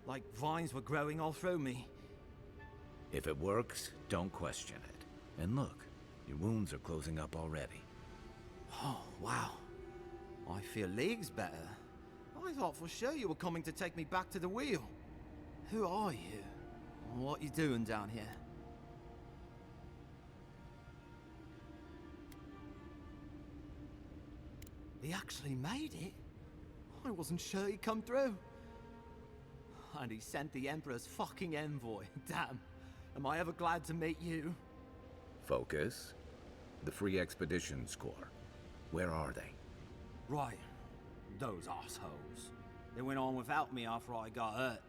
Like vines were growing all through me. If it works, don't question it. And look, your wounds are closing up already. Oh, wow. I feel leagues better. I thought for sure you were coming to take me back to the wheel. Who are you? What you doing down here? He actually made it. I wasn't sure he'd come through. And he sent the Emperor's fucking envoy. Damn. Am I ever glad to meet you? Focus. The Free Expeditions Corps. Where are they? Right. Those assholes. They went on without me after I got hurt.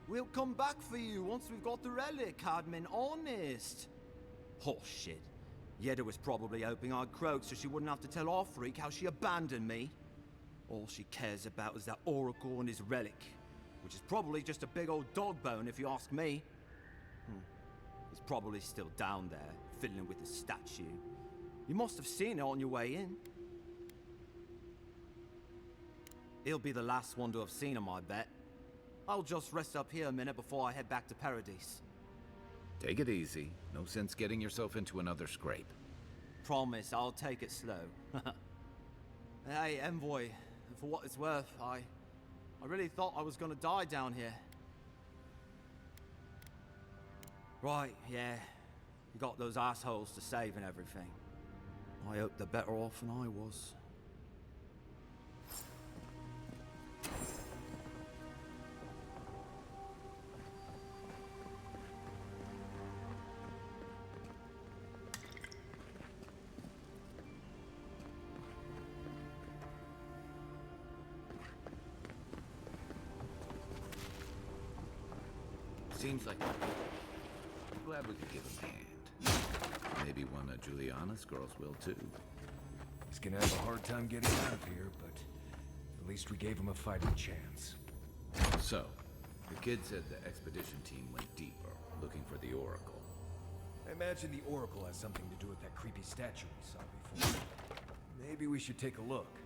We'll come back for you once we've got the relic, Cadman, honest. Oh, shit. Yeda was probably hoping I'd croak so she wouldn't have to tell our freak how she abandoned me. All she cares about is that Oracle and his relic, which is probably just a big old dog bone if you ask me. He's probably still down there, fiddling with the statue. You must have seen it on your way in. He'll be the last one to have seen him, I bet. I'll just rest up here a minute before I head back to Paradise. Take it easy. No sense getting yourself into another scrape. Promise, I'll take it slow. Hey, Envoy, for what it's worth, I really thought I was gonna die down here. Right, yeah. You got those assholes to save and everything. I hope they're better off than I was. Seems like... I'm glad we could give him a hand. Maybe one of Juliana's girls will, too. He's gonna have a hard time getting out of here, but at least we gave him a fighting chance. So, the kid said the expedition team went deeper, looking for the Oracle. I imagine the Oracle has something to do with that creepy statue we saw before. Maybe we should take a look.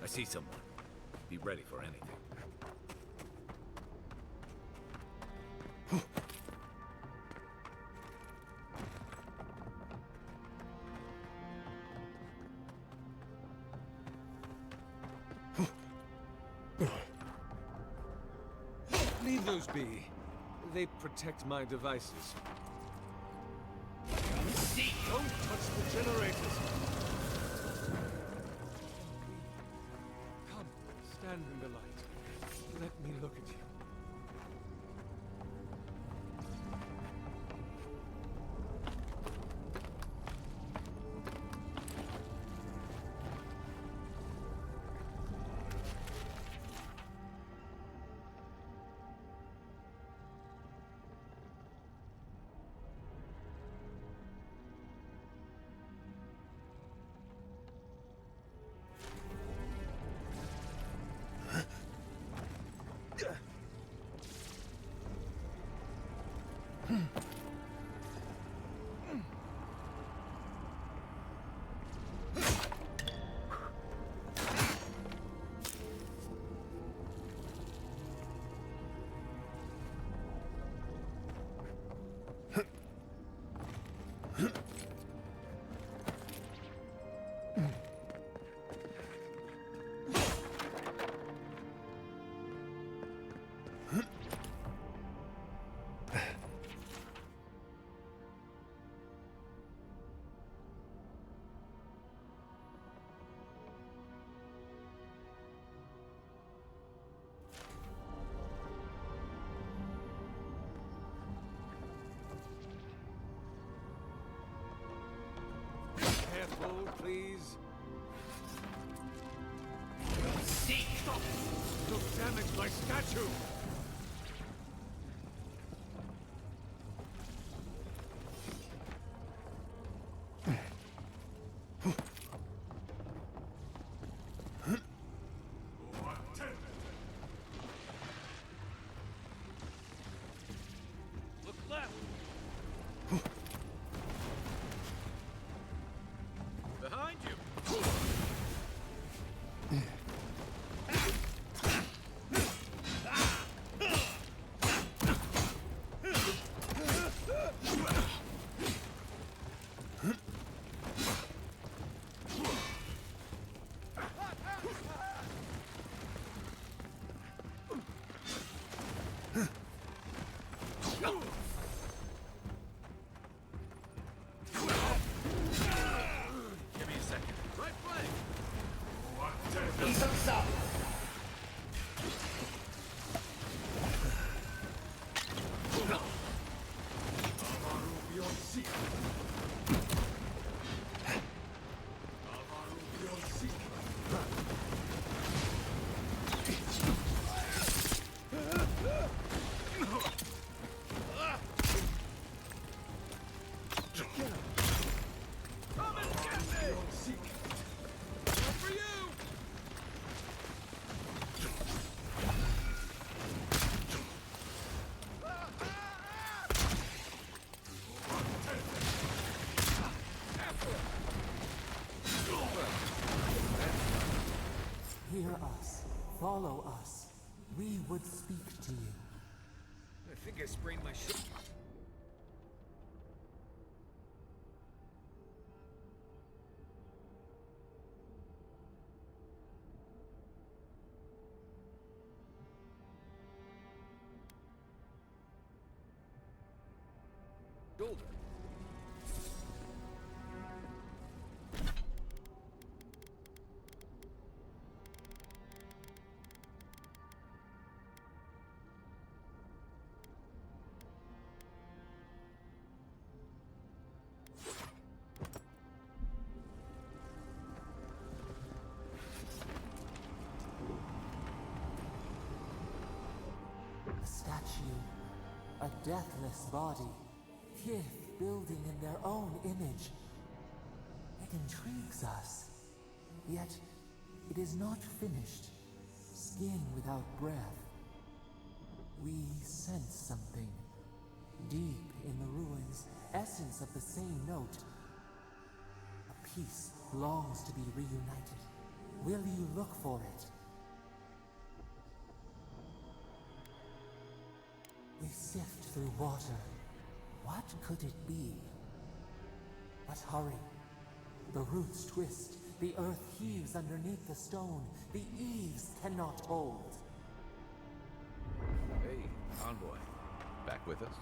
I see someone. Be ready for anything. Leave those be. They protect my devices. Don't touch the generators! Come, stand in the light. Let me look at you. Careful, please. Stop! Don't damage my statue! Give me a second. Right flank! Hear us. Follow us. We would speak to you. I think I sprained my shoulder. A statue, a deathless body, kith building in their own image. It intrigues us. Yet, it is not finished. Skin without breath. We sense something. Deep in the ruins, essence of the same note. A piece longs to be reunited. Will you look for it? We sift through water. What could it be? But hurry. The roots twist. The earth heaves underneath the stone. The eaves cannot hold. Hey, envoy. Back with us?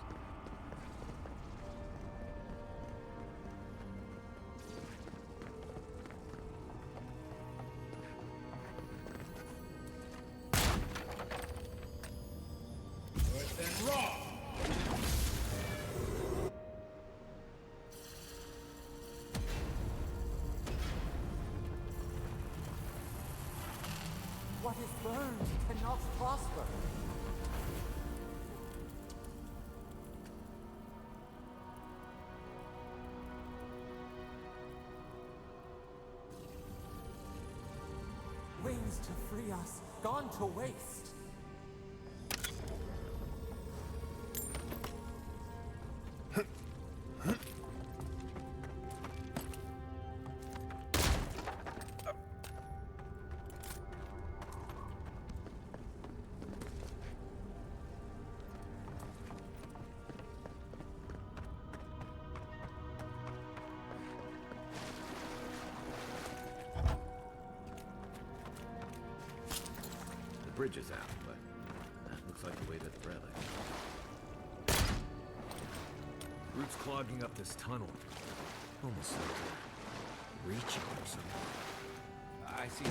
What is burned cannot prosper. Wings to free us, gone to waste. The bridge is out, but that looks like the way to the relic. Roots clogging up this tunnel. Almost like they're reaching or something. I see.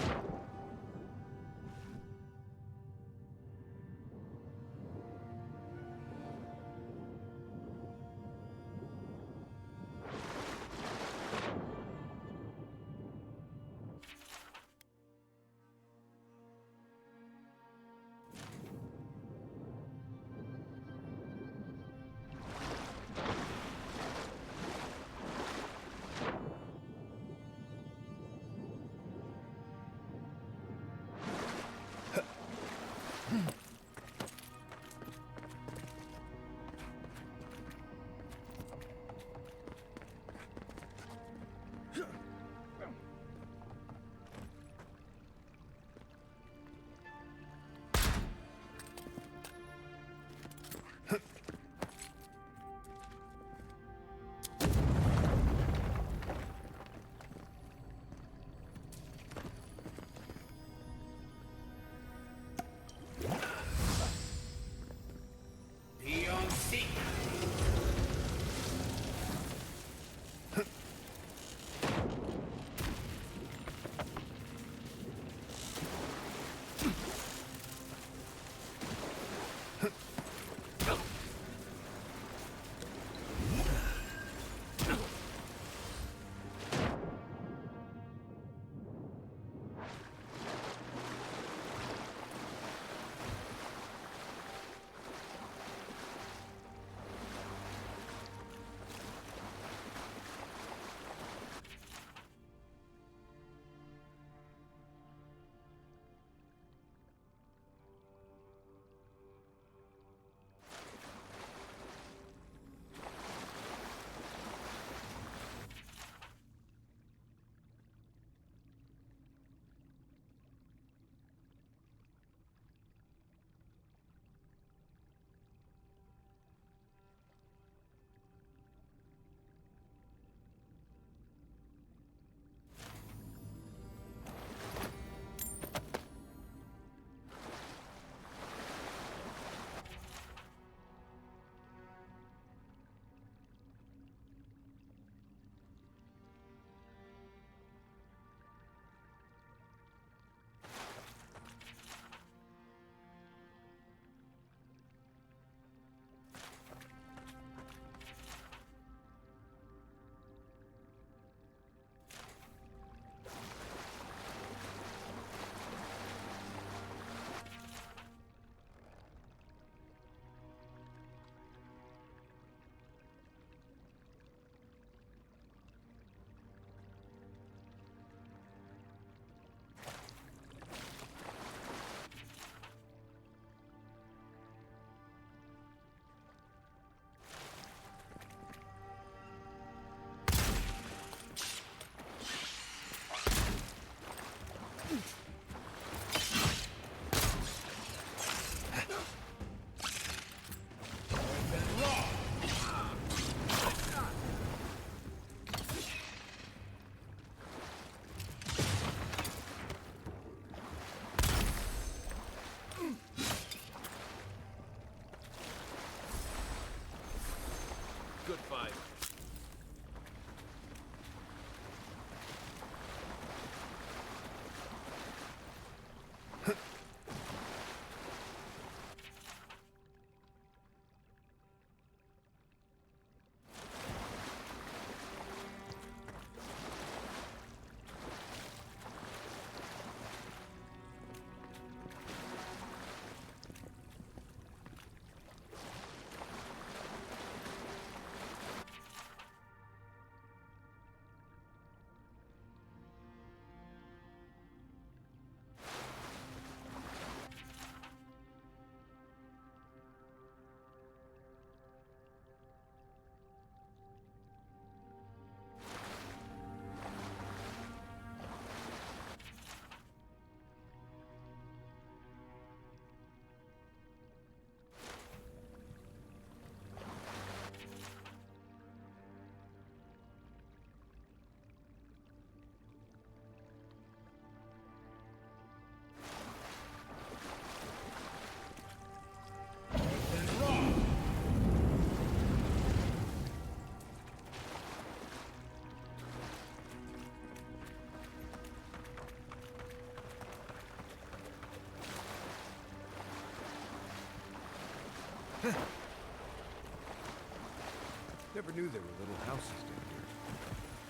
Never knew there were little houses down here.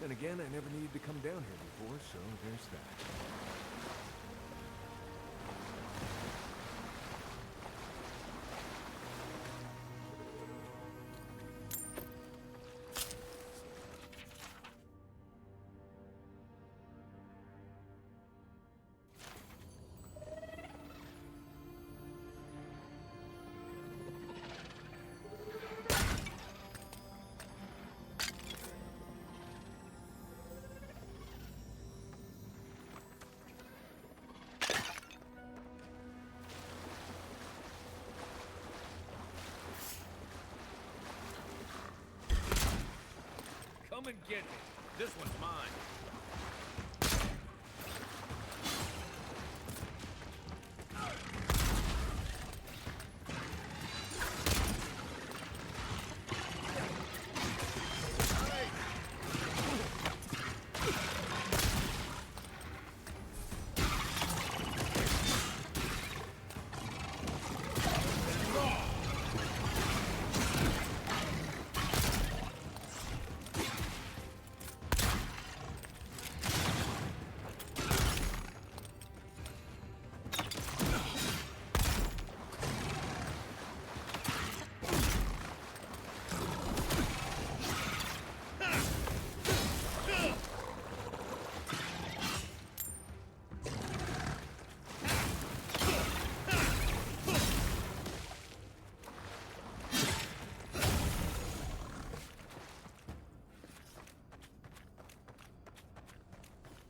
Then again, I never needed to come down here before, so there's that. Come and get me. This one's mine.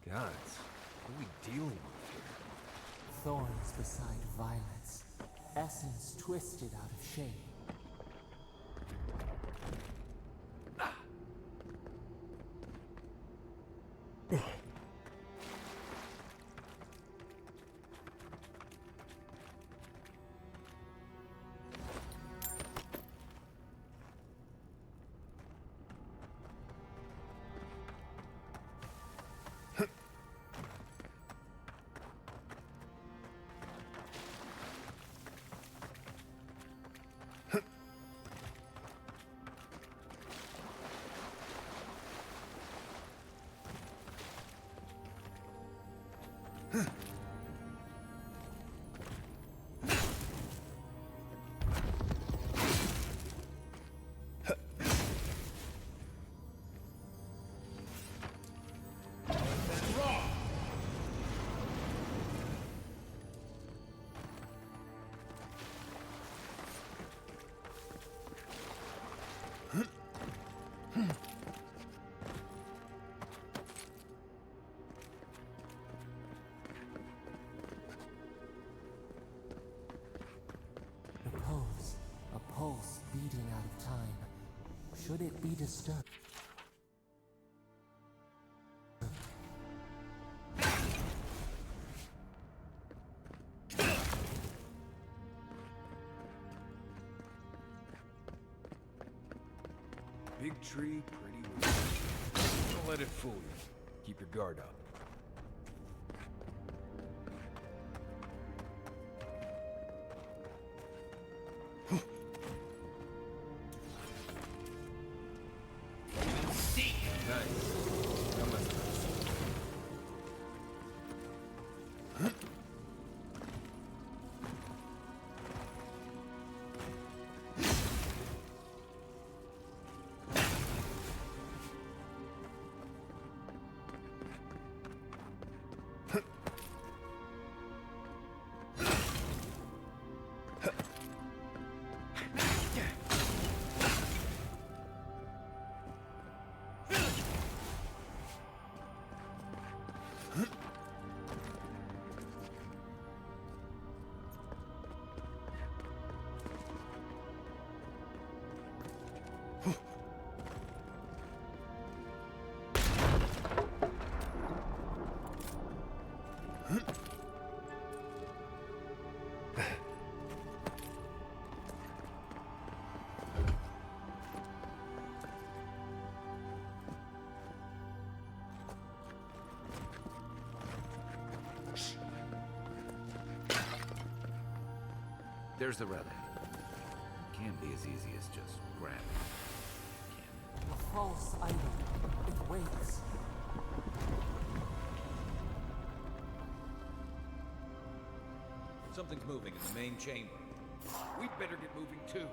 Gods, what are we dealing with here? Thorns beside violets, essence twisted out of shape. A pulse beating out of time. Should it be disturbed? Big tree, pretty wood. Don't let it fool you. Keep your guard up. There's the relic. can't be as easy as just grabbing. A false item. It waits. Something's moving in the main chamber. We'd better get moving too.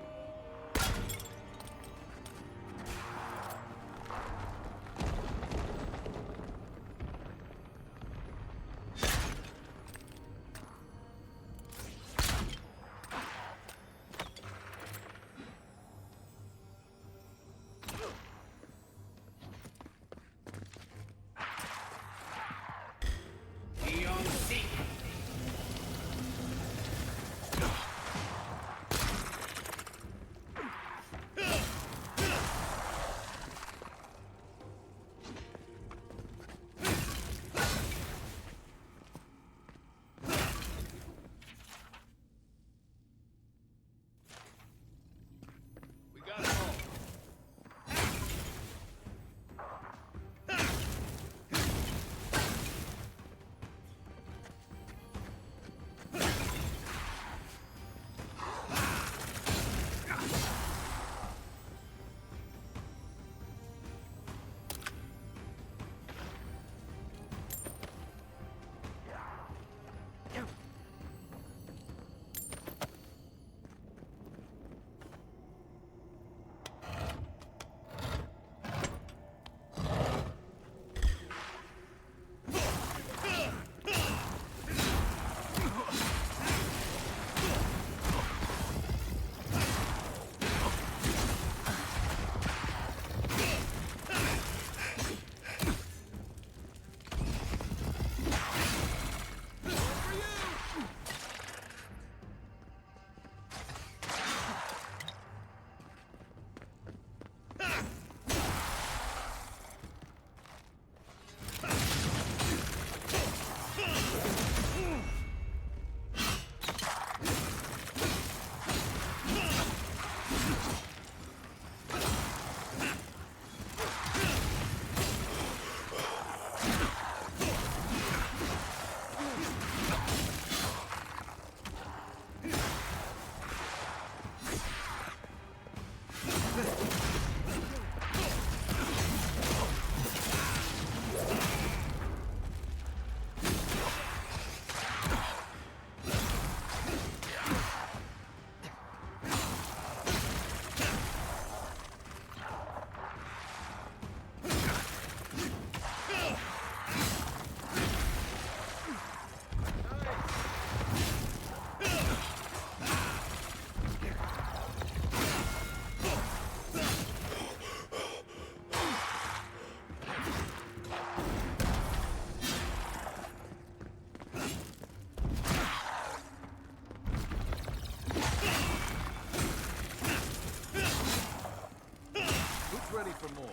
Ready for more.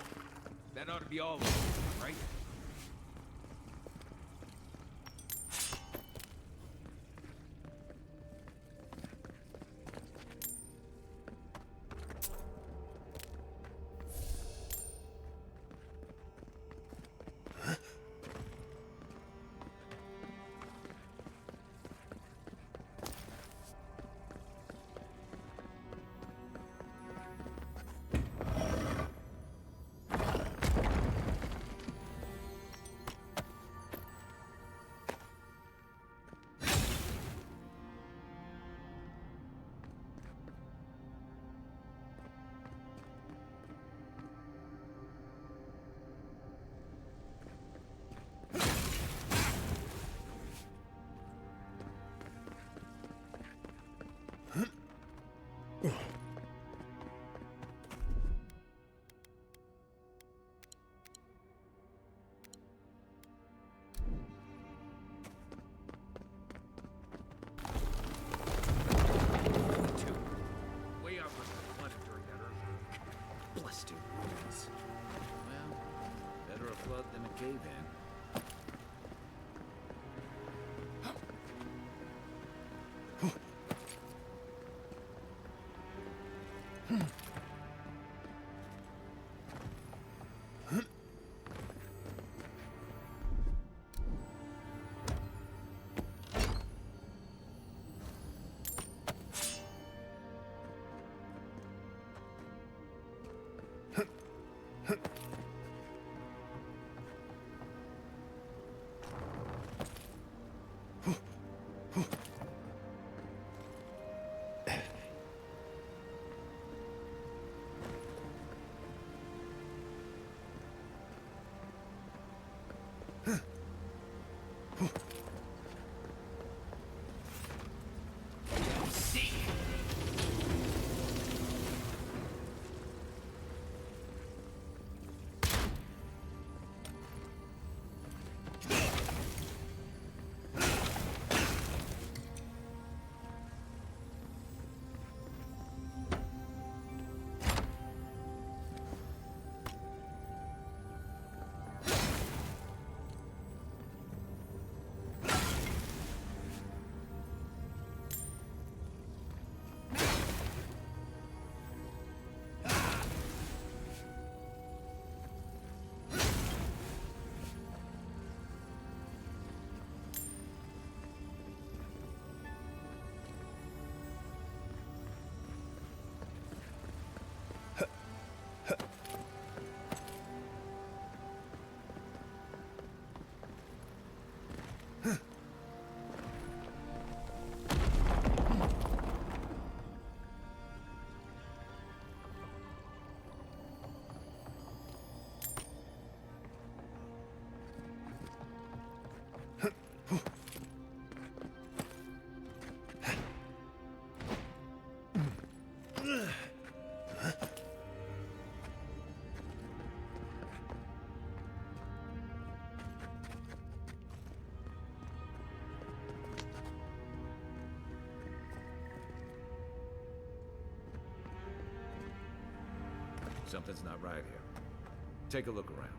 That ought to be all of them, right? Something's not right here. Take a look around.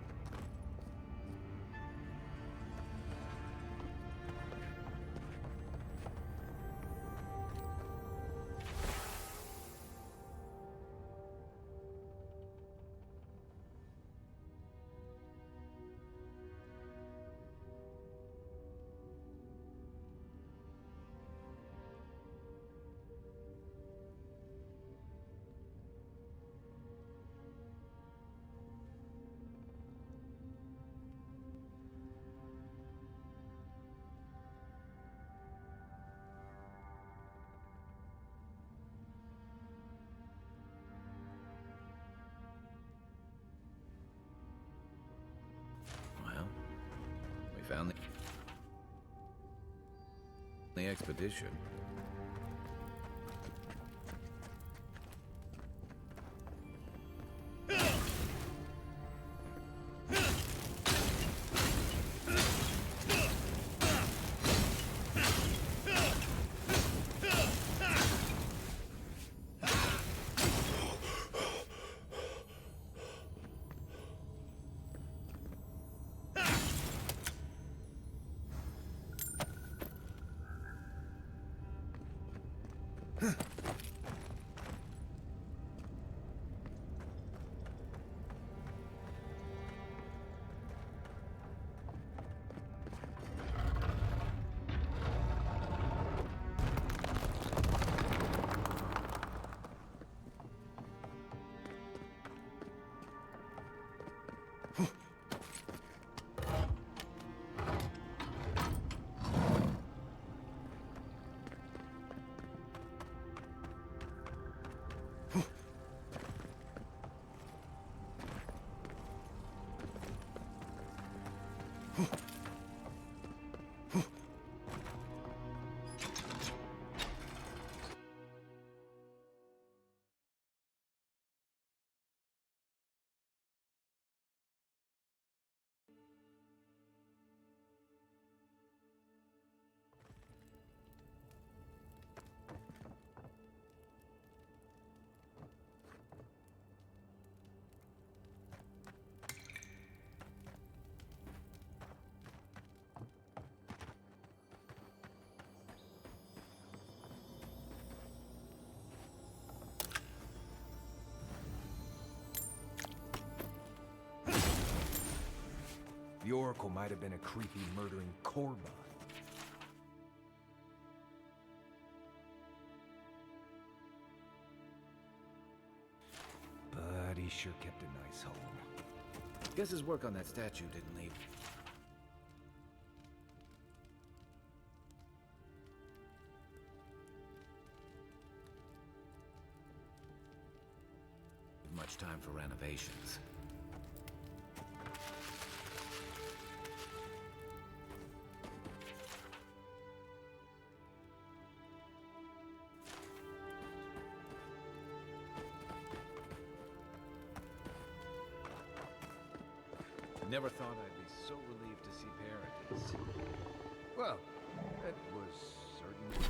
Found the expedition. The Oracle might have been a creepy, murdering Korba. But he sure kept a nice home. Guess his work on that statue didn't leave much time for renovations. Never thought I'd be so relieved to see Paradise. Well, that was certainly...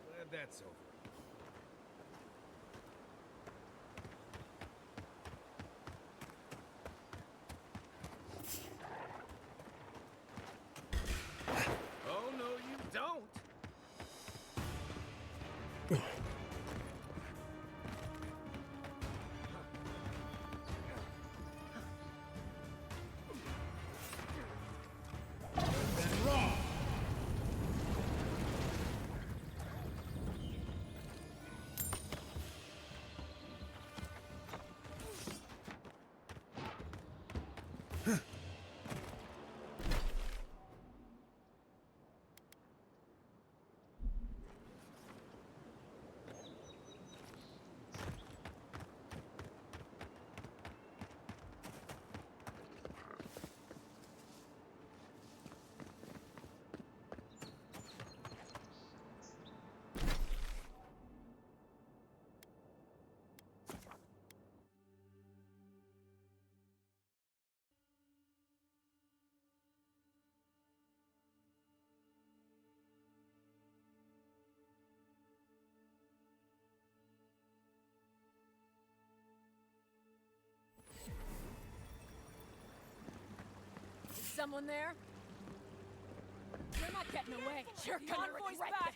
Glad that's over. Oh someone there? You're not getting away. You're The gonna envoy's regret back.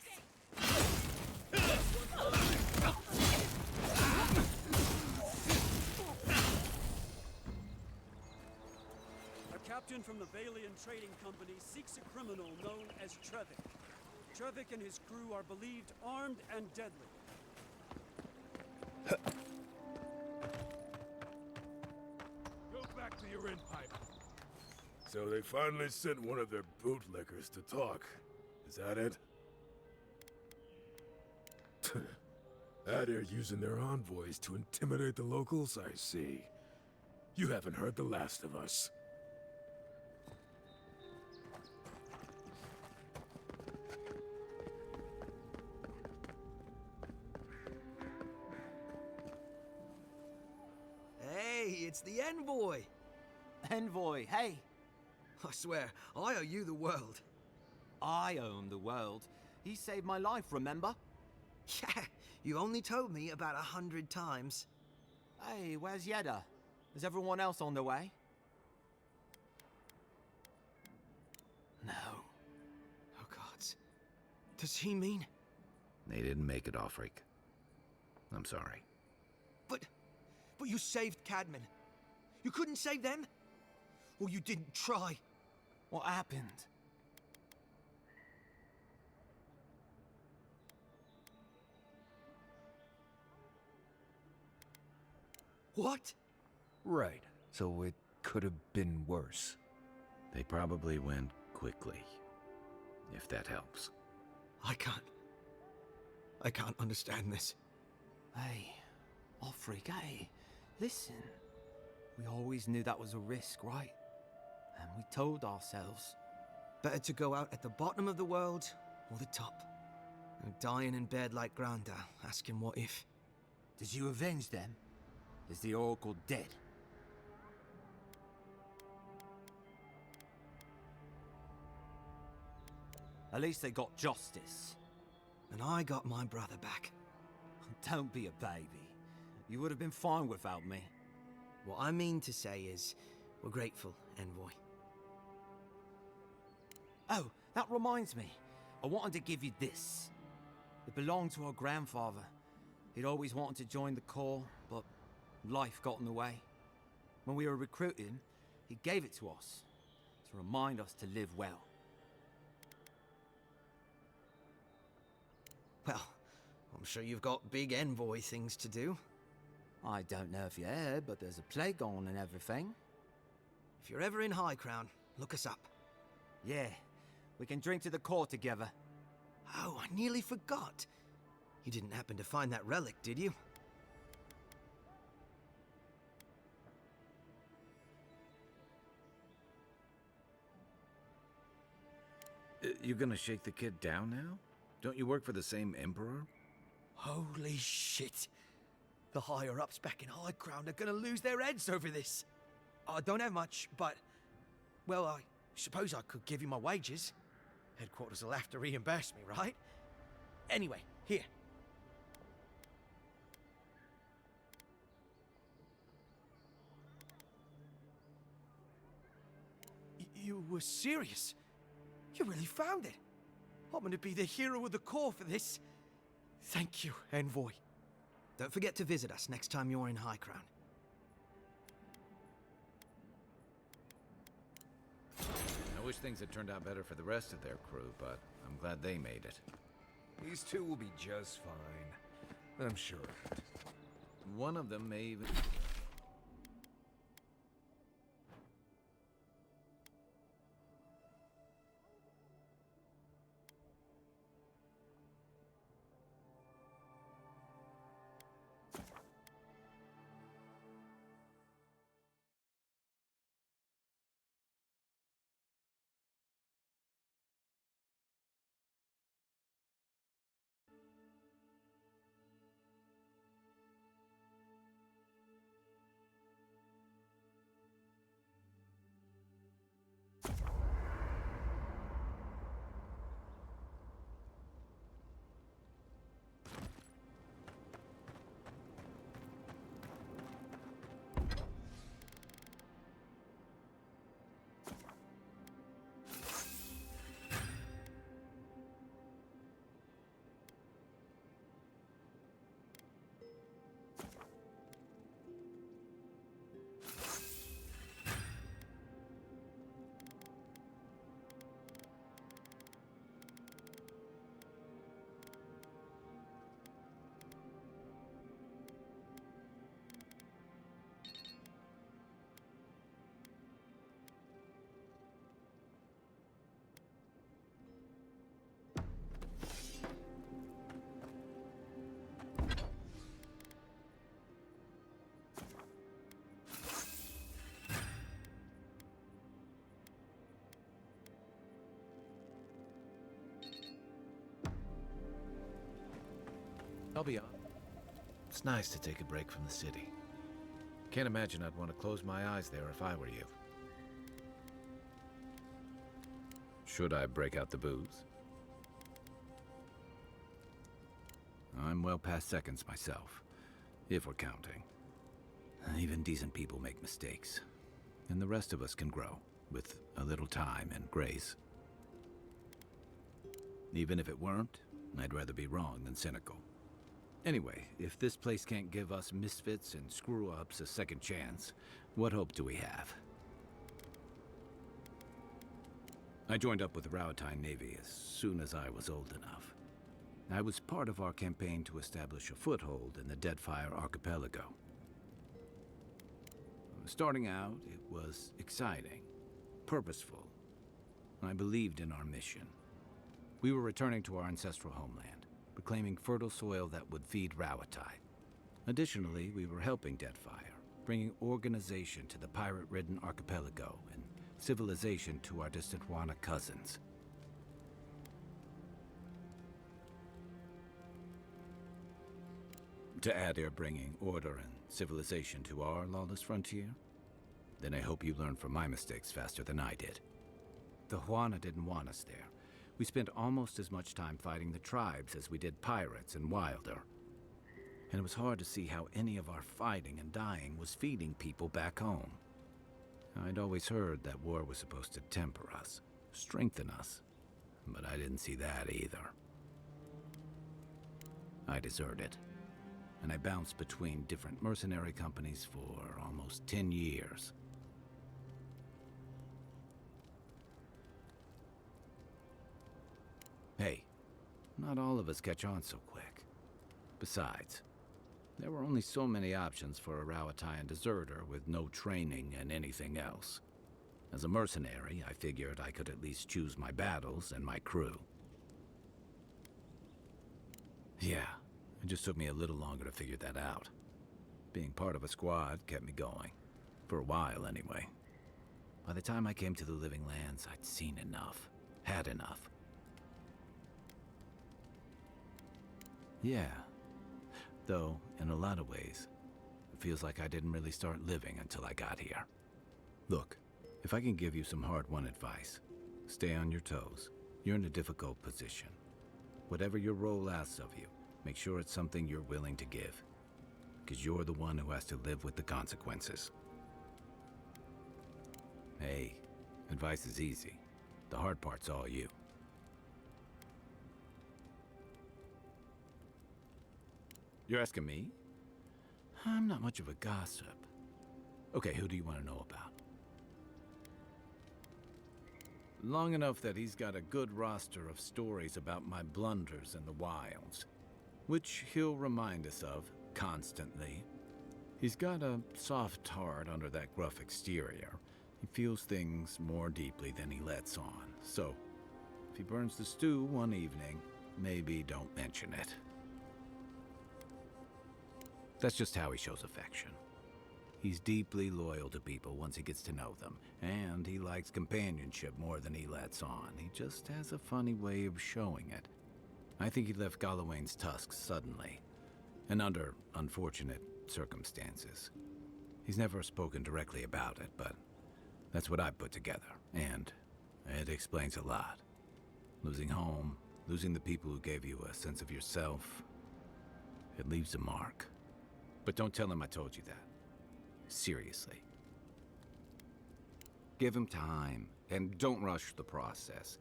A captain from the Valian Trading Company seeks a criminal known as Trevik. Trevik and his crew are believed armed and deadly. Go back to your windpipe. So they finally sent one of their bootlickers to talk. Is that it? They're using their envoys to intimidate the locals, I see. You haven't heard the last of us. Hey, it's the envoy! Envoy, hey! I swear, I owe you the world. I owe him the world. He saved my life, remember? Yeah, you only told me about 100 times. Hey, where's Yeda? Is everyone else on their way? No. Oh, gods. Does he mean? They didn't make it, Offreak. I'm sorry. But you saved Cadman. You couldn't save them? Or you didn't try? What happened? What? Right. So it could have been worse. They probably went quickly, if that helps. I can't understand this. Hey, Offreak, hey, listen. We always knew that was a risk, right? And we told ourselves. Better to go out at the bottom of the world or the top. And dying in bed like Granda, asking what if. Did you avenge them? Is the Oracle dead? At least they got justice. And I got my brother back. Don't be a baby. You would have been fine without me. What I mean to say is, we're grateful, Envoy. Oh, that reminds me. I wanted to give you this. It belonged to our grandfather. He'd always wanted to join the Corps, but life got in the way. When we were recruiting, he gave it to us to remind us to live well. Well, I'm sure you've got big Envoy things to do. I don't know if you heard, but there's a plague on and everything. If you're ever in High Crown, look us up. Yeah, we can drink to the Corps together. Oh, I nearly forgot. You didn't happen to find that relic, did you? You gonna shake the kid down now? Don't you work for the same Emperor? Holy shit. The higher-ups back in High Crown are gonna lose their heads over this. I don't have much, but... well, I suppose I could give you my wages. Headquarters will have to reimburse me, right? Anyway, here. You were serious? You really found it? I'm gonna be the hero of the Corps for this. Thank you, Envoy. Don't forget to visit us next time you're in High Crown. I wish things had turned out better for the rest of their crew, but I'm glad they made it. These two will be just fine. I'm sure of it. One of them may even... I'll be honest. It's nice to take a break from the city. Can't imagine I'd want to close my eyes there if I were you. Should I break out the booze? I'm well past seconds myself, if we're counting. Even decent people make mistakes, and the rest of us can grow with a little time and grace. Even if it weren't, I'd rather be wrong than cynical. Anyway, if this place can't give us misfits and screw-ups a second chance, what hope do we have? I joined up with the Rowatine Navy as soon as I was old enough. I was part of our campaign to establish a foothold in the Deadfire Archipelago. Starting out, it was exciting, purposeful. I believed in our mission. We were returning to our ancestral homeland, reclaiming fertile soil that would feed Rowatine. Additionally, we were helping Deadfire, bringing organization to the pirate-ridden archipelago and civilization to our distant Wana cousins. To add, they're bringing order and civilization to our lawless frontier? Then I hope you learn from my mistakes faster than I did. The Huana didn't want us there. We spent almost as much time fighting the tribes as we did pirates and Wilder. And it was hard to see how any of our fighting and dying was feeding people back home. I'd always heard that war was supposed to temper us, strengthen us, but I didn't see that either. I deserted, and I bounced between different mercenary companies for almost 10 years. Hey, not all of us catch on so quick. Besides, there were only so many options for a Rowatine deserter with no training and anything else. As a mercenary, I figured I could at least choose my battles and my crew. Yeah, it just took me a little longer to figure that out. Being part of a squad kept me going. For a while, anyway. By the time I came to the Living Lands, I'd seen enough. Had enough. Yeah. Though, in a lot of ways, it feels like I didn't really start living until I got here. Look, if I can give you some hard-won advice, stay on your toes. You're in a difficult position. Whatever your role asks of you, make sure it's something you're willing to give. Because you're the one who has to live with the consequences. Hey, advice is easy. The hard part's all you. You're asking me? I'm not much of a gossip. Okay, who do you want to know about? Long enough that he's got a good roster of stories about my blunders in the wilds, which he'll remind us of constantly. He's got a soft heart under that gruff exterior. He feels things more deeply than he lets on. So, if he burns the stew one evening, maybe don't mention it. That's just how he shows affection. He's deeply loyal to people once he gets to know them, and he likes companionship more than he lets on. He just has a funny way of showing it. I think he left Gallowayne's tusks suddenly, and under unfortunate circumstances. He's never spoken directly about it, but that's what I put together, and it explains a lot. Losing home, losing the people who gave you a sense of yourself, it leaves a mark. But don't tell him I told you that. Seriously. Give him time, and don't rush the process.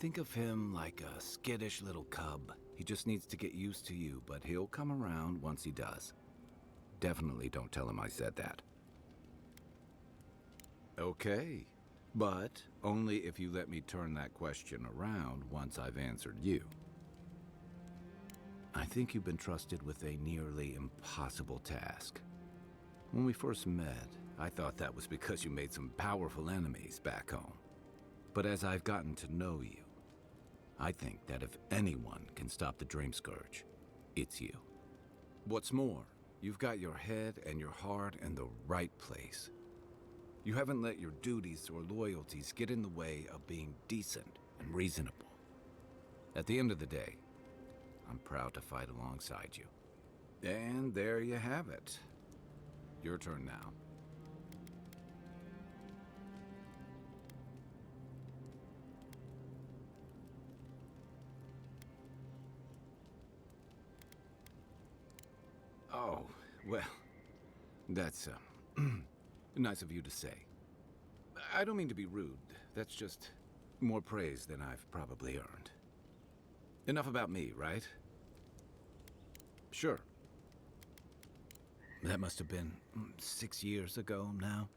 Think of him like a skittish little cub. He just needs to get used to you, but he'll come around once he does. Definitely don't tell him I said that. Okay, but only if you let me turn that question around once I've answered you. I think you've been trusted with a nearly impossible task. When we first met, I thought that was because you made some powerful enemies back home. But as I've gotten to know you, I think that if anyone can stop the Dream Scourge, it's you. What's more, you've got your head and your heart in the right place. You haven't let your duties or loyalties get in the way of being decent and reasonable. At the end of the day, I'm proud to fight alongside you. And there you have it. Your turn now. Oh, well, that's nice of you to say. I don't mean to be rude. That's just more praise than I've probably earned. Enough about me, right? Sure. That must have been 6 years ago now.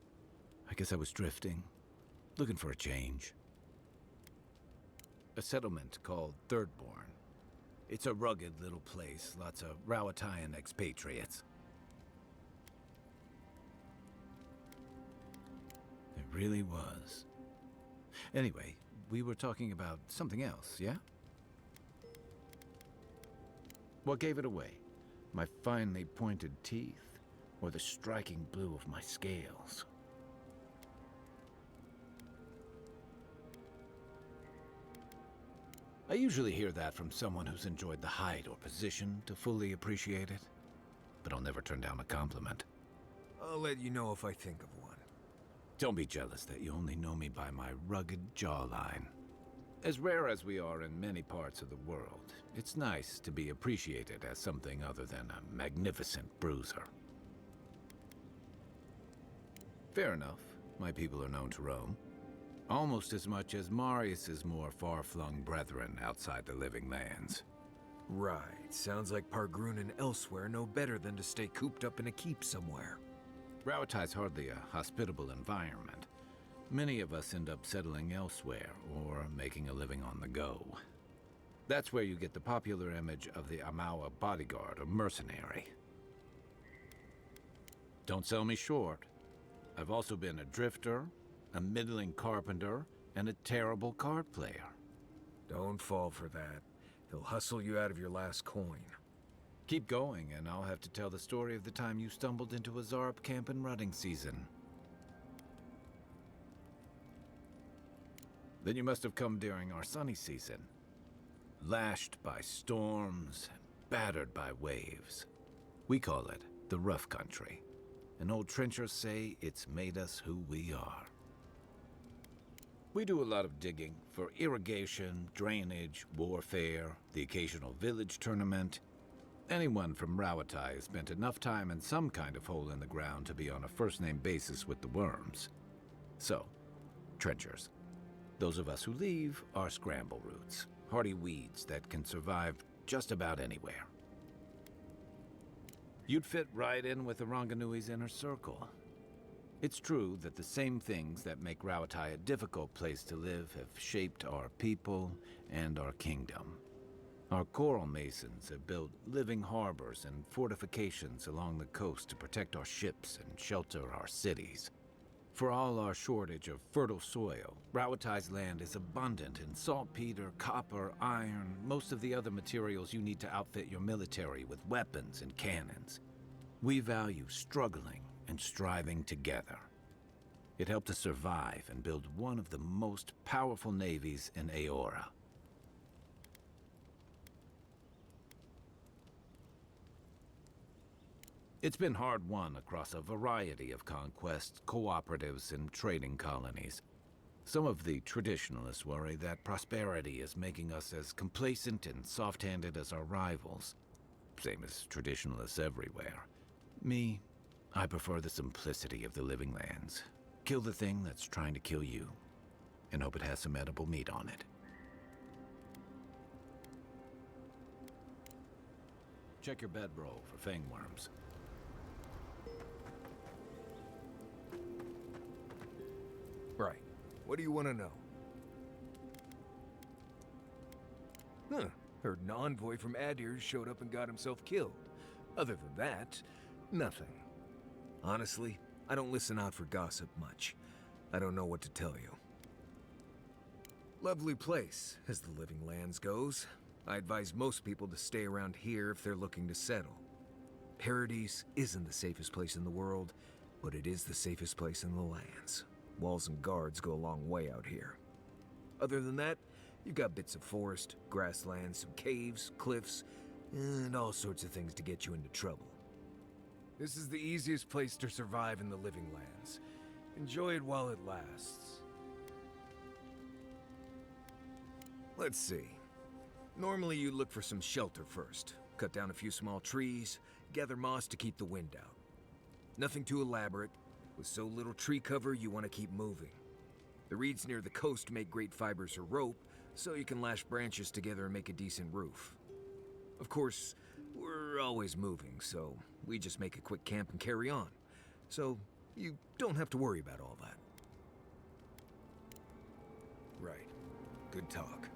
I guess I was drifting, looking for a change. A settlement called Thirdborn. It's a rugged little place, lots of Rowataian expatriates. It really was. Anyway, we were talking about something else, yeah? What gave it away? My finely pointed teeth? Or the striking blue of my scales? I usually hear that from someone who's enjoyed the height or position to fully appreciate it, but I'll never turn down a compliment. I'll let you know if I think of one. Don't be jealous that you only know me by my rugged jawline. As rare as we are in many parts of the world, it's nice to be appreciated as something other than a magnificent bruiser. Fair enough. My people are known to roam. Almost as much as Marius's more far-flung brethren outside the living lands. Right. Sounds like Pargrun and elsewhere know better than to stay cooped up in a keep somewhere. Rowatai's hardly a hospitable environment. Many of us end up settling elsewhere, or making a living on the go. That's where you get the popular image of the Amawa bodyguard or mercenary. Don't sell me short. I've also been a drifter, a middling carpenter, and a terrible card player. Don't fall for that. He'll hustle you out of your last coin. Keep going, and I'll have to tell the story of the time you stumbled into a Zarp camp in rutting season. Then you must have come during our sunny season. Lashed by storms and battered by waves. We call it the rough country. And old trenchers say it's made us who we are. We do a lot of digging for irrigation, drainage, warfare, the occasional village tournament. Anyone from Rawatai has spent enough time in some kind of hole in the ground to be on a first-name basis with the worms. So, trenchers. Those of us who leave are scramble roots, hardy weeds that can survive just about anywhere. You'd fit right in with the Ranganui's inner circle. It's true that the same things that make Rawatai a difficult place to live have shaped our people and our kingdom. Our coral masons have built living harbors and fortifications along the coast to protect our ships and shelter our cities. For all our shortage of fertile soil, Rawatai's land is abundant in saltpeter, copper, iron, most of the other materials you need to outfit your military with weapons and cannons. We value struggling and striving together. It helped us survive and build one of the most powerful navies in Aora. It's been hard-won across a variety of conquests, cooperatives, and trading colonies. Some of the traditionalists worry that prosperity is making us as complacent and soft-handed as our rivals. Same as traditionalists everywhere. Me, I prefer the simplicity of the living lands. Kill the thing that's trying to kill you, and hope it has some edible meat on it. Check your bedroll for fangworms. Right. What do you want to know? Huh. Heard an envoy from Adir showed up and got himself killed. Other than that, nothing. Honestly, I don't listen out for gossip much. I don't know what to tell you. Lovely place, as the living lands goes. I advise most people to stay around here if they're looking to settle. Paradise isn't the safest place in the world, but it is the safest place in the lands. Walls and guards go a long way out here. Other than that, you've got bits of forest, grasslands, some caves, cliffs, and all sorts of things to get you into trouble. This is the easiest place to survive in the Living Lands. Enjoy it while it lasts. Let's see. Normally you look for some shelter first. Cut down a few small trees, gather moss to keep the wind out. Nothing too elaborate. With so little tree cover, you want to keep moving. The reeds near the coast make great fibers for rope, so you can lash branches together and make a decent roof. Of course, we're always moving, so we just make a quick camp and carry on. So you don't have to worry about all that. Right. Good talk.